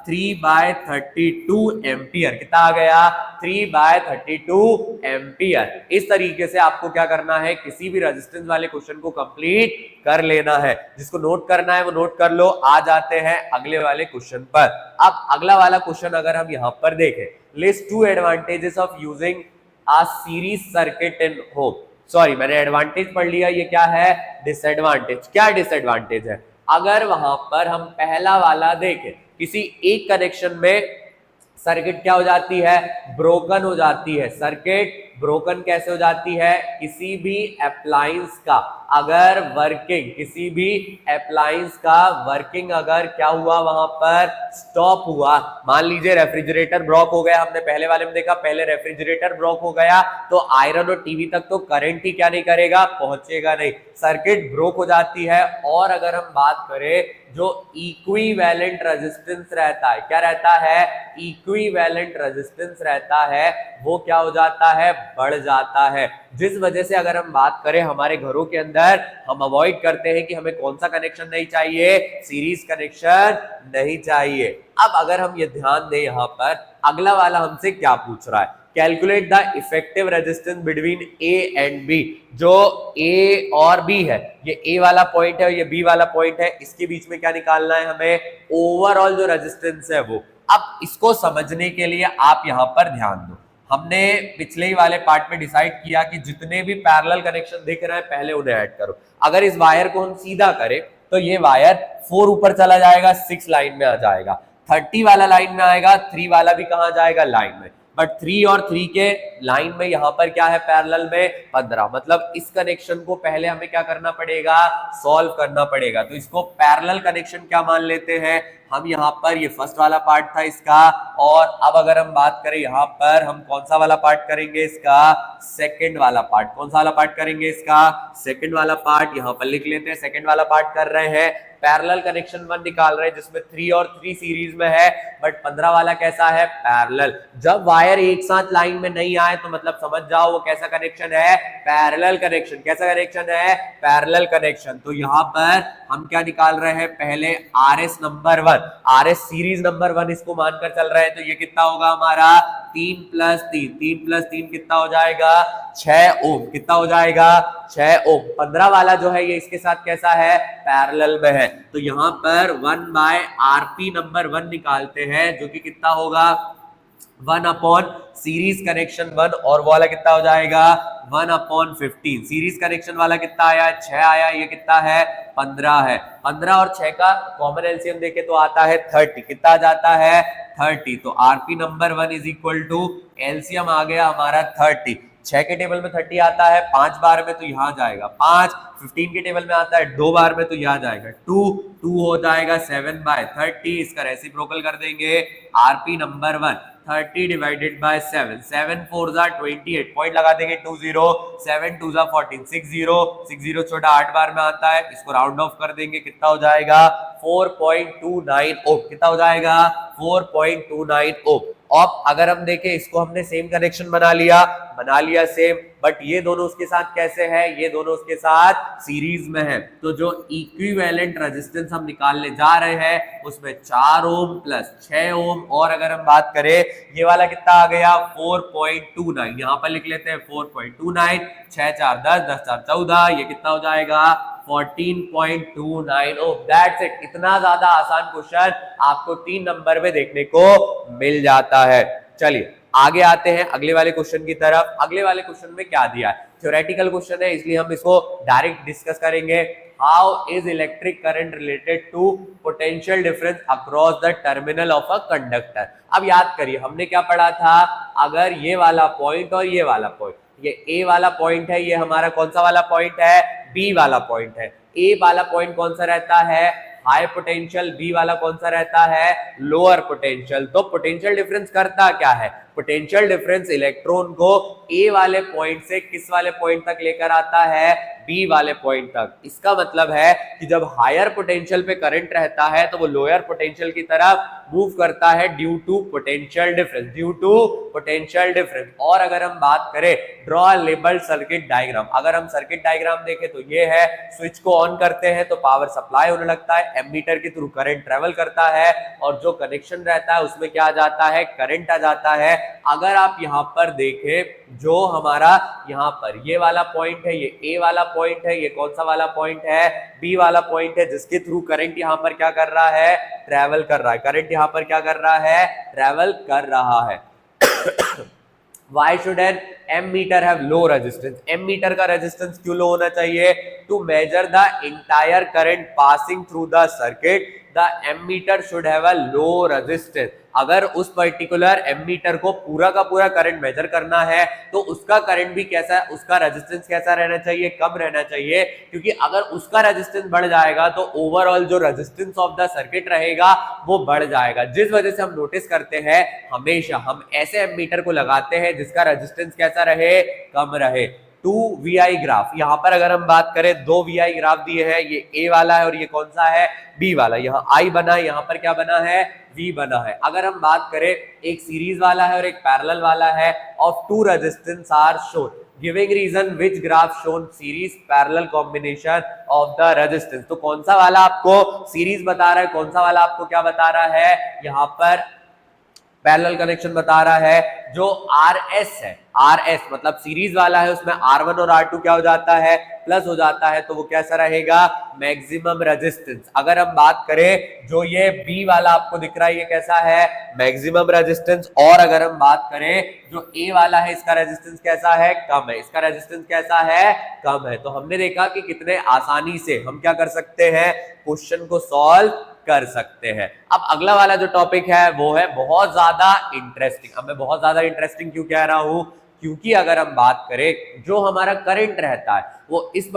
3/32 एम्पियर। कितना आ गया 3/32 एम्पियर। इस तरीके से आपको क्या करना है, किसी भी रेजिस्टेंस वाले क्वेश्चन को कंप्लीट कर लेना है। जिसको नोट करना है वो नोट कर लो। आ जाते हैं अगले वाले क्वेश्चन पर। अब अगला वाला क्वेश्चन अगर हम यहां पर देखें, list 2 advantages of using a series circuit in home. Sorry मैंने एडवांटेज पढ़ लिया, ये क्या है डिसएडवांटेज। क्या डिसएडवांटेज है, अगर वहां पर हम पहला वाला देखें, किसी एक कनेक्शन में सर्किट क्या हो जाती है ब्रोकन हो जाती है। सर्किट ब्रोकन कैसे हो जाती है, किसी भी अप्लायंस का अगर वर्किंग, किसी भी अप्लायंस का वर्किंग अगर क्या हुआ वहां पर स्टॉप हुआ, मान लीजिए रेफ्रिजरेटर ब्लॉक हो गया, हमने पहले वाले में देखा पहले रेफ्रिजरेटर ब्लॉक हो गया तो आयरन और टीवी तक तो करंट ही क्या नहीं करेगा पहुंचेगा नहीं, सर्किट ब्रोक हो जाती है। और अगर हम बात करें जो इक्विवेलेंट रेजिस्टेंस रहता है, क्या रहता है इक्विवेलेंट रेजिस्टेंस रहता है, वो क्या हो जाता है बढ़ जाता है। जिस वजह से अगर हम बात करें हमारे घरों के अंदर हम अवॉइड करते हैं कि हमें कौन सा कनेक्शन नहीं चाहिए, सीरीज कनेक्शन नहीं चाहिए। अब अगर हम ये ध्यान दें यहाँ पर अगला वाला हमसे क्या पूछ रहा है, calculate the effective resistance between A and B. जो ए और बी है, ये ए वाला पॉइंट है और ये बी वाला पॉइंट है, इसके बीच में क्या निकालना है हमें ओवरऑल जो रेजिस्टेंस है वो। अब इसको समझने के लिए आप यहां पर ध्यान दो, हमने पिछले ही वाले पार्ट में डिसाइड किया कि जितने भी पैरेलल कनेक्शन दिख रहे हैं पहले उन्हें ऐड करो। अगर इस वायर को हम सीधा करें तो ये वायर 4 ऊपर चला जाएगा, 6 लाइन में आ जाएगा, 30 वाला लाइन में आएगा, 3 वाला भी कहां जाएगा लाइन में, बट 3 और 3 के लाइन में यहां पर क्या है पैरेलल में 15। मतलब इस कनेक्शन को पहले हमें क्या करना पड़ेगा सॉल्व करना पड़ेगा। तो इसको पैरेलल कनेक्शन क्या मान लेते हैं हम, यहाँ पर ये फर्स्ट वाला पार्ट था इसका, और अब अगर हम बात करें यहाँ पर हम कौन सा वाला पार्ट करेंगे इसका सेकंड वाला पार्ट। कौन सा वाला पार्ट करेंगे इसका सेकंड वाला पार्ट, यहाँ पर लिख लेते हैं सेकंड वाला पार्ट कर रहे हैं। पैरेलल कनेक्शन 1 निकाल रहे हैं जिसमें 3 और 3 सीरीज में है, बट 15 वाला कैसा है पैरेलल। जब वायर एक साथ लाइन में नहीं आए तो मतलब समझ जाओ वो कैसा कनेक्शन है पैरेलल कनेक्शन। कैसा कनेक्शन है पैरेलल कनेक्शन। तो यहाँ पर हम क्या निकाल रहे हैं पहले RS number 1, RS series number 1 इसको मानकर चल रहे हैं। तो ये कितना होगा हमारा 3 + 3, 3 + 3 कितना हो जाएगा 6 ओम। कितना हो जाएगा 6 ओम। 15 वाला जो है ये इसके साथ कैसा है पैरेलल में है। तो यहाँ पर 1/RP नंबर 1 निकालते हैं जो कि कितना होगा 1 अपॉन सीरीज कनेक्शन 1 और वो वाला कितना हो जाएगा 1 अपॉन 15। सीरीज कनेक्शन वाला कितना आया 6 आया, ये कितना है 15 है। 15 और 6 का कॉमन एलसीएम देखे तो आता है 30। कितना आ जाता है 30। तो RP number 1 is equal to LCM आ गया हमारा 30। 6 के टेबल में 30 आता है 5 बार में तो यहाँ जाएगा 5। 15 के टेबल में आता है 2 बार में तो यहाँ जाएगा 2। 2 हो जाएगा 7/30। इसका रेसिप्रोकल कर देंगे आरपी नंबर 1 30 डिवाइडेड बाय 7। 7 4 जा 28 पॉइंट लगा देंगे 20। 7 2 जा 14 60। 60 छोटा 8 बार में आता है, इसको राउंड ऑफ कर देंगे कितना हो जाएगा 4.29 ओम। कितना हो जाएगा 4.29 ओम। अब अगर हम देखें इसको हमने सेम कनेक्शन बना लिया सेम, बट ये दोनों उसके साथ कैसे है, ये दोनों उसके साथ सीरीज में है। तो जो इक्विवेलेंट रेजिस्टेंस हम निकालने जा रहे हैं उसमें 4 ओम प्लस 6 ओम, और अगर हम बात करें ये वाला कितना आ गया 4.29। यहां पर लिख लेते हैं 4.29। 6 4 10, 10 4 14, ये कितना हो जाएगा 14.29 ओम। That's it. इतना ज्यादा आसान क्वेश्चन आपको 3 नंबर में देखने को मिल जाता है। चलिए आगे आते हैं अगले वाले क्वेश्चन की तरफ। अगले वाले क्वेश्चन में क्या दिया है, थ्योरेटिकल क्वेश्चन है इसलिए हम इसको डायरेक्ट डिस्कस करेंगे। How is electric current related to potential difference across the terminal of a conductor. अब याद करिए हमने क्या पढ़ा था, अगर ये वाला पॉइंट और ये वाला पॉइंट, ये ए वाला पॉइंट है, ये हमारा कौन सा वाला पॉइंट है बी वाला पॉइंट है। ए वाला पॉइंट कौन सा रहता है हाई पोटेंशियल, बी वाला कौन सा रहता है लोअर पोटेंशियल। तो पोटेंशियल डिफरेंस करता क्या है, पोटेंशियल डिफरेंस इलेक्ट्रॉन को ए वाले पॉइंट से किस वाले पॉइंट तक लेकर आता है बी वाले पॉइंट तक। इसका मतलब है कि जब हायर पोटेंशियल पे करंट रहता है तो वो लोअर पोटेंशियल की तरफ मूव करता है ड्यू टू पोटेंशियल डिफरेंस। और अगर हम बात करें ड्रॉ लेबल्ड सर्किट डायग्राम, अगर हम सर्किट डायग्राम देखें तो ये है, स्विच को ऑन करते हैं तो पावर सप्लाई होने लगता है, एमीटर के थ्रू करंट ट्रेवल करता है और जो कनेक्शन रहता है उसमें क्या आ जाता है करंट आ जाता है। अगर आप यहां पर देखें जो हमारा यहां पर ये वाला पॉइंट है, ये ए वाला पॉइंट है, ये कौन सा वाला पॉइंट है बी वाला पॉइंट है, जिसके थ्रू करंट यहां पर क्या कर रहा है ट्रेवल कर रहा है, करंट यहां पर क्या कर रहा है ट्रेवल कर रहा है। Why should an ammeter have low resistance? ammeter का रेजिस्टेंस क्यों लो होना चाहिए? To measure the entire current passing through the circuit, the ammeter should have a low resistance. अगर उस पर्टिकुलर एमीटर को पूरा का पूरा करंट मेजर करना है तो उसका करंट भी कैसा है, उसका रेजिस्टेंस कैसा रहना चाहिए, कम रहना चाहिए, क्योंकि अगर उसका रेजिस्टेंस बढ़ जाएगा तो ओवरऑल जो रेजिस्टेंस ऑफ द सर्किट रहेगा वो बढ़ जाएगा। जिस वजह से हम नोटिस करते हैं हमेशा हम ऐसे एमीटर को लगाते हैं जिसका रेजिस्टेंस कैसा रहे कम रहे। 2 VI ग्राफ, यहां पर अगर हम बात करें 2 VI ग्राफ दिए हैं, ये ए वाला है और ये कौन सा है बी वाला, यहाँ I बना है, यहाँ पर क्या बना है V बना है। अगर हम बात करें एक सीरीज वाला है और एक पैरेलल वाला है, of 2 resistance are shown, giving reason which graph shown series parallel combination of the resistance. तो कौन सा वाला आपको सीरीज बता रहा है, कौन सा वाला आपको क्या बता रहा है, यहाँ पर पैरेलल कनेक्शन बता रहा है। जो RS है, RS मतलब सीरीज वाला है, उसमें R1 और R2 क्या हो जाता है प्लस हो जाता है, तो वो कैसा रहेगा मैक्सिमम रेजिस्टेंस। अगर हम बात करें जो ये B वाला आपको दिख रहा है ये कैसा है मैक्सिमम रेजिस्टेंस, और अगर हम बात करें जो A वाला है इसका रेजिस्टेंस कैसा है कम है, इसका रेजिस्टेंस कैसा है कम है। तो हमने देखा कि कितने आसानी से हम क्या कर सकते हैं क्वेश्चन को सॉल्व कर सकते हैं। अब अगला वाला जो टॉपिक है वो है बहुत ज्यादा इंटरेस्टिंग। अब मैं बहुत ज्यादा इंटरेस्टिंग क्यों कह रहा हूं, क्योंकि अगर हम बात करें जो हमारा करंट रहता है वो इस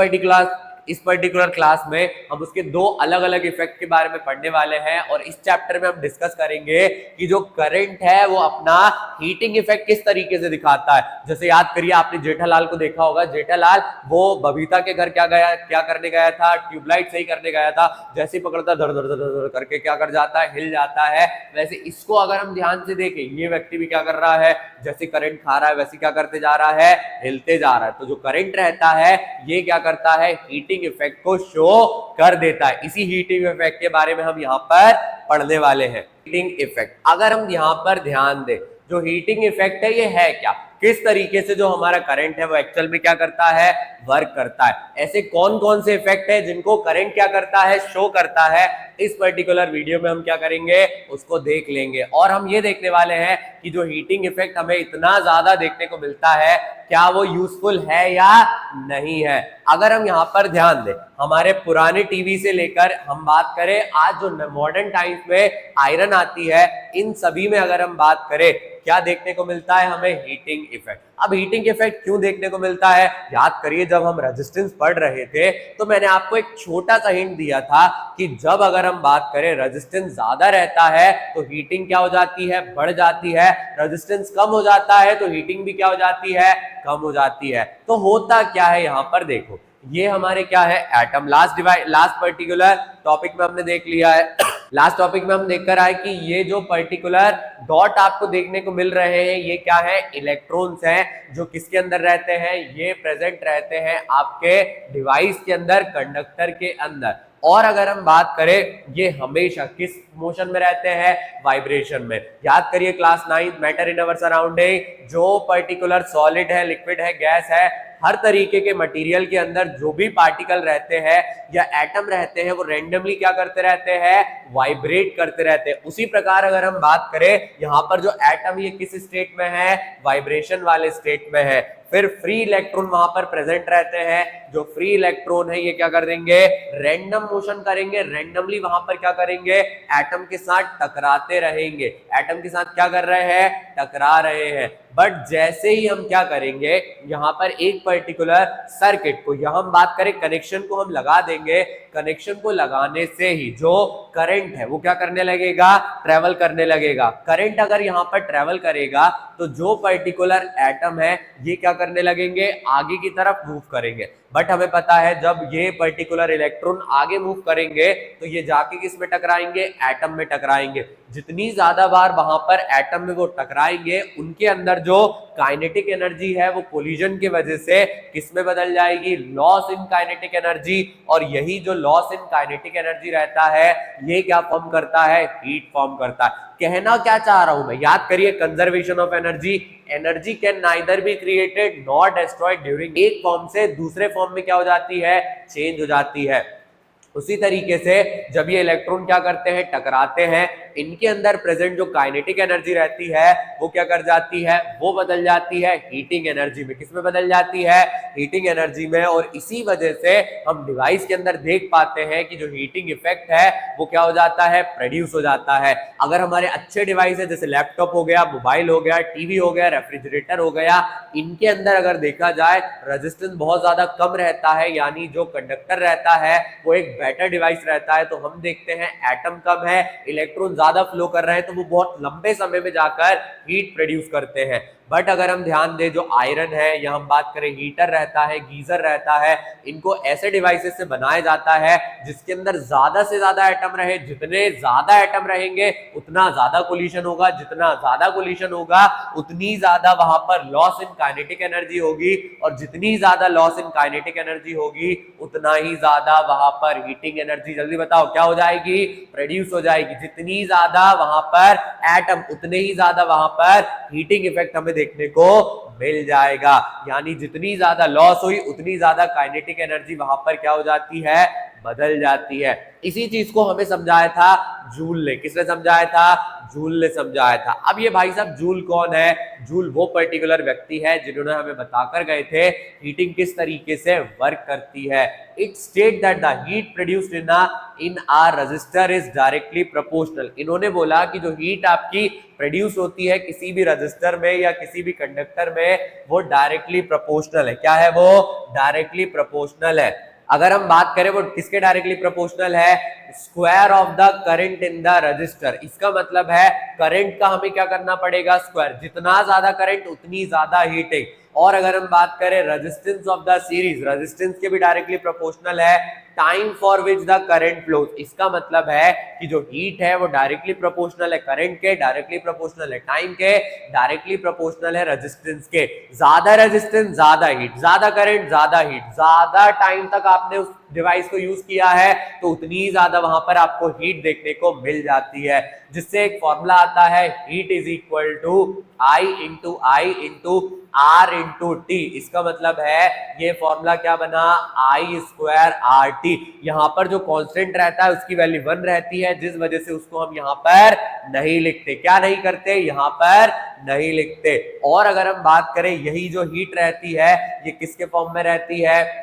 पर्टिकुलर क्लास में हम उसके 2 अलग अलग इफेक्ट के बारे में पढ़ने वाले हैं, और इस चैप्टर में हम डिस्कस करेंगे कि जो करंट है वो अपना हीटिंग इफेक्ट किस तरीके से दिखाता है। जैसे याद करिए आपने जेठालाल को देखा होगा, जेठालाल वो बबीता के घर क्या करने गया था, ट्यूबलाइट सही करने गया था, जैसे ही पकड़ता धर धर धर धर करके क्या कर जाता है हिल जाता है। वैसे इसको अगर हम ध्यान से देखें ये व्यक्ति भी क्या कर रहा है, जैसे करंट खा रहा है वैसे क्या करते जा रहा है हिलते जा रहा है। तो जो करंट रहता है ये क्या करता है हीटिंग इफेक्ट को शो कर देता है। इसी हीटिंग इफेक्ट के बारे में हम यहाँ पर पढ़ने वाले हैं। हीटिंग इफेक्ट अगर हम यहाँ पर ध्यान दें, जो हीटिंग इफेक्ट है ये है क्या, किस तरीके से जो हमारा करंट है वो एक्चुअल में क्या करता है, वर्क करता है। ऐसे कौन कौन से इफेक्ट है जिनको करंट क्या करता है, शो करता है, इस पर्टिकुलर वीडियो में हम क्या करेंगे, उसको देख लेंगे। और हम ये देखने वाले हैं कि जो हीटिंग इफेक्ट हमें इतना ज्यादा देखने को मिलता है, क्या वो यूजफुल है या नहीं है। अगर हम यहाँ पर ध्यान दें, हमारे पुराने टीवी से लेकर हम बात करें आज जो मॉडर्न टाइम्स में आयरन आती है, इन सभी में अगर हम बात करें, क्या देखने को मिलता है हमें, हीटिंग इफेक्ट। अब हीटिंग इफेक्ट क्यों देखने को मिलता है, याद करिए जब हम रेजिस्टेंस पढ़ रहे थे तो मैंने आपको एक छोटा सा हिंट दिया था कि जब अगर हम बात करें रेजिस्टेंस ज्यादा रहता है तो हीटिंग क्या हो जाती है, बढ़ जाती है। रेजिस्टेंस कम हो जाता है तो हीटिंग भी क्या हो जाती है, कम हो जाती है। तो होता क्या है, यहां पर देखो, ये हमारे क्या है, एटम। लास्ट पर्टिकुलर टॉपिक में हमने देख लिया है, लास्ट टॉपिक में हम देखकर आए कि ये जो पर्टिकुलर डॉट आपको देखने को मिल रहे हैं, ये क्या है, इलेक्ट्रॉन्स हैं, जो किसके अंदर रहते हैं, ये प्रेजेंट रहते हैं आपके डिवाइस के अंदर, कंडक्टर के अंदर। और अगर हम बात करें, ये हमेशा किस मोशन में रहते हैं, वाइब्रेशन में। याद करिए class 9 matter in our surrounding, जो पर्टिकुलर सॉलिड है, लिक्विड है, गैस है, हर तरीके के मटेरियल के अंदर जो भी पार्टिकल रहते हैं या एटम रहते हैं, वो रेंडमली क्या करते रहते हैं, वाइब्रेट करते रहते हैं। उसी प्रकार अगर हम बात करें, यहाँ पर जो एटम ये किस स्टेट में है, वाइब्रेशन वाले स्टेट में है। फिर फ्री इलेक्ट्रॉन वहां पर प्रेजेंट रहते हैं, जो फ्री इलेक्ट्रॉन है ये क्या कर देंगे, रैंडम मोशन करेंगे, रैंडमली वहां पर क्या करेंगे, एटम के साथ टकराते रहेंगे। एटम के साथ क्या कर रहे हैं, टकरा रहे हैं। बट जैसे ही हम क्या करेंगे, यहां पर एक पर्टिकुलर सर्किट को, यहां हम बात करें कनेक्शन को हम लगा देंगे, कनेक्शन को लगाने से ही जो करंट है वो क्या करने लगेगा, ट्रेवल करने लगेगा। करंट अगर यहां पर ट्रेवल करेगा तो जो पर्टिकुलर एटम है ये क्या करने लगेंगे, आगे की तरफ मूव करेंगे। बट हमें पता है जब ये पर्टिकुलर इलेक्ट्रॉन आगे मूव करेंगे तो ये जाके किस में टकराएंगे, एटम में टकराएंगे। जितनी ज्यादा बार वहां पर एटम में वो टकराएंगे, उनके अंदर जो काइनेटिक एनर्जी है वो कोलिजन की वजह से किस में बदल जाएगी, लॉस इन काइनेटिक एनर्जी। और यही जो लॉस इन काइनेटिक एनर्जी रहता है, ये क्या फॉर्म करता है, हीट फॉर्म करता है। कहना क्या चाह रहा हूं मैं, याद करिए conservation of energy, energy can neither be created nor destroyed during, एक फॉर्म से दूसरे फॉर्म में क्या हो जाती है, चेंज हो जाती है। उसी तरीके से जब ये इलेक्ट्रॉन क्या करते हैं, टकराते हैं, इनके अंदर प्रेजेंट जो काइनेटिक एनर्जी रहती है वो क्या कर जाती है, वो बदल जाती है हीटिंग एनर्जी में। किसमें बदल जाती है, हीटिंग एनर्जी में। और इसी वजह से हम डिवाइस के अंदर देख पाते हैं कि जो हीटिंग इफेक्ट है वो क्या हो जाता है, प्रोड्यूस हो जाता है। अगर हमारे अच्छे डिवाइस है, जैसे लैपटॉप हो गया, मोबाइल हो गया, टीवी हो गया, रेफ्रिजरेटर हो गया, इनके अंदर अगर देखा जाए रेजिस्टेंस बहुत ज्यादा कम रहता है, यानी जो कंडक्टर रहता है वो एक बेटर डिवाइस रहता है। तो हम देखते हैं एटम कम है, इलेक्ट्रॉन ज्यादा फ्लो कर रहे हैं, तो वो बहुत लंबे समय में जाकर हीट प्रोड्यूस करते हैं। बट अगर हम ध्यान दें, जो आयरन है या हम बात करें हीटर रहता है, गीजर रहता है, इनको ऐसे डिवाइसेस से बनाया जाता है जिसके अंदर ज्यादा से ज्यादा एटम रहे। जितने ज्यादा एटम रहेंगे उतना ज्यादा कोलिशन होगा, जितना ज्यादा कोलिशन होगा उतनी ज्यादा वहां पर लॉस इन काइनेटिक एनर्जी होगी, और जितनी ज्यादा लॉस इन काइनेटिक एनर्जी होगी उतना ही ज्यादा वहां पर हीटिंग एनर्जी, जल्दी बताओ क्या हो जाएगी, प्रोड्यूस हो जाएगी। जितनी ज्यादा वहां पर एटम, उतने ही ज्यादा वहां पर हीटिंग इफेक्ट हमें देखने को मिल जाएगा। यानी जितनी ज्यादा लॉस हुई उतनी ज्यादा काइनेटिक एनर्जी वहां पर क्या हो जाती है, बदल जाती है। इसी चीज को हमें समझाया था जूल ने। किसने समझाया था, जूल ने समझाया था। अब ये भाई साहब जूल कौन है, जूल वो पर्टिकुलर व्यक्ति है जिन्होंने हमें बताकर गए थे हीटिंग किस तरीके से वर्क करती है। It state that the heat produced in a register is directly proportional. इन्होंने बोला कि जो हीट आपकी प्रोड्यूस होती है किसी भी रजिस्टर में या किसी भी कंडक्टर में, वो डायरेक्टली प्रोपोर्शनल है। क्या है वो, डायरेक्टली प्रोपोर्शनल है। अगर हम बात करें वो किसके डायरेक्टली प्रोपोर्शनल है, square of the current in the register. इसका मतलब है करंट का हमें क्या करना पड़ेगा, स्क्वायर। जितना ज्यादा करंट उतनी ज्यादा हीटिंग। और अगर हम बात करें resistance of the series, resistance के भी डायरेक्टली प्रोपोर्शनल है time for which the current flows. इसका मतलब है कि जो हीट है वो डायरेक्टली प्रोपोर्शनल है करंट के, डायरेक्टली प्रोपोर्शनल है टाइम के, डायरेक्टली प्रोपोर्शनल है रेजिस्टेंस के। ज्यादा रेजिस्टेंस ज्यादा हीट, ज्यादा करंट ज्यादा हीट, ज्यादा टाइम तक आपने उस डिवाइस को यूज किया है तो उतनी ही ज्यादा वहां पर आपको हीट देखने को मिल जाती है। जिससे एक फॉर्मूला आता है heat is equal to I into R into T, इसका मतलब है ये फॉर्मूला क्या बना, I स्क्वायर आर टी। यहाँ पर जो कांस्टेंट रहता है उसकी वैल्यू 1 रहती है, जिस वजह से उसको हम यहाँ पर नहीं लिखते, क्या नहीं करते, यहाँ पर नहीं लिखते। और अगर हम बात करें यही जो हीट रहती है ये किसके फॉर्म में रहती है,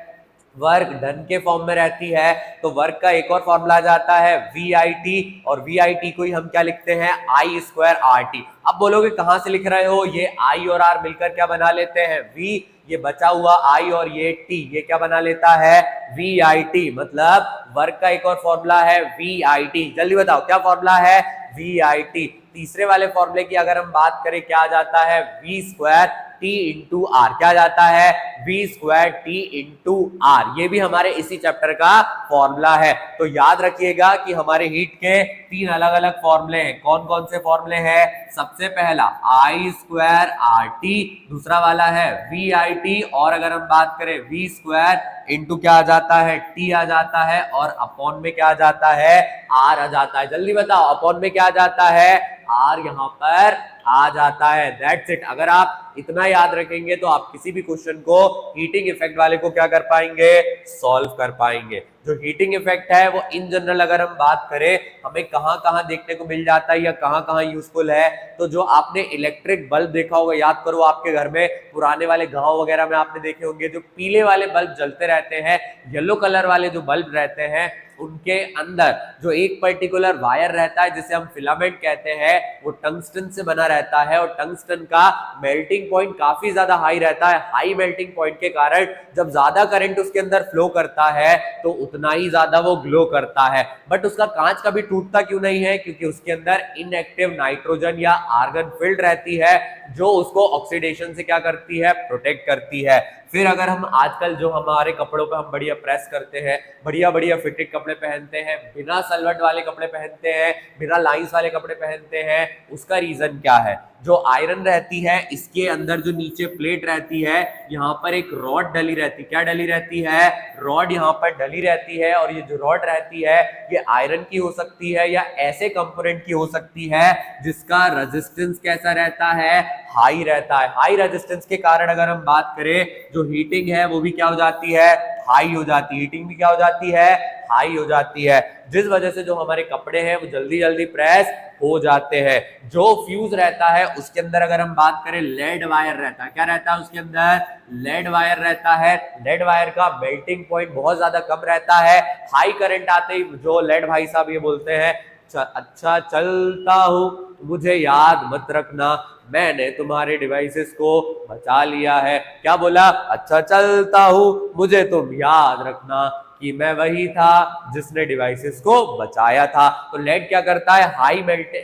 वर्क डन के फॉर्म में रहती है। तो वर्क का एक और फॉर्मूला आ जाता है VIT, और VIT को ही हम क्या लिखते हैं, I स्क्वायर आर टी। अब बोलोगे कहां से लिख रहे हो, ये I और R मिलकर क्या बना लेते हैं, V, ये बचा हुआ I और ये T ये क्या बना लेता है, VIT। मतलब वर्क का एक और फॉर्मूला है VIT। जल्दी बताओ क्या फॉर्मूला है, VIT। तीसरे वाले फॉर्मूले की अगर हम बात करें क्या आ जाता है, V square T into R, क्या जाता है, V square T into R. ये भी हमारे इसी चैप्टर का फॉर्मूला है। तो याद रखिएगा कि हमारे हीट के 3 अलग अलग फॉर्मूले हैं। कौन कौन से फॉर्मूले हैं, सबसे पहला I स्क्वायर आर टी, दूसरा वाला है VIT, और अगर हम बात करें V स्क्वायर इंटू क्या आ जाता है, T आ जाता है, और अपॉन में क्या आ जाता है, R आ जाता है। जल्दी बताओ अपॉन में क्या आ जाता है, R यहाँ पर आ जाता है। That's it. अगर आप इतना याद रखेंगे तो आप किसी भी क्वेश्चन को हीटिंग इफेक्ट वाले को क्या कर पाएंगे, सॉल्व कर पाएंगे। जो हीटिंग इफेक्ट है वो इन जनरल अगर हम बात करें हमें कहां कहां देखने को मिल जाता है या कहां कहां यूजफुल है, तो जो आपने इलेक्ट्रिक बल्ब देखा होगा, याद करो आपके घर में पुराने वाले गांव वगैरह में आपने देखे होंगे जो पीले वाले बल्ब जलते रहते हैं, येलो कलर वाले जो बल्ब रहते हैं उनके अंदर जो एक पर्टिकुलर वायर रहता है जिसे हम फिलामेंट कहते हैं, वो टंगस्टन से बना रहता है, और टंगस्टन का मेल्टिंग पॉइंट काफी ज्यादा हाई रहता है। हाई मेल्टिंग पॉइंट के कारण जब ज्यादा करंट उसके अंदर फ्लो करता है तो उतना ही ज्यादा वो ग्लो करता है। बट उसका कांच कभी टूटता क्यों नहीं है, क्योंकि उसके अंदर इनएक्टिव नाइट्रोजन या आर्गन फील्ड रहती है जो उसको ऑक्सीडेशन से क्या करती है, प्रोटेक्ट करती है। फिर अगर हम आजकल जो हमारे कपड़ों पे हम बढ़िया प्रेस करते हैं, बढ़िया बढ़िया फिटेड कपड़े पहनते हैं, बिना सलवट वाले कपड़े पहनते हैं, बिना लाइंस वाले कपड़े पहनते हैं, उसका रीजन क्या है, जो आयरन रहती है इसके अंदर जो नीचे प्लेट रहती है यहाँ पर एक रॉड डली रहती है। क्या डली रहती है, रॉड यहाँ पर डली रहती है, और ये जो रॉड रहती है ये आयरन की हो सकती है या ऐसे कंपोनेंट की हो सकती है जिसका रेजिस्टेंस कैसा रहता है, हाई रहता है। हाई रेजिस्टेंस के कारण अगर हम बात करें जो हीटिंग है वो भी क्या हो जाती है, हाई हो जाती है। हीटिंग भी क्या हो जाती है, हाई हो जाती है, जिस वजह से जो हमारे कपड़े हैं वो जल्दी जल्दी प्रेस हो जाते हैं। जो फ्यूज रहता है उसके अंदर अगर हम बात करें लेड वायर रहता है, क्या रहता है उसके अंदर, लेड वायर रहता है। लेड वायर का मेल्टिंग पॉइंट बहुत ज्यादा कम रहता है। हाई करंट आते ही जो लेड भाई साहब ये बोलते हैं, अच्छा चलता हूँ मुझे याद मत रखना, मैंने तुम्हारे डिवाइसेस को बचा लिया है। क्या बोला, अच्छा चलता हूँ मुझे तुम याद रखना कि मैं वही था जिसने डिवाइसेस को बचाया था। तो लेड क्या करता है,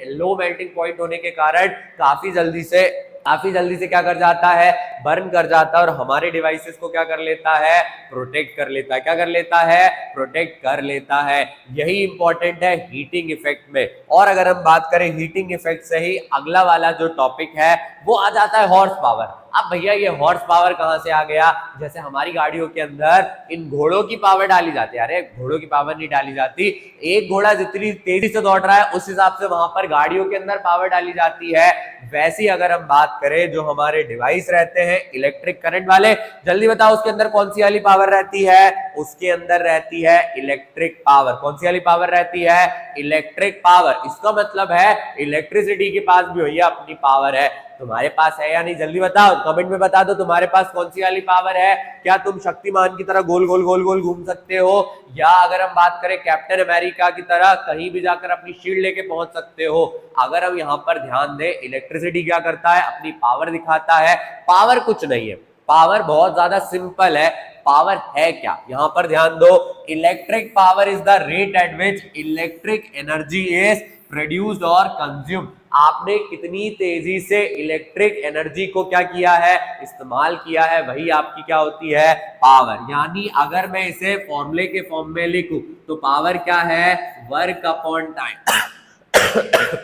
लो मेल्टिंग पॉइंट होने के कारण काफी जल्दी से क्या कर जाता है, बर्न कर जाता है, और हमारे डिवाइसेस को क्या कर लेता है, प्रोटेक्ट कर लेता है। क्या कर लेता है, प्रोटेक्ट कर लेता है। यही इंपॉर्टेंट है हीटिंग इफेक्ट में। और अगर हम बात करें हीटिंग इफेक्ट से ही अगला वाला जो टॉपिक है वो आ जाता है हॉर्स पावर। अब भैया ये हॉर्स पावर कहां से आ गया, जैसे हमारी गाड़ियों के अंदर इन घोड़ों की पावर डाली जाती है। अरे घोड़ों की पावर नहीं डाली जाती, एक घोड़ा जितनी तेजी से दौड़ रहा है उस हिसाब से वहां पर गाड़ियों के अंदर पावर डाली जाती है। वैसी अगर हम बात करें जो हमारे डिवाइस रहते हैं इलेक्ट्रिक करंट वाले, जल्दी बताओ उसके अंदर कौन सी वाली पावर रहती है, उसके अंदर रहती है इलेक्ट्रिक पावर। कौन सी वाली पावर रहती है, इलेक्ट्रिक पावर। इसका मतलब है इलेक्ट्रिसिटी के पास भी भैया अपनी पावर है। तुम्हारे पास है या नहीं, जल्दी बताओ, कमेंट में बता दो तुम्हारे पास कौन सी वाली पावर है। क्या तुम शक्तिमान की तरह गोल गोल गोल गोल घूम सकते हो, या अगर हम बात करें कैप्टन अमेरिका की तरह कहीं भी जाकर अपनी शील्ड लेके पहुंच सकते हो। अगर हम यहाँ पर ध्यान दें, इलेक्ट्रिसिटी क्या करता है, अपनी पावर दिखाता है। पावर कुछ नहीं है, पावर बहुत ज्यादा सिंपल है। पावर है क्या, यहां पर ध्यान दो, electric power is the rate at which electric energy is produced और कंज्यूम्ड। आपने कितनी तेजी से इलेक्ट्रिक एनर्जी को क्या किया है, इस्तेमाल किया है, वही आपकी क्या होती है, पावर। यानी अगर मैं इसे फॉर्मूले के फॉर्म में लिखूं तो पावर क्या है, वर्क अपॉन टाइम।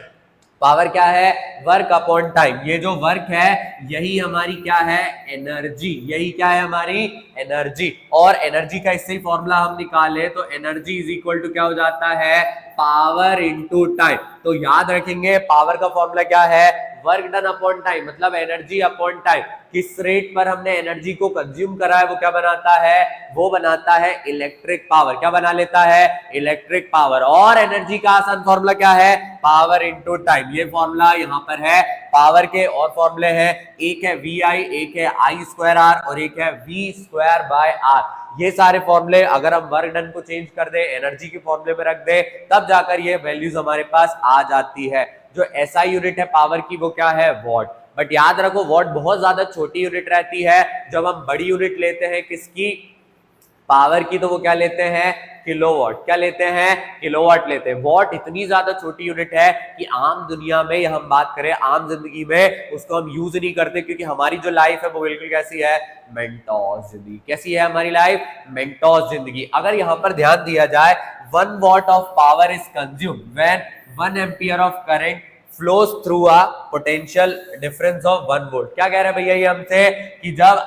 पावर क्या है, वर्क अपॉन टाइम। ये जो वर्क है यही हमारी क्या है, एनर्जी। यही क्या है, हमारी एनर्जी। और एनर्जी का इससे ही फॉर्मूला हम निकाले तो एनर्जी इज इक्वल टू क्या हो जाता है, पावर इनटू टाइम। तो याद रखेंगे पावर का फॉर्मूला क्या है, वर्क डन अपॉन टाइम, मतलब एनर्जी अपॉन टाइम। किस रेट पर हमने एनर्जी को कंज्यूम करा है वो क्या बनाता है, वो बनाता है इलेक्ट्रिक पावर। क्या बना लेता है, इलेक्ट्रिक पावर। और एनर्जी का आसान फॉर्मूला क्या है, पावर इनटू टाइम। ये फॉर्मूला यहाँ पर है पावर के। और फॉर्मूले हैं, एक है वी आई, एक है आई स्क्वायर आर और एक है वी स्क्वायर बाय आर। ये सारे फॉर्मूले अगर हम वर्क डन को चेंज कर दें, एनर्जी के फॉर्मूले में रख दें, तब जाकर ये वैल्यूज हमारे पास आ जाती है। जो एसआई यूनिट है पावर की वो क्या है, वॉट। बट याद रखो वॉट बहुत ज्यादा छोटी यूनिट रहती है। जब हम बड़ी यूनिट लेते हैं किसकी, पावर की, तो वो क्या लेते हैं, किलोवाट। क्या लेते हैं, किलोवाट लेते हैं। वॉट इतनी ज्यादा छोटी यूनिट है कि आम दुनिया में हम बात करें, आम जिंदगी में उसको हम यूज नहीं करते, क्योंकि हमारी जो लाइफ है वो बिल्कुल कैसी है, मेंटोस जिंदगी। कैसी है हमारी लाइफ, मेंटोस जिंदगी। अगर यहां पर ध्यान दिया जाए, 1 watt of power is consumed when 1 ampere of current flows through a potential difference of 1 volt. क्या कह रहे हैं भैया ये हमसे, कि जब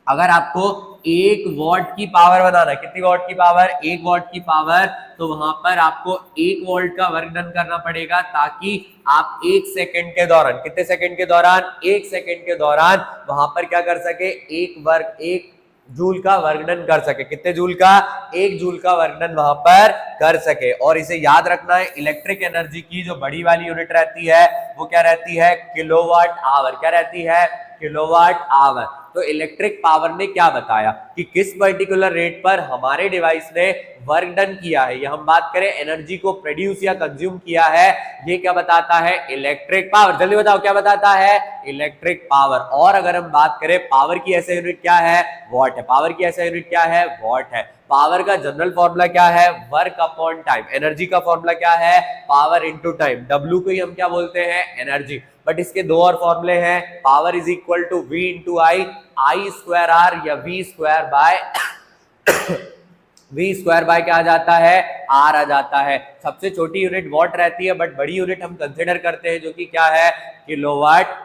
अगर आपको 1 वॉट की पावर बनाना है, कितनी वॉट की पावर, 1 वॉट की पावर, तो वहां पर आपको 1 वोल्ट का वर्क डन करना पड़ेगा, ताकि आप 1 सेकंड के दौरान, कितने सेकंड के दौरान, 1 सेकंड के दौरान वहां पर क्या कर सके, 1 जूल का वर्क डन कर सके। कितने जूल का, 1 जूल का वर्क डन वहां पर कर सके। और इसे याद रखना है, इलेक्ट्रिक एनर्जी की जो बड़ी वाली यूनिट रहती है वो क्या रहती है, किलोवाट आवर। क्या रहती है, किलोवाट आवर। तो इलेक्ट्रिक पावर ने क्या बताया कि किस पर्टिकुलर रेट पर हमारे डिवाइस ने वर्क डन किया है, या हम बात करें एनर्जी को प्रोड्यूस या कंज्यूम किया है, ये क्या बताता है, इलेक्ट्रिक पावर। जल्दी बताओ क्या बताता है, इलेक्ट्रिक पावर। और अगर हम बात करें पावर की ऐसे यूनिट क्या है, वॉट है। पावर की ऐसे यूनिट क्या है, वॉट है। पावर का जनरल फॉर्मूला क्या है, वर्क अपॉन टाइम। एनर्जी का फॉर्मूला क्या है, पावर इनटू टाइम। डब्ल्यू को ही हम क्या बोलते हैं, एनर्जी। बट इसके दो और फॉर्मूले हैं, power is equal to V into I, I square R, या V square by V square by क्या आ जाता है, आर आ जाता है। सबसे छोटी यूनिट वॉट रहती है, बट बड़ी यूनिट हम कंसिडर करते हैं, जो कि क्या है, किलोवाट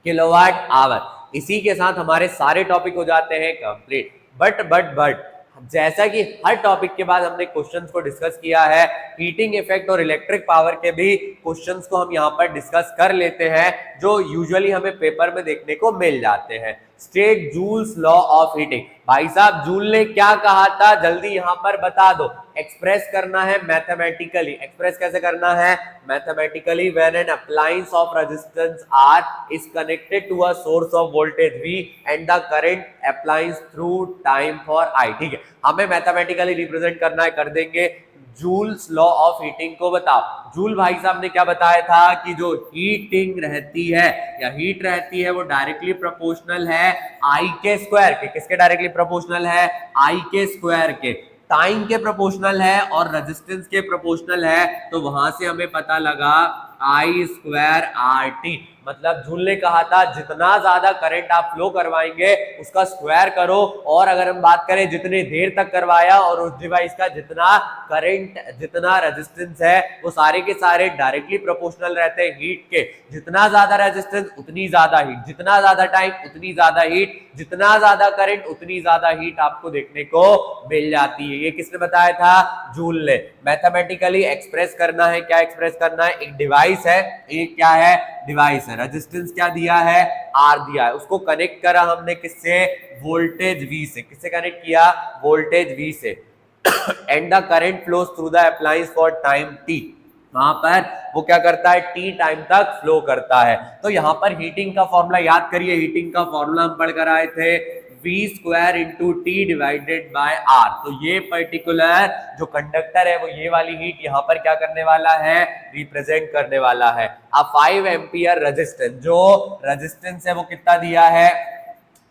किलोवाट आवर। इसी के साथ हमारे सारे टॉपिक हो जाते हैं कंप्लीट। बट जैसा कि हर टॉपिक के बाद हमने क्वेश्चंस को डिस्कस किया है, हीटिंग इफेक्ट और इलेक्ट्रिक पावर के भी क्वेश्चंस को हम यहाँ पर डिस्कस कर लेते हैं, जो यूजुअली हमें पेपर में देखने को मिल जाते हैं। State joules law of heating. भाई साहब जूल ने क्या कहा था, जल्दी यहाँ पर बता दो। एक्सप्रेस करना है मैथमेटिकली। एक्सप्रेस कैसे करना है, mathematically. When an appliance of resistance R is connected to a source of voltage V and the current applies through time for I। ठीक है, हमें मैथमेटिकली रिप्रेजेंट करना है, कर देंगे। जूल्स लॉ ऑफ हीटिंग को बताओ। जूल भाई साहब ने क्या बताया था कि जो हीटिंग रहती है या हीट रहती है वो डायरेक्टली प्रोपोर्शनल है आई के स्क्वायर के। किसके डायरेक्टली प्रोपोर्शनल है, आई के स्क्वायर के। टाइम के प्रोपोर्शनल है और रेजिस्टेंस के प्रोपोर्शनल है, तो वहां से हमें पता लगा आई स्क्वायर आर टी। मतलब जूल ने कहा था जितना ज्यादा करंट आप फ्लो करवाएंगे उसका स्क्वायर करो, और अगर हम बात करें जितने देर तक करवाया और उस डिवाइस का जितना करंट, जितना रेजिस्टेंस है, वो सारे के सारे डायरेक्टली प्रोपोर्शनल रहते हैं हीट के। जितना ज्यादा रेजिस्टेंस उतनी ज्यादा हीट, जितना ज्यादा टाइम उतनी ज्यादा हीट, जितना ज्यादा करंट उतनी ज्यादा हीट आपको देखने को मिल जाती है। ये किसने बताया था, जूल ने। मैथमेटिकली एक्सप्रेस करना है, क्या एक्सप्रेस करना है, एक डिवाइस है, एक क्या है, डिवाइस है, रेजिस्टेंस क्या दिया है, आर दिया है, उसको कनेक्ट करा हमने किससे, वोल्टेज वी से। किससे कनेक्ट किया, वोल्टेज वी से। And the current flows through the appliance for time T. वहां पर वो क्या करता है, टी टाइम तक फ्लो करता है। तो यहां पर हीटिंग का फॉर्मूला याद करिए। हीटिंग का फॉर्मूला हम पढ़ कर आए थे, V square into T divided by R. तो ये पर्टिकुलर जो कंडक्टर है वो ये वाली हीट यहाँ पर क्या करने वाला है, रिप्रेजेंट करने वाला है। अब 5 एम्पियर रेजिस्टेंस, जो रेजिस्टेंस है वो कितना दिया है,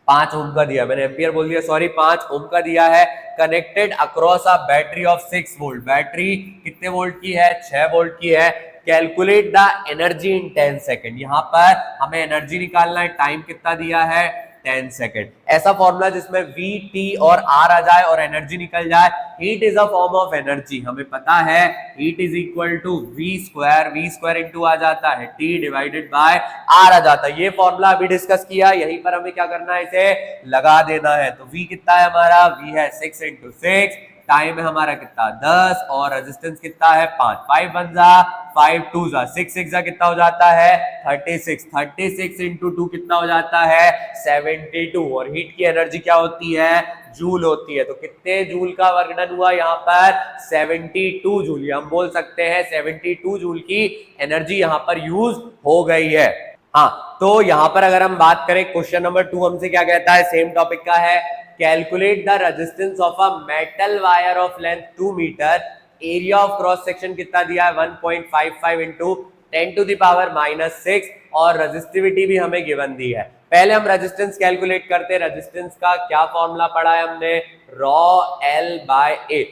5 ओम का दिया, मैंने एम्पियर बोल दिया, सॉरी, 5 ओम का दिया है। Connected across a battery of 6 volt. Battery कितने वोल्ट की है, 6 वोल्ट की है। Calculate the energy in 10 second. यहाँ पर हमें एनर्जी निकालना है, टाइम कितना दिया है, 10 सेकेंड। ऐसा फॉर्मूला जिसमें V, T और R आ जाए और एनर्जी निकल जाए। Heat is a form of energy, हमें पता है heat is equal to V square into आ जाता है T डिवाइडेड बाय R आ जाता है। ये फॉर्मूला अभी डिस्कस किया, यहीं पर हमें क्या करना है, इसे लगा देना है। तो V कितना है हमारा, V है 6 इंटू 6, टाइम है हमारा कितना 10 और रेजिस्टेंस कितना है 5, 5 1 जा 5 2 जा 6 6 जा कितना हो जाता है 36, 36 इंटू 2 कितना हो जाता है 72 और हीट की एनर्जी क्या होती है जूल होती है। तो कितने जूल का वर्णन हुआ यहाँ पर 72 जूल, हम बोल सकते हैं 72 जूल की एनर्जी यहाँ पर यूज हो गई है। हाँ, तो यहां पर अगर हम बात करें क्वेश्चन नंबर 2 हमसे क्या कहता है, सेम टॉपिक का है, calculate the resistance of a metal wire of length 2 metre, area of cross section कितना दिया है 1.55 इंटू 10 टू द पावर -6 और रेजिस्टिविटी भी हमें गिवन दी है। पहले हम रेजिस्टेंस कैलकुलेट करते हैं। रेजिस्टेंस का क्या फॉर्मूला पढ़ा है हमने, रॉ L बाय A।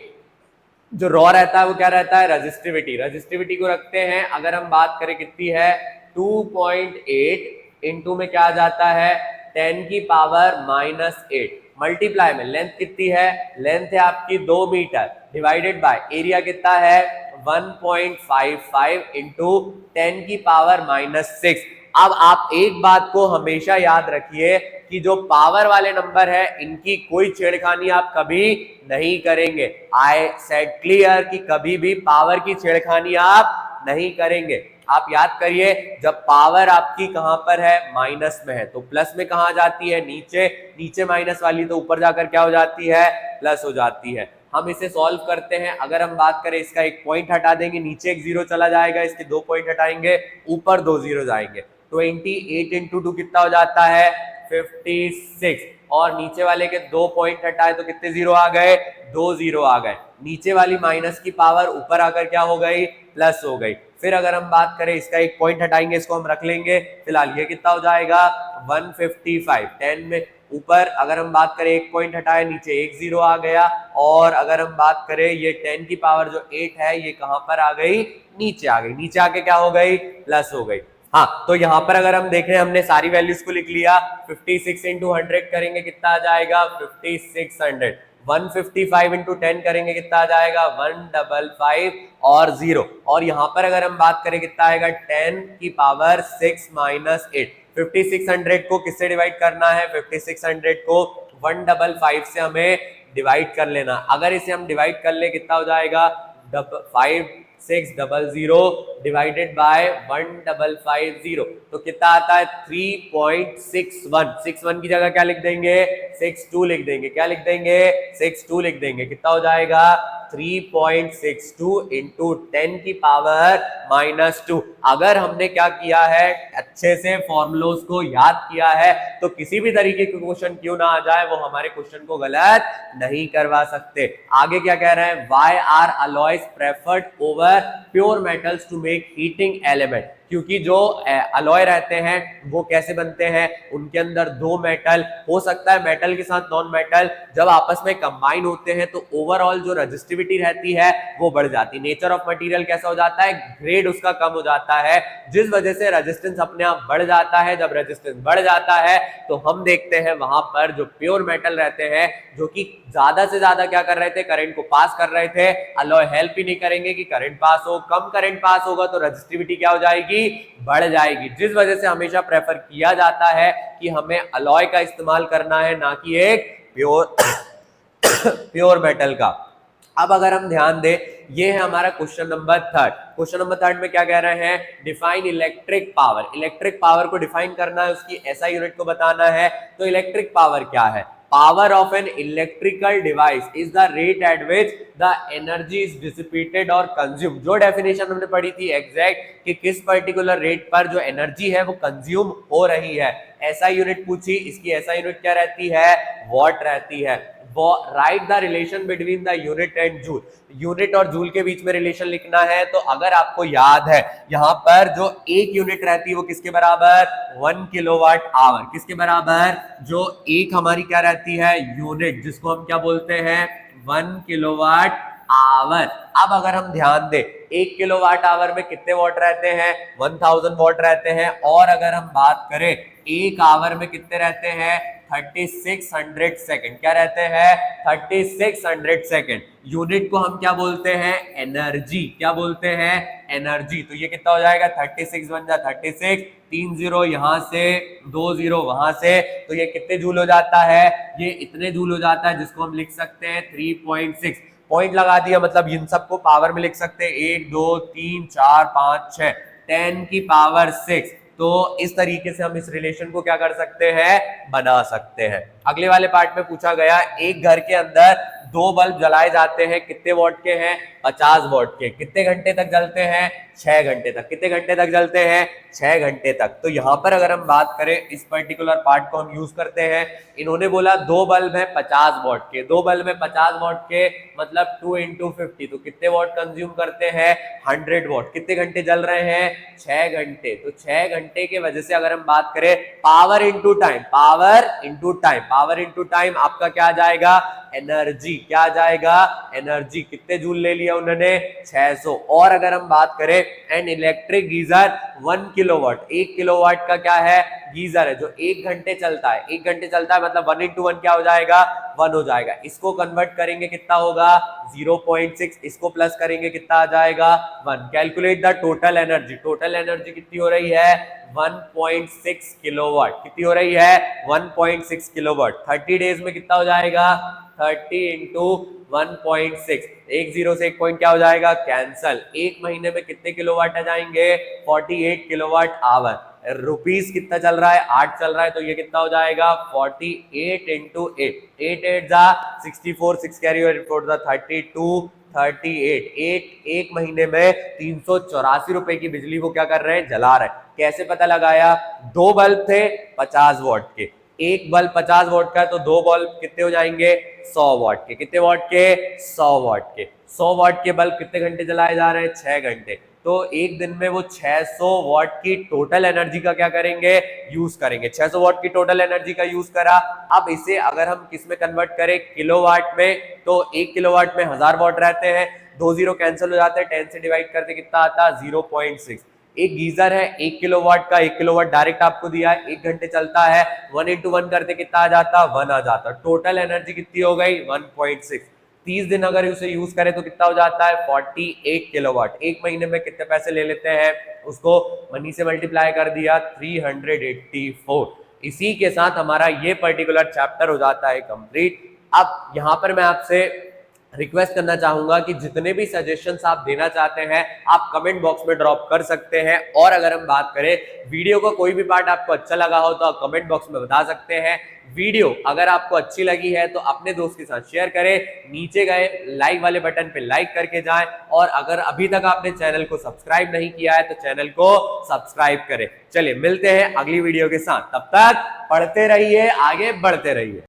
जो रॉ रहता है वो क्या रहता है रेजिस्टिविटी, रेजिस्टिविटी को रखते हैं। अगर हम बात करें कितनी है 2.8 इंटू में क्या आ जाता है 10 की पावर -8 मल्टीप्लाई में लेंथ कितनी है, लेंथ है आपकी 2 मीटर डिवाइडेड बाय एरिया कितना है 1.55 इंटू 10 की पावर -6। अब आप एक बात को हमेशा याद रखिए कि जो पावर वाले नंबर है इनकी कोई छेड़खानी आप कभी नहीं करेंगे। आई सेड क्लियर कि कभी भी पावर की छेड़खानी आप नहीं करेंगे। आप याद करिए जब पावर आपकी कहां पर है माइनस में है तो प्लस में कहां जाती है नीचे, नीचे माइनस वाली तो ऊपर जाकर क्या हो जाती है प्लस हो जाती है। हम इसे सॉल्व करते हैं। अगर हम बात करें इसका एक पॉइंट हटा देंगे, नीचे एक जीरो चला जाएगा, इसके 2 पॉइंट हटाएंगे, ऊपर 2 जीरो जाएंगे। 28 इंटू 2 कितना हो जाता है 56 और नीचे वाले के 2 पॉइंट हटाए तो कितने जीरो आ गए 2 जीरो आ गए। नीचे वाली माइनस की पावर ऊपर आकर क्या हो गई प्लस हो गई। फिर अगर हम बात करें इसका एक पॉइंट हटाएंगे, इसको हम रख लेंगे, फिलहाल ये कितना हो जाएगा 155। 10 में ऊपर अगर हम बात करें एक पॉइंट हटाए नीचे एक जीरो आ गया और अगर हम बात करें ये 10 की पावर जो 8 है ये कहां पर आ गई नीचे आ गई, नीचे आके क्या हो गई प्लस हो गई। हाँ, तो यहां पर अगर हम देखें हमने सारी वैल्यूज को लिख लिया। 56 इंटू 100 करेंगे कितना आ जाएगा 5600। 155 इंटू 10 करेंगे कितना आ जाएगा 155 और 0 और यहां पर अगर हम बात करें कितना आएगा 10 की पावर 6 -8। 5600 को किससे डिवाइड करना है 5600 को 155 से हमें डिवाइड कर लेना। अगर इसे हम डिवाइड कर ले कितना हो जाएगा 5600 डिवाइडेड बाय 1550 तो कितना आता है 3.61। 61 की जगह क्या लिख देंगे 62 लिख देंगे, क्या लिख देंगे 62 लिख देंगे। कितना हो जाएगा 3.62 इंटू 10 की पावर -2। अगर हमने क्या किया है अच्छे से फॉर्मूलोज को याद किया है तो किसी भी तरीके के क्वेश्चन क्यों ना आ जाए वो हमारे क्वेश्चन को गलत नहीं करवा सकते। आगे क्या कह रहे हैं why are alloys preferred over pure metals to make heating element. क्योंकि जो अलॉय रहते हैं वो कैसे बनते हैं, उनके अंदर दो मेटल हो सकता है, मेटल के साथ नॉन मेटल जब आपस में कंबाइन होते हैं तो ओवरऑल जो रेजिस्टिविटी रहती है वो बढ़ जाती है। नेचर ऑफ मटेरियल कैसा हो जाता है, ग्रेड उसका कम हो जाता है, जिस वजह से रेजिस्टेंस अपने आप बढ़ जाता है। जब रेजिस्टेंस बढ़ जाता है तो हम देखते हैं वहां पर जो प्योर मेटल रहते हैं जो कि ज्यादा से ज्यादा क्या कर रहे थे, करंट को पास कर रहे थे। अलॉय हेल्प ही नहीं करेंगे कि करंट पास हो, कम करंट पास होगा तो रेजिस्टिविटी क्या हो जाएगी, बढ़ जाएगी। जिस वजह से हमेशा प्रेफर किया जाता है कि हमें अलॉय का इस्तेमाल करना है, ना कि एक प्योर मेटल का। अब अगर हम ध्यान दें, ये है हमारा क्वेश्चन नंबर 3। क्वेश्चन नंबर 3 में क्या कह रहे हैं, define electric power. Electric power को डिफाइन करना है, उसकी एसआई यूनिट को बताना है। तो इलेक्ट्रिक पावर क्या है, power of an electrical device is the rate at which the energy is dissipated और कंज्यूम। जो डेफिनेशन हमने पढ़ी थी एग्जैक्ट कि किस पर्टिकुलर रेट पर जो एनर्जी है वो कंज्यूम हो रही है। एसआई यूनिट पूछी, इसकी एसआई यूनिट क्या रहती है, वॉट रहती है। Right the relation between the unit and joule. Unit और जूल के बीच में रिलेशन लिखना है। तो अगर आपको याद है यहां पर जो एक यूनिट रहती है वो किसके बराबर, 1 किलोवाट आवर। किसके बराबर, जो एक हमारी क्या रहती है यूनिट, जिसको हम क्या बोलते हैं 1 किलोवाट आवर। अब अगर हम ध्यान दें 1 किलोवाट आवर में कितने वॉट रहते हैं, 1000 वॉट रहते हैं। और अगर हम बात करें एक आवर में कितने रहते हैं, 3600 सेकंड। क्या रहते हैं, 3600 सेकंड। यूनिट को हम क्या बोलते हैं, एनर्जी। क्या बोलते हैं, एनर्जी। तो ये कितना हो जाएगा 36 बन जा 36, 3 जीरो यहां से, 2 जीरो वहां से, तो ये कितने जूल हो जाता है, ये इतने जूल हो जाता है, जिसको हम लिख सकते हैं 3.6। पॉइंट लगा दिया, मतलब इन सबको पावर में लिख सकते हैं 1 2 3 4 5 6, 10 की पावर 6। तो इस तरीके से हम इस रिलेशन को क्या कर सकते हैं, बना सकते हैं। अगले वाले पार्ट में पूछा गया, एक घर के अंदर 2 बल्ब जलाए जाते हैं, कितने वॉट के हैं, 50 वॉट के, कितने घंटे तक जलते हैं, 6 घंटे तक। कितने घंटे तक जलते हैं, 6 घंटे तक। तो यहां पर अगर हम बात करें, इस पर्टिकुलर पार्ट को हम यूज करते हैं। इन्होंने बोला 2 बल्ब है 50 वॉट के, 2 बल्ब है 50 वॉट के, मतलब 2 इंटू 50, तो कितने वॉट कंज्यूम करते हैं, 100 वॉट। कितने घंटे जल रहे हैं, 6 घंटे। तो 6 घंटे के वजह से अगर हम बात करें power into time, power into time, power into time आपका क्या आ जाएगा, एनर्जी। क्या आ जाएगा, एनर्जी। कितने जूल ले लिया उन्होंने, 600। और अगर हम बात करें, an electric geyser 1 kilowatt, 1 kilowatt का क्या है, गीजर है, जो 1 घंटे चलता है, 1 घंटे चलता है, मतलब 1 इंटू 1 क्या हो जाएगा, 1 हो जाएगा। इसको कन्वर्ट करेंगे कितना होगा, 0.6, इसको प्लस करेंगे कितना आ जाएगा, 1। Calculate the total energy, total energy कितनी हो रही है, 1.6 किलोवाट। कितनी हो रही है, 1.6 किलोवाट। 30 डेज में कितना हो जाएगा, 30 इंटू 1.6, एक जीरो से एक पॉइंट क्या हो जाएगा, कैंसल। एक महीने में कितने किलोवाट आ जाएंगे, 48 किलोवाट आवर। रुपीस कितना चल रहा है, 8 चल रहा है, तो ये कितना हो जाएगा, 48 इंटू 8, 8 8 जा 64, 6 कैरी फॉर द 32, 38, एक महीने में 384 रुपए की बिजली वो क्या कर रहे हैं, जला रहे हैं। कैसे पता लगाया, 2 बल्ब थे 50 वॉट के, एक बल्ब 50 वॉट का है, तो 2 बल्ब कितने हो जाएंगे, 100 वॉट के। कितने वॉट के, 100 वॉट के। 100 वॉट के बल्ब कितने घंटे जलाए जा रहे हैं, 6 घंटे। तो एक दिन में वो 600 वॉट की टोटल एनर्जी का क्या करेंगे, यूज करेंगे। 600 वॉट की टोटल एनर्जी का यूज करा। अब इसे अगर हम किस में कन्वर्ट करें, किलोवाट में, तो 1 किलोवाट में 1000 वॉट रहते हैं, 2 जीरो कैंसिल हो जाते हैं, 10 से डिवाइड करते कितना आता है, 0.6। एक गीजर है 1 किलोवाट का, 1 किलोवाट डायरेक्ट आपको दिया है, 1 घंटे चलता है, 1 इंटू 1 करते कितना आ जाता, 1 आ जाता। टोटल एनर्जी कितनी हो गई, 1.6। 30 दिन अगर उसे यूज करें तो कितना हो जाता है, 48 किलोवाट। एक महीने में कितने पैसे ले लेते हैं, उसको मनी से मल्टीप्लाई कर दिया, 384। इसी के साथ हमारा ये पर्टिकुलर चैप्टर हो जाता है कंप्लीट। अब यहां पर मैं आपसे रिक्वेस्ट करना चाहूंगा कि जितने भी सजेशंस आप देना चाहते हैं आप कमेंट बॉक्स में ड्रॉप कर सकते हैं। और अगर हम बात करें, वीडियो का कोई भी पार्ट आपको अच्छा लगा हो तो आप कमेंट बॉक्स में बता सकते हैं। वीडियो अगर आपको अच्छी लगी है तो अपने दोस्त के साथ शेयर करें, नीचे गए लाइक वाले बटन पे लाइक करके जाएं, और अगर अभी तक आपने चैनल को सब्सक्राइब नहीं किया है तो चैनल को सब्सक्राइब करें। चलिए मिलते हैं अगली वीडियो के साथ, तब तक पढ़ते रहिए, आगे बढ़ते रहिए।